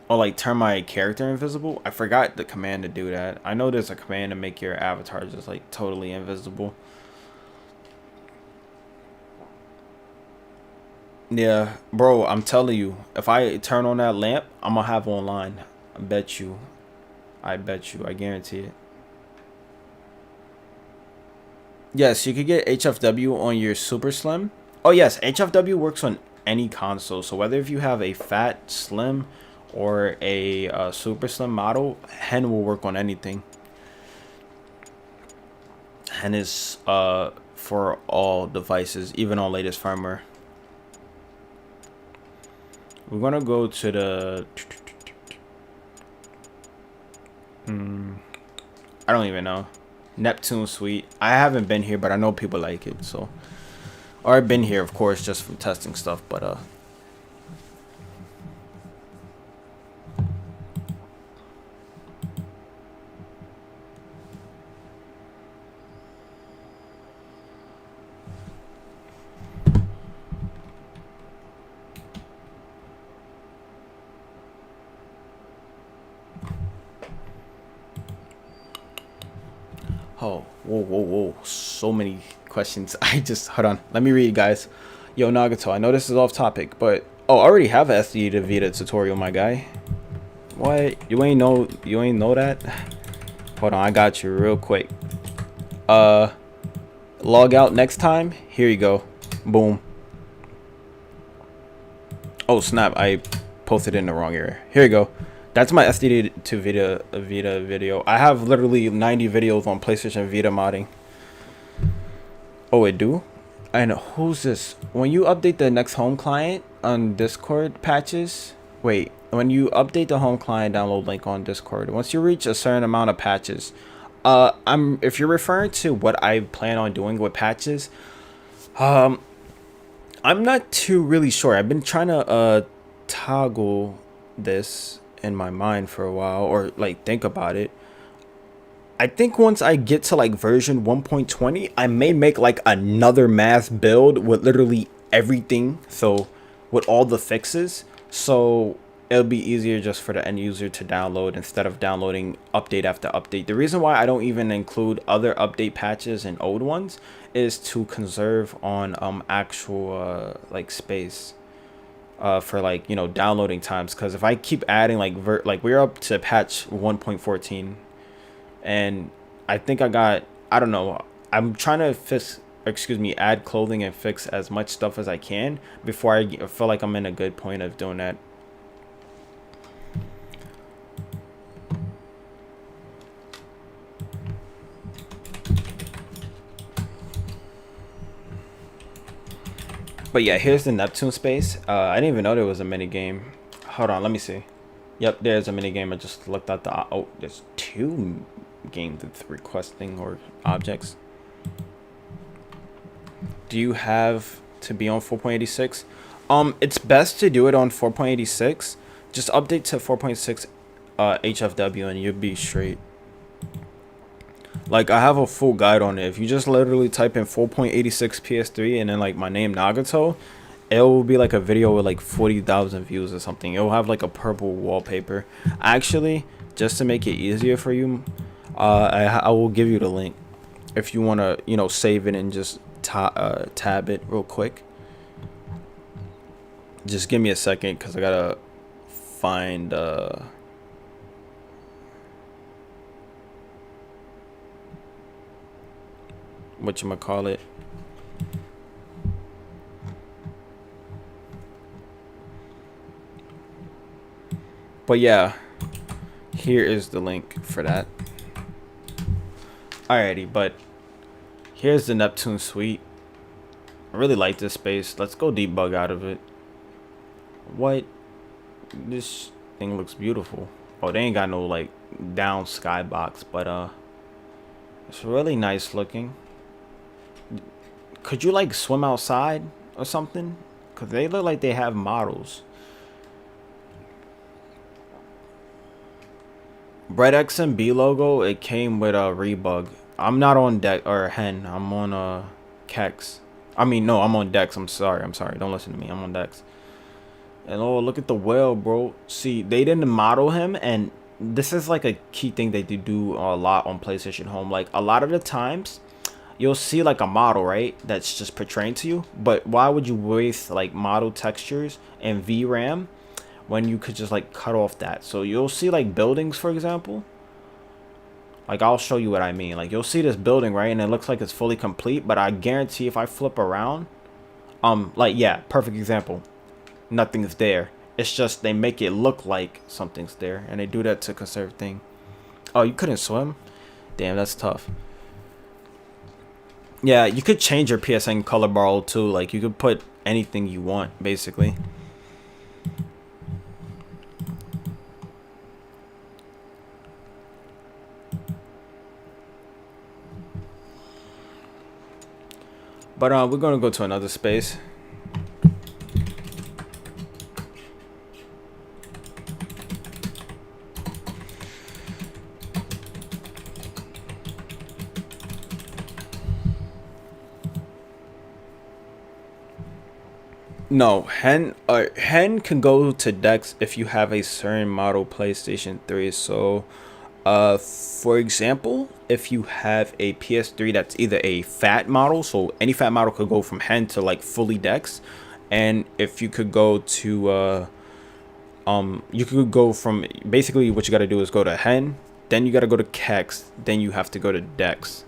Or like turn my character invisible. I forgot the command to do that. I know there's a command to make your avatar just like totally invisible. Yeah, bro, I'm telling you, if I turn on that lamp, I'm gonna have online. I bet you. I bet you. I guarantee it. Yes, you could get HFW on your Super Slim. Oh yes, HFW works on any console. So whether if you have a fat, slim, or a Super Slim model, Hen will work on anything. Hen is for all devices, even on latest firmware. We're gonna go to the. I don't even know. Neptune Suite. I haven't been here, but I know people like it. So, or I've been here, of course, just from testing stuff. But oh, whoa. So many questions. I just, hold on. Let me read, guys. Yo, Nagato, I know this is off topic, but, oh, I already have a SD to Vita tutorial, my guy. What? You ain't know that? Hold on, I got you real quick. Log out next time. Here you go. Boom. Oh, snap. I posted in the wrong area. Here you go. That's my SD to Vita video. I have literally 90 videos on PlayStation Vita modding. Oh, it do? And who's this? When you update the next home client on Discord patches, wait, when you update the home client download link on Discord, once you reach a certain amount of patches, if you're referring to what I plan on doing with patches, I'm not too really sure. I've been trying to toggle this in my mind for a while, or like think about it. I think once I get to like version 1.20, I may make like another mass build with literally everything. So with all the fixes. So it'll be easier just for the end user to download instead of downloading update after update. The reason why I don't even include other update patches and old ones is to conserve on actual like space for like, you know, downloading times. Because if I keep adding like we're up to patch 1.14. And I think I don't know, I'm trying to add clothing and fix as much stuff as I can before I feel like I'm in a good point of doing that. But yeah, here's the Neptune space. I didn't even know there was a mini game. Hold on, let me see. Yep, there's a mini game. I just looked at the there's 2 games with requesting or objects. Do you have to be on 4.86? It's best to do it on 4.86. Just update to 4.6 HFW and you'll be straight. Like, I have a full guide on it. If you just literally type in 4.86 PS3 and then like my name Nagato, it will be like a video with like 40,000 views or something. It will have like a purple wallpaper. Actually, just to make it easier for you, I will give you the link if you want to, you know, save it and just tab it real quick. Just give me a second because I gotta find whatchamacallit. But yeah, here is the link for that. Alrighty, but here's the Neptune Suite. I really like this space. Let's go debug out of it. What? This thing looks beautiful. Oh, they ain't got no like down skybox, but it's really nice looking. Could you like swim outside or something? Cause they look like they have models. Red X and B logo, it came with a rebug. I'm not on deck or hen. I'm on Kex. I mean, no, I'm on Dex. I'm sorry. Don't listen to me. I'm on Dex. And oh, look at the whale, bro. See, they didn't model him, and this is like a key thing they do a lot on PlayStation Home. Like a lot of the times, you'll see like a model, right? That's just portraying to you. But why would you waste like model textures and VRAM when you could just like cut off that? So you'll see like buildings, for example. Like I'll show you what I mean. Like you'll see this building, right? And it looks like it's fully complete, but I guarantee if I flip around, like yeah, perfect example. Nothing's there. It's just they make it look like something's there, and they do that to conserve thing. Oh, you couldn't swim? Damn, that's tough. Yeah, you could change your PSN color bar too. Like you could put anything you want, basically. But we're gonna go to another space. No, hen can go to Dex if you have a certain model PlayStation 3. So for example, if you have a PS3 that's either a fat model, so any fat model could go from hen to like fully Dex, and if you could go to you could go from, basically what you got to do is go to hen, then you got to go to Kex, then you have to go to Dex.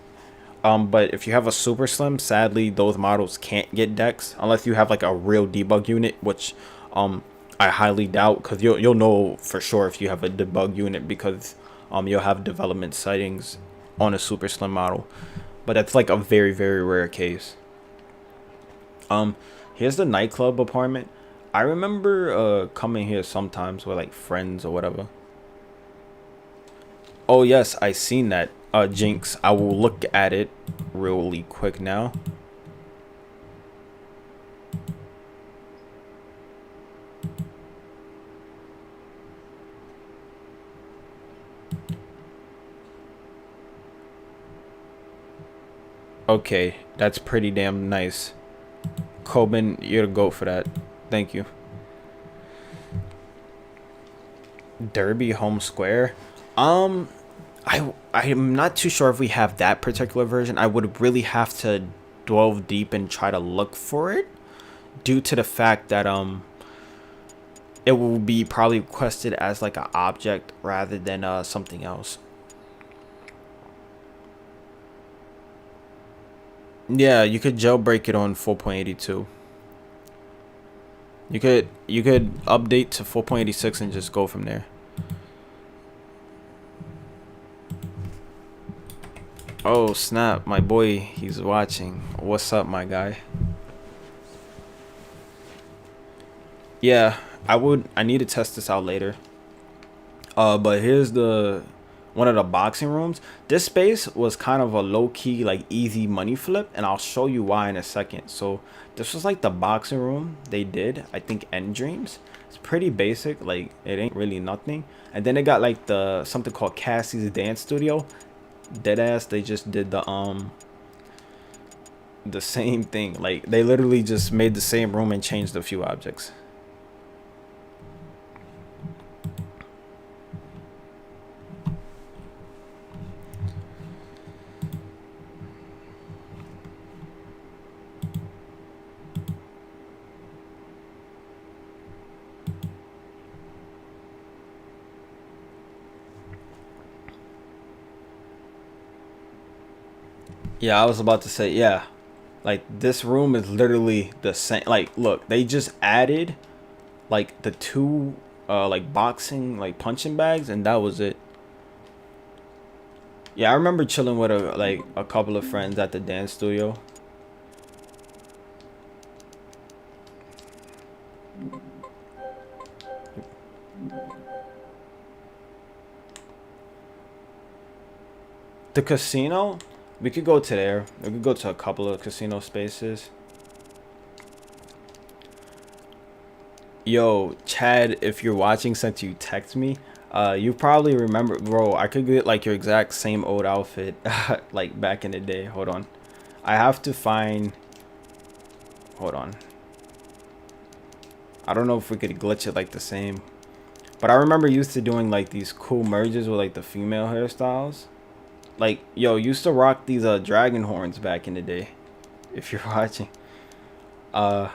But if you have a super slim, sadly those models can't get Dex unless you have like a real debug unit, which I highly doubt, because you'll know for sure if you have a debug unit, because you'll have development settings on a super slim model. But that's like a very, very rare case. Here's the nightclub apartment. I remember coming here sometimes with like friends or whatever. Oh yes, I seen that. Jinx. I will look at it really quick now. Okay, that's pretty damn nice. Coben, you're the GOAT for that. Thank you. Derby Home Square. I'm not too sure if we have that particular version. I would really have to delve deep and try to look for it, due to the fact that it will be probably requested as like an object rather than something else. Yeah, you could jailbreak it on 4.82. You could update to 4.86 and just go from there. Oh snap, my boy, he's watching. What's up, my guy? Yeah, I need to test this out later. But here's the one of the boxing rooms. This space was kind of a low-key, like, easy money flip, and I'll show you why in a second. So this was like the boxing room they did, I think, End Dreams. It's pretty basic, like it ain't really nothing. And then they got like the something called Cassie's Dance Studio. Deadass, they just did the same thing. Like they literally just made the same room and changed a few objects. Yeah, I was about to say, yeah. Like this room is literally the same. Like look, they just added like the two like boxing like punching bags, and that was it. Yeah, I remember chilling with a couple of friends at the dance studio. The casino, we could go to there. We could go to a couple of casino spaces. Yo, Chad, if you're watching, since you text me, you probably remember, bro. I could get like your exact same old outfit, like back in the day. Hold on, I have to find. Hold on. I don't know if we could glitch it like the same, but I remember used to doing like these cool merges with like the female hairstyles. Like, yo, used to rock these dragon horns back in the day. If you're watching, uh,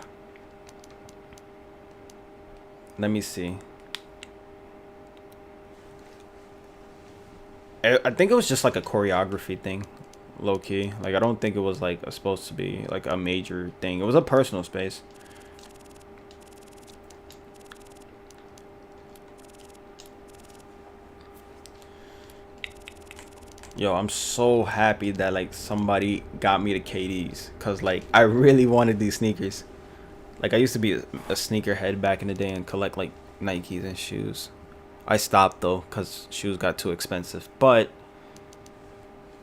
let me see. I think it was just like a choreography thing, low key. Like I don't think it was like supposed to be like a major thing. It was a personal space. Yo, I'm so happy that like somebody got me the KDs, cause like I really wanted these sneakers. Like I used to be a sneakerhead back in the day and collect like Nikes and shoes. I stopped though, cause shoes got too expensive. But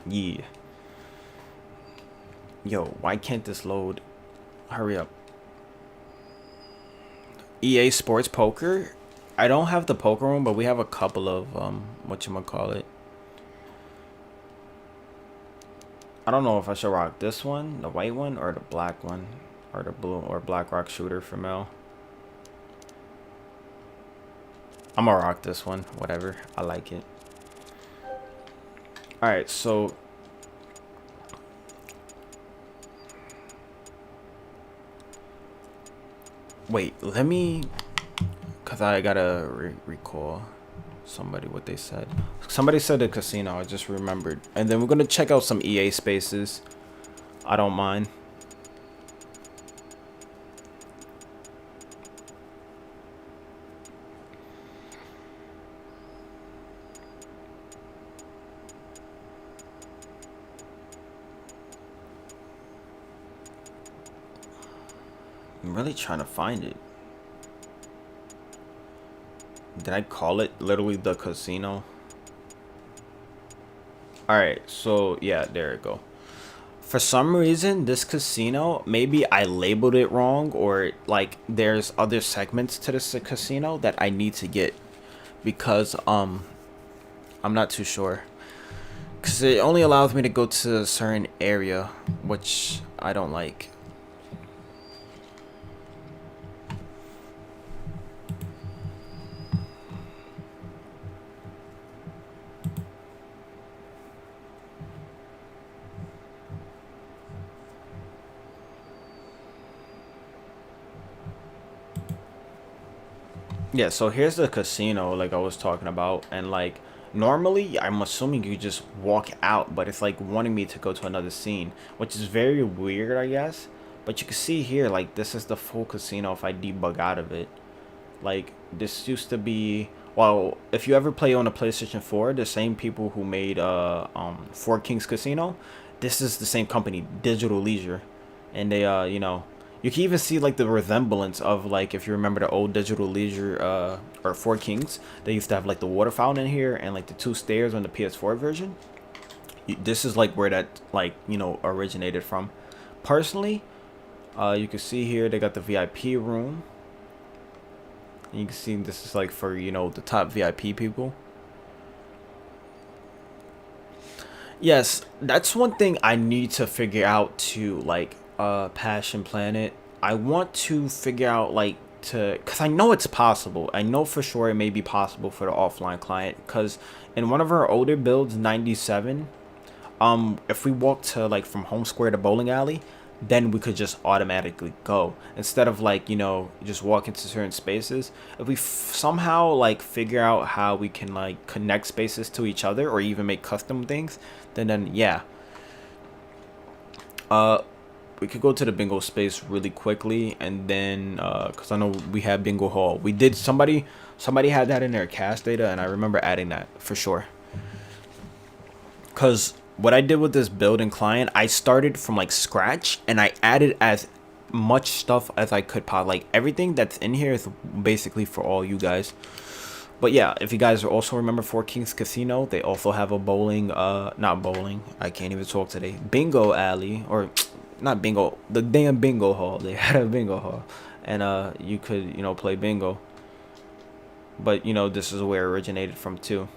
yeah. Yo, why can't this load? Hurry up. EA Sports Poker. I don't have the poker room, but we have a couple of whatchamacallit. I don't know if I should rock this one, the white one, or the black one, or the blue or black rock shooter for Mel. I'm gonna rock this one, whatever. I like it. All right, so wait, let me, cause I gotta recall somebody what they said. Somebody said the casino. I just remembered, and then we're gonna check out some EA spaces. I don't mind. I'm really trying to find it. Did I call it literally the casino? Alright, so yeah, there it go. For some reason, this casino, maybe I labeled it wrong, or like there's other segments to this casino that I need to get, because I'm not too sure, because it only allows me to go to a certain area, which I don't like. Yeah, so here's the casino like I was talking about, and like normally I'm assuming you just walk out, but it's like wanting me to go to another scene, which is very weird, I guess. But you can see here, like, this is the full casino if I debug out of it. Like, this used to be, well, if you ever play on a PlayStation 4, the same people who made Four Kings Casino, this is the same company, Digital Leisure. And they you know, you can even see like the resemblance of, like, if you remember the old Digital Leisure or Four Kings, they used to have like the water fountain in here and like the two stairs on the PS4 version. This is like where that, like, you know, originated from. Personally, you can see here they got the VIP room. You can see this is like for, you know, the top VIP people. Yes, that's one thing I need to figure out too, like, Passion Planet. I want to figure out, like, because I know it's possible. I know for sure it may be possible for the offline client, because in one of our older builds, 97, if we walk to, like, from Home Square to Bowling Alley, then we could just automatically go, instead of, like, you know, just walk into certain spaces. If we somehow, like, figure out how we can, like, connect spaces to each other, or even make custom things, then yeah, we could go to the bingo space really quickly, and then because I know we have bingo hall. We did, somebody had that in their cast data, and I remember adding that for sure. Because what I did with this build and client, I started from like scratch, and I added as much stuff as I could. Like, everything that's in here is basically for all you guys. But yeah, if you guys also remember Four Kings Casino, they also have a bowling, not bowling, I can't even talk today, bingo alley, or not bingo, the damn bingo hall. They had a bingo hall, and you could, you know, play bingo. But, you know, this is where it originated from too.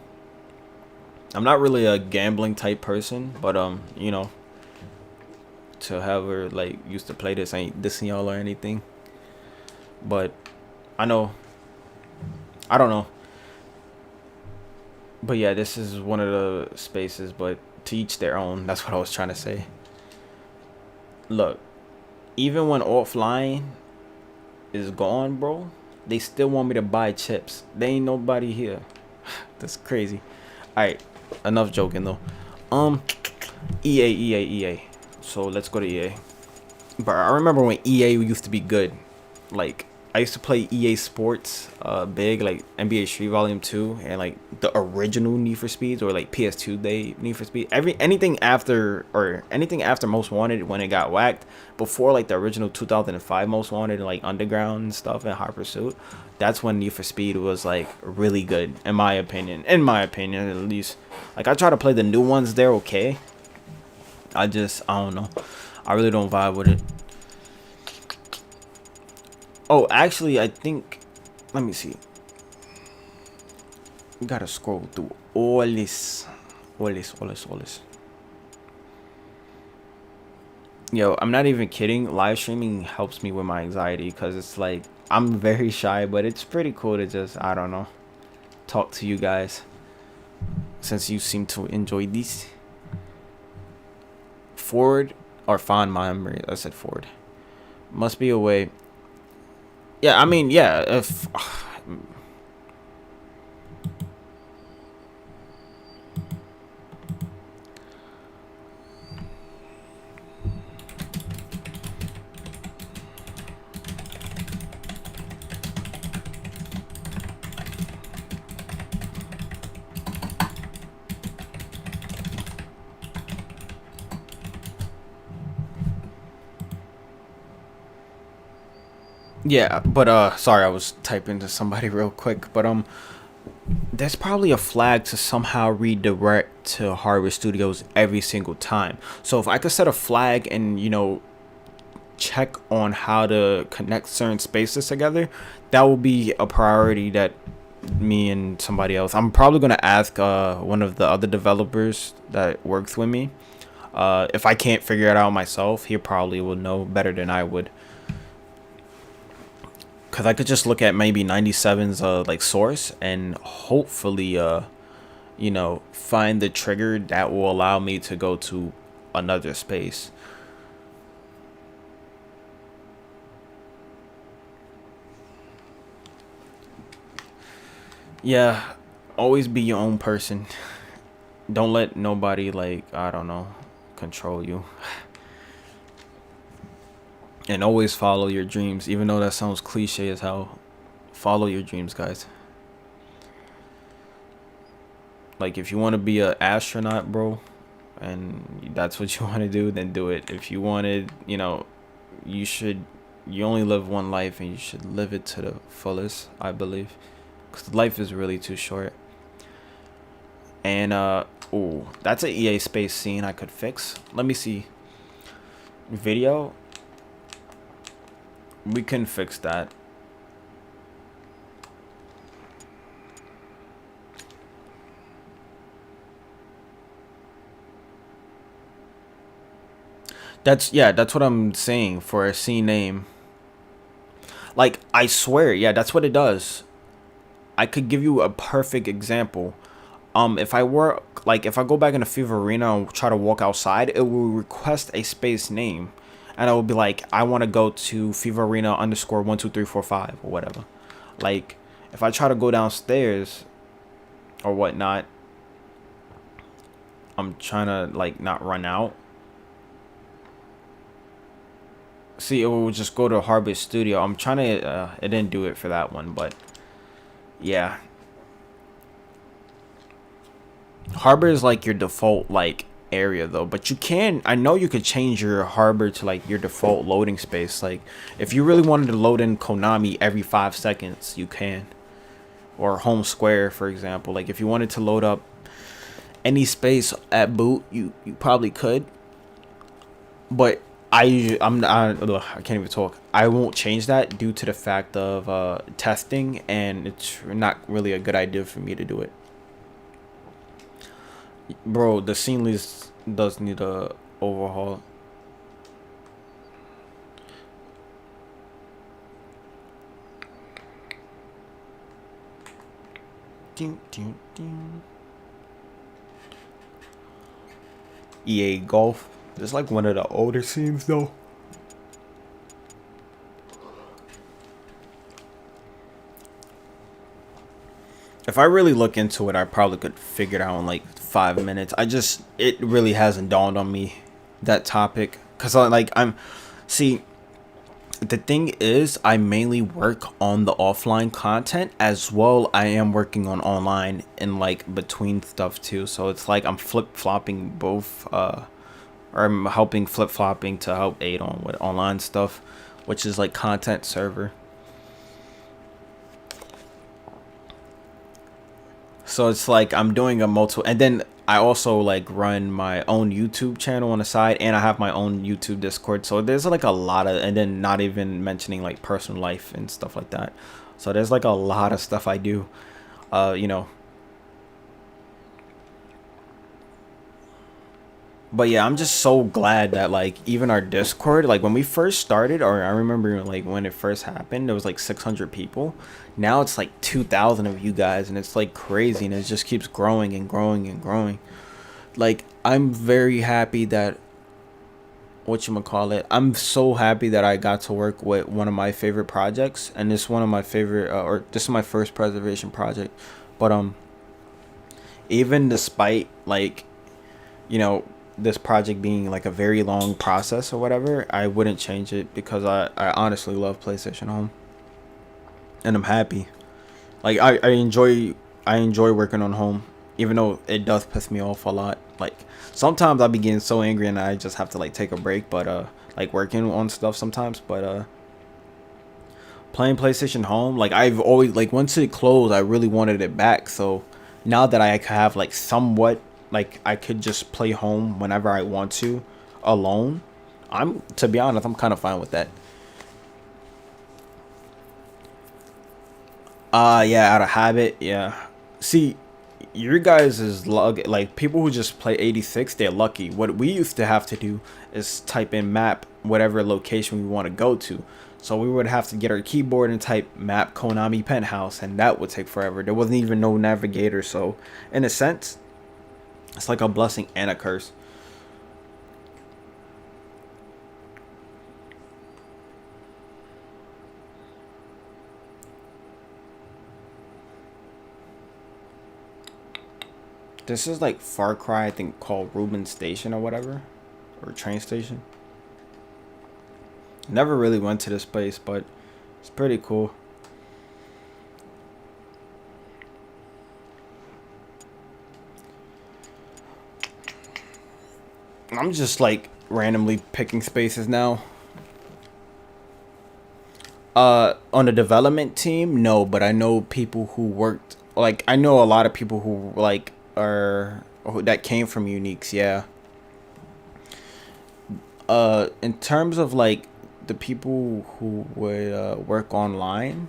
I'm not really a gambling type person, but you know, to have her like used to play this, ain't dissing y'all or anything. But I know, I don't know. But yeah, this is one of the spaces, but to each their own. That's what I was trying to say. Look, even when offline is gone, bro, they still want me to buy chips. They ain't nobody here. That's crazy. Alright, enough joking though. EA. So let's go to EA. But I remember when EA used to be good. Like, I used to play EA Sports, big, like NBA Street Volume 2, and like the original Need for Speeds, or like PS2 day Need for Speed. Anything after Most Wanted, when it got whacked, before like the original 2005 Most Wanted, like Underground and stuff, and Hot Pursuit, that's when Need for Speed was like really good, in my opinion. In my opinion, at least. Like, I try to play the new ones, they're okay. I don't know. I really don't vibe with it. Oh, actually, I think, let me see. We gotta scroll through all this. Yo, I'm not even kidding. Live streaming helps me with my anxiety, because it's like, I'm very shy, but it's pretty cool to just, I don't know, talk to you guys, since you seem to enjoy these. Forward or fond memory. I said forward. Must be a way. Yeah, I mean, yeah, if Yeah, but sorry, I was typing to somebody real quick, but there's probably a flag to somehow redirect to Hardware Studios every single time. So if I could set a flag and, you know, check on how to connect certain spaces together, that will be a priority that me and somebody else. I'm probably gonna ask one of the other developers that works with me. If I can't figure it out myself, he probably will know better than I would. Cause I could just look at maybe 97's like source and hopefully you know, find the trigger that will allow me to go to another space. Yeah, always be your own person. Don't let nobody, like, I don't know, control you. And always follow your dreams, even though that sounds cliche as hell. Follow your dreams, guys. Like, if you want to be an astronaut, bro, and that's what you want to do, then do it. If you wanted, you know, you only live one life and you should live it to the fullest, I believe. Because life is really too short. And, ooh, that's an EA space scene I could fix. Let me see. Video. We can fix that. That's what I'm saying for a scene name. Like, I swear, yeah, that's what it does. I could give you a perfect example. If I go back into FIFA Arena and try to walk outside, it will request a space name. And I will be like, I want to go to FIFA Arena _12345 or whatever. Like, if I try to go downstairs or whatnot, I'm trying to, like, not run out. See, it will just go to Harbor Studio. I'm trying to, it didn't do it for that one, but yeah. Harbor is like your default, like, area though, but I know you could change your harbor to like your default loading space. Like, if you really wanted to load in Konami every 5 seconds, you can. Or Home Square, for example. Like, if you wanted to load up any space at boot, you probably could. But I can't even talk. I won't change that due to the fact of testing, and it's not really a good idea for me to do it. Bro, the scene list does need a overhaul. EA Golf. It's like one of the older scenes though. If I really look into it, I probably could figure it out in like 5 minutes. It really hasn't dawned on me, that topic. Because see, the thing is, I mainly work on the offline content as well. I am working on online and like between stuff too. So it's like I'm flip-flopping both, or I'm helping flip-flopping to help aid on with online stuff, which is like content server. So it's like I'm doing a multiple, and then I also like run my own YouTube channel on the side, and I have my own YouTube Discord. So there's like a lot of, and then not even mentioning like personal life and stuff like that. So there's like a lot of stuff I do, you know. But yeah, I'm just so glad that like even our Discord, like when we first started, or I remember like when it first happened, there was like 600 people. Now it's like 2,000 of you guys, and it's like crazy, and it just keeps growing and growing and growing. Like, I'm very happy that, whatchamacallit, I'm so happy that I got to work with one of my favorite projects, and this one of my favorite, or this is my first preservation project. But even despite like, you know, this project being like a very long process or whatever, I wouldn't change it because I honestly love PlayStation Home, and I'm happy. Like, I enjoy working on home, even though it does piss me off a lot. Like, sometimes I be getting so angry and I just have to like take a break, but like working on stuff sometimes. But playing PlayStation Home, like I've always like once it closed, I really wanted it back. So now that I have like somewhat like I could just play home whenever I want to alone, to be honest, I'm kind of fine with that. Yeah, out of habit, yeah. See, your guys is like people who just play 86, they're lucky. What we used to have to do is type in map whatever location we want to go to. So we would have to get our keyboard and type map Konami Penthouse, and that would take forever. There wasn't even no navigator, so in a sense, it's like a blessing and a curse. This is like Far Cry, I think, called Rubin Station or whatever, or train station. Never really went to this place, but it's pretty cool. I'm just like randomly picking spaces now. On the development team, no, but I know people who worked, like I know a lot of people who like that came from Uniques, yeah. In terms of like the people who would work online,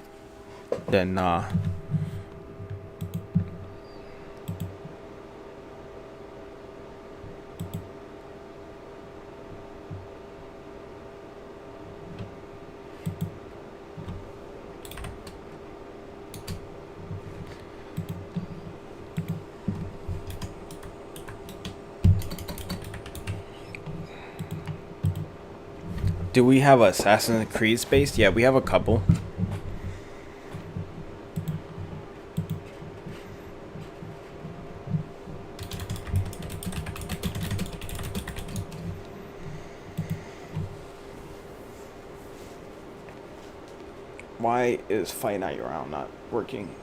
then nah. Do we have Assassin's Creed space? Yeah, we have a couple. Why is Fight Night Round not working?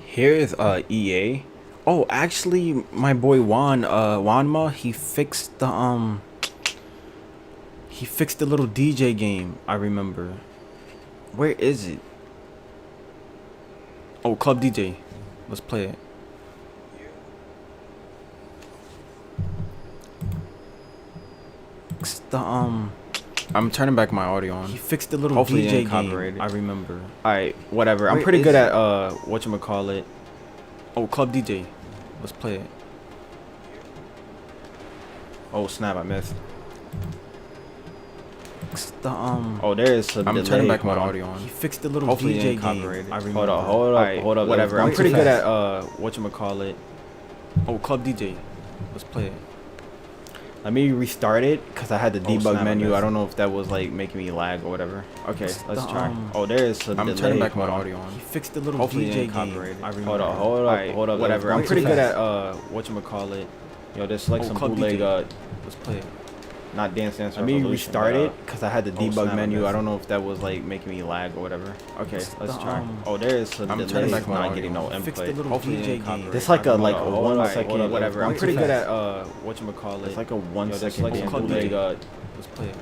Here's EA. Oh, actually, my boy Wanma, he fixed the little DJ game. I remember. Where is it? Oh, Club DJ. Let's play it. It's the I'm turning back my audio on. He fixed the little Hopefully DJ game. I remember. Alright, whatever. I'm pretty good at whatchamacallit. Oh, Club DJ. Let's play it. Oh snap, I missed. It's the Oh, there is some delay. turning back my audio on. He fixed the little Hopefully DJ game. I remember. Hold up. Whatever. I'm pretty good at whatchamacallit. Oh, Club DJ. Let's play it. Let me restart it because I had the debug menu. I don't know if that was like making me lag or whatever. Okay, let's try. Oh, there is some delay. turning back my audio on. He fixed the little Hopefully DJ game. I remember. Hold up. Whatever. I'm pretty good at whatchamacallit. Yo, there's like some bootleg. let's play it. Not Dance Dance Revolution. Let me restart it because I had the debug menu. I don't know if that was like making me lag or whatever. Okay, let's try. Oh, there is some delay. turning back my not audio. getting no input. Hopefully DJ game. This like a 1 second. Whatever. I'm pretty good at whatchamacallit. It's like a 1 second bootleg. Let's play it.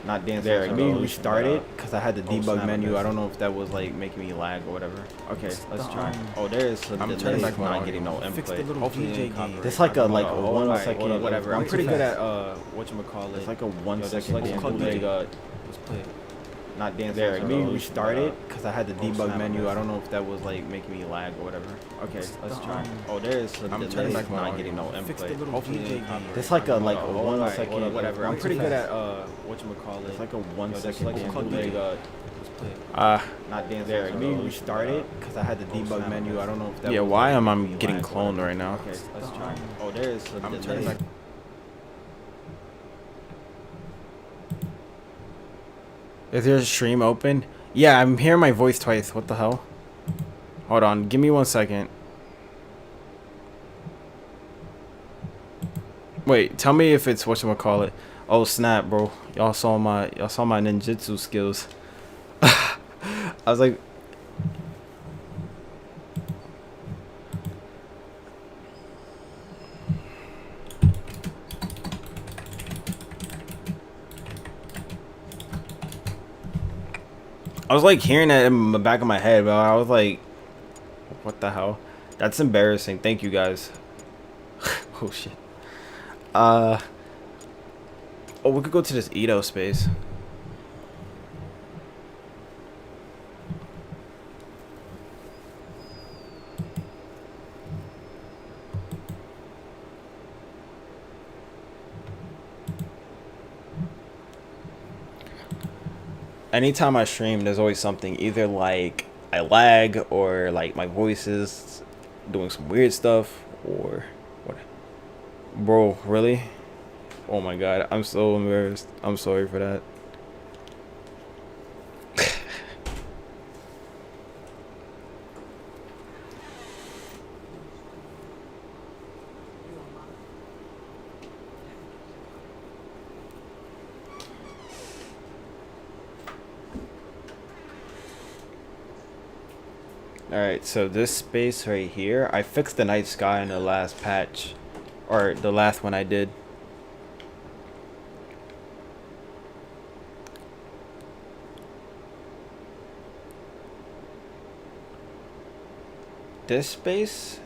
Not Dance Dance Revolution. Let me restart it because I had the debug menu. I don't know if that was like making me lag or whatever. Okay, let's try. Oh, there is some delay. turning back my not audio. getting no input. Hopefully DJ game. This like a 1 second. Whatever. I'm pretty good at whatchamacallit. It's like a 1 second bootleg. Let's play it. Not Dance Dance. Let me restart it because I had the debug menu. I don't know if that was like making me lag or whatever. Okay, let's try. Oh, there is some delay. turning back my not audio. getting no input. Hopefully DJ game. This like a 1 second. Whatever. I'm pretty good at whatchamacallit. It's like a 1 second bootleg. Let's play it. Not dance. There, let me restart it because I had the debug menu. I don't know if that. Yeah, was why like am I the getting last cloned one. right now? Okay, let's try. Oh, there is. I'm turning back. Is your stream open? Yeah, I'm hearing my voice twice. What the hell? Hold on, give me 1 second. Wait, tell me if it's whatchamacallit. Oh snap, bro. Y'all saw my ninjutsu skills. I was like, hearing that in the back of my head, but I was like, what the hell? That's embarrassing. Thank you guys. Oh shit. Oh, we could go to this Edo space. Anytime I stream, there's always something. Either like I lag, or like my voice is doing some weird stuff, or what? Bro, really? Oh my god, I'm so embarrassed. I'm sorry for that. Alright, so this space right here, I fixed the night sky in the last patch, or the last one I did. This space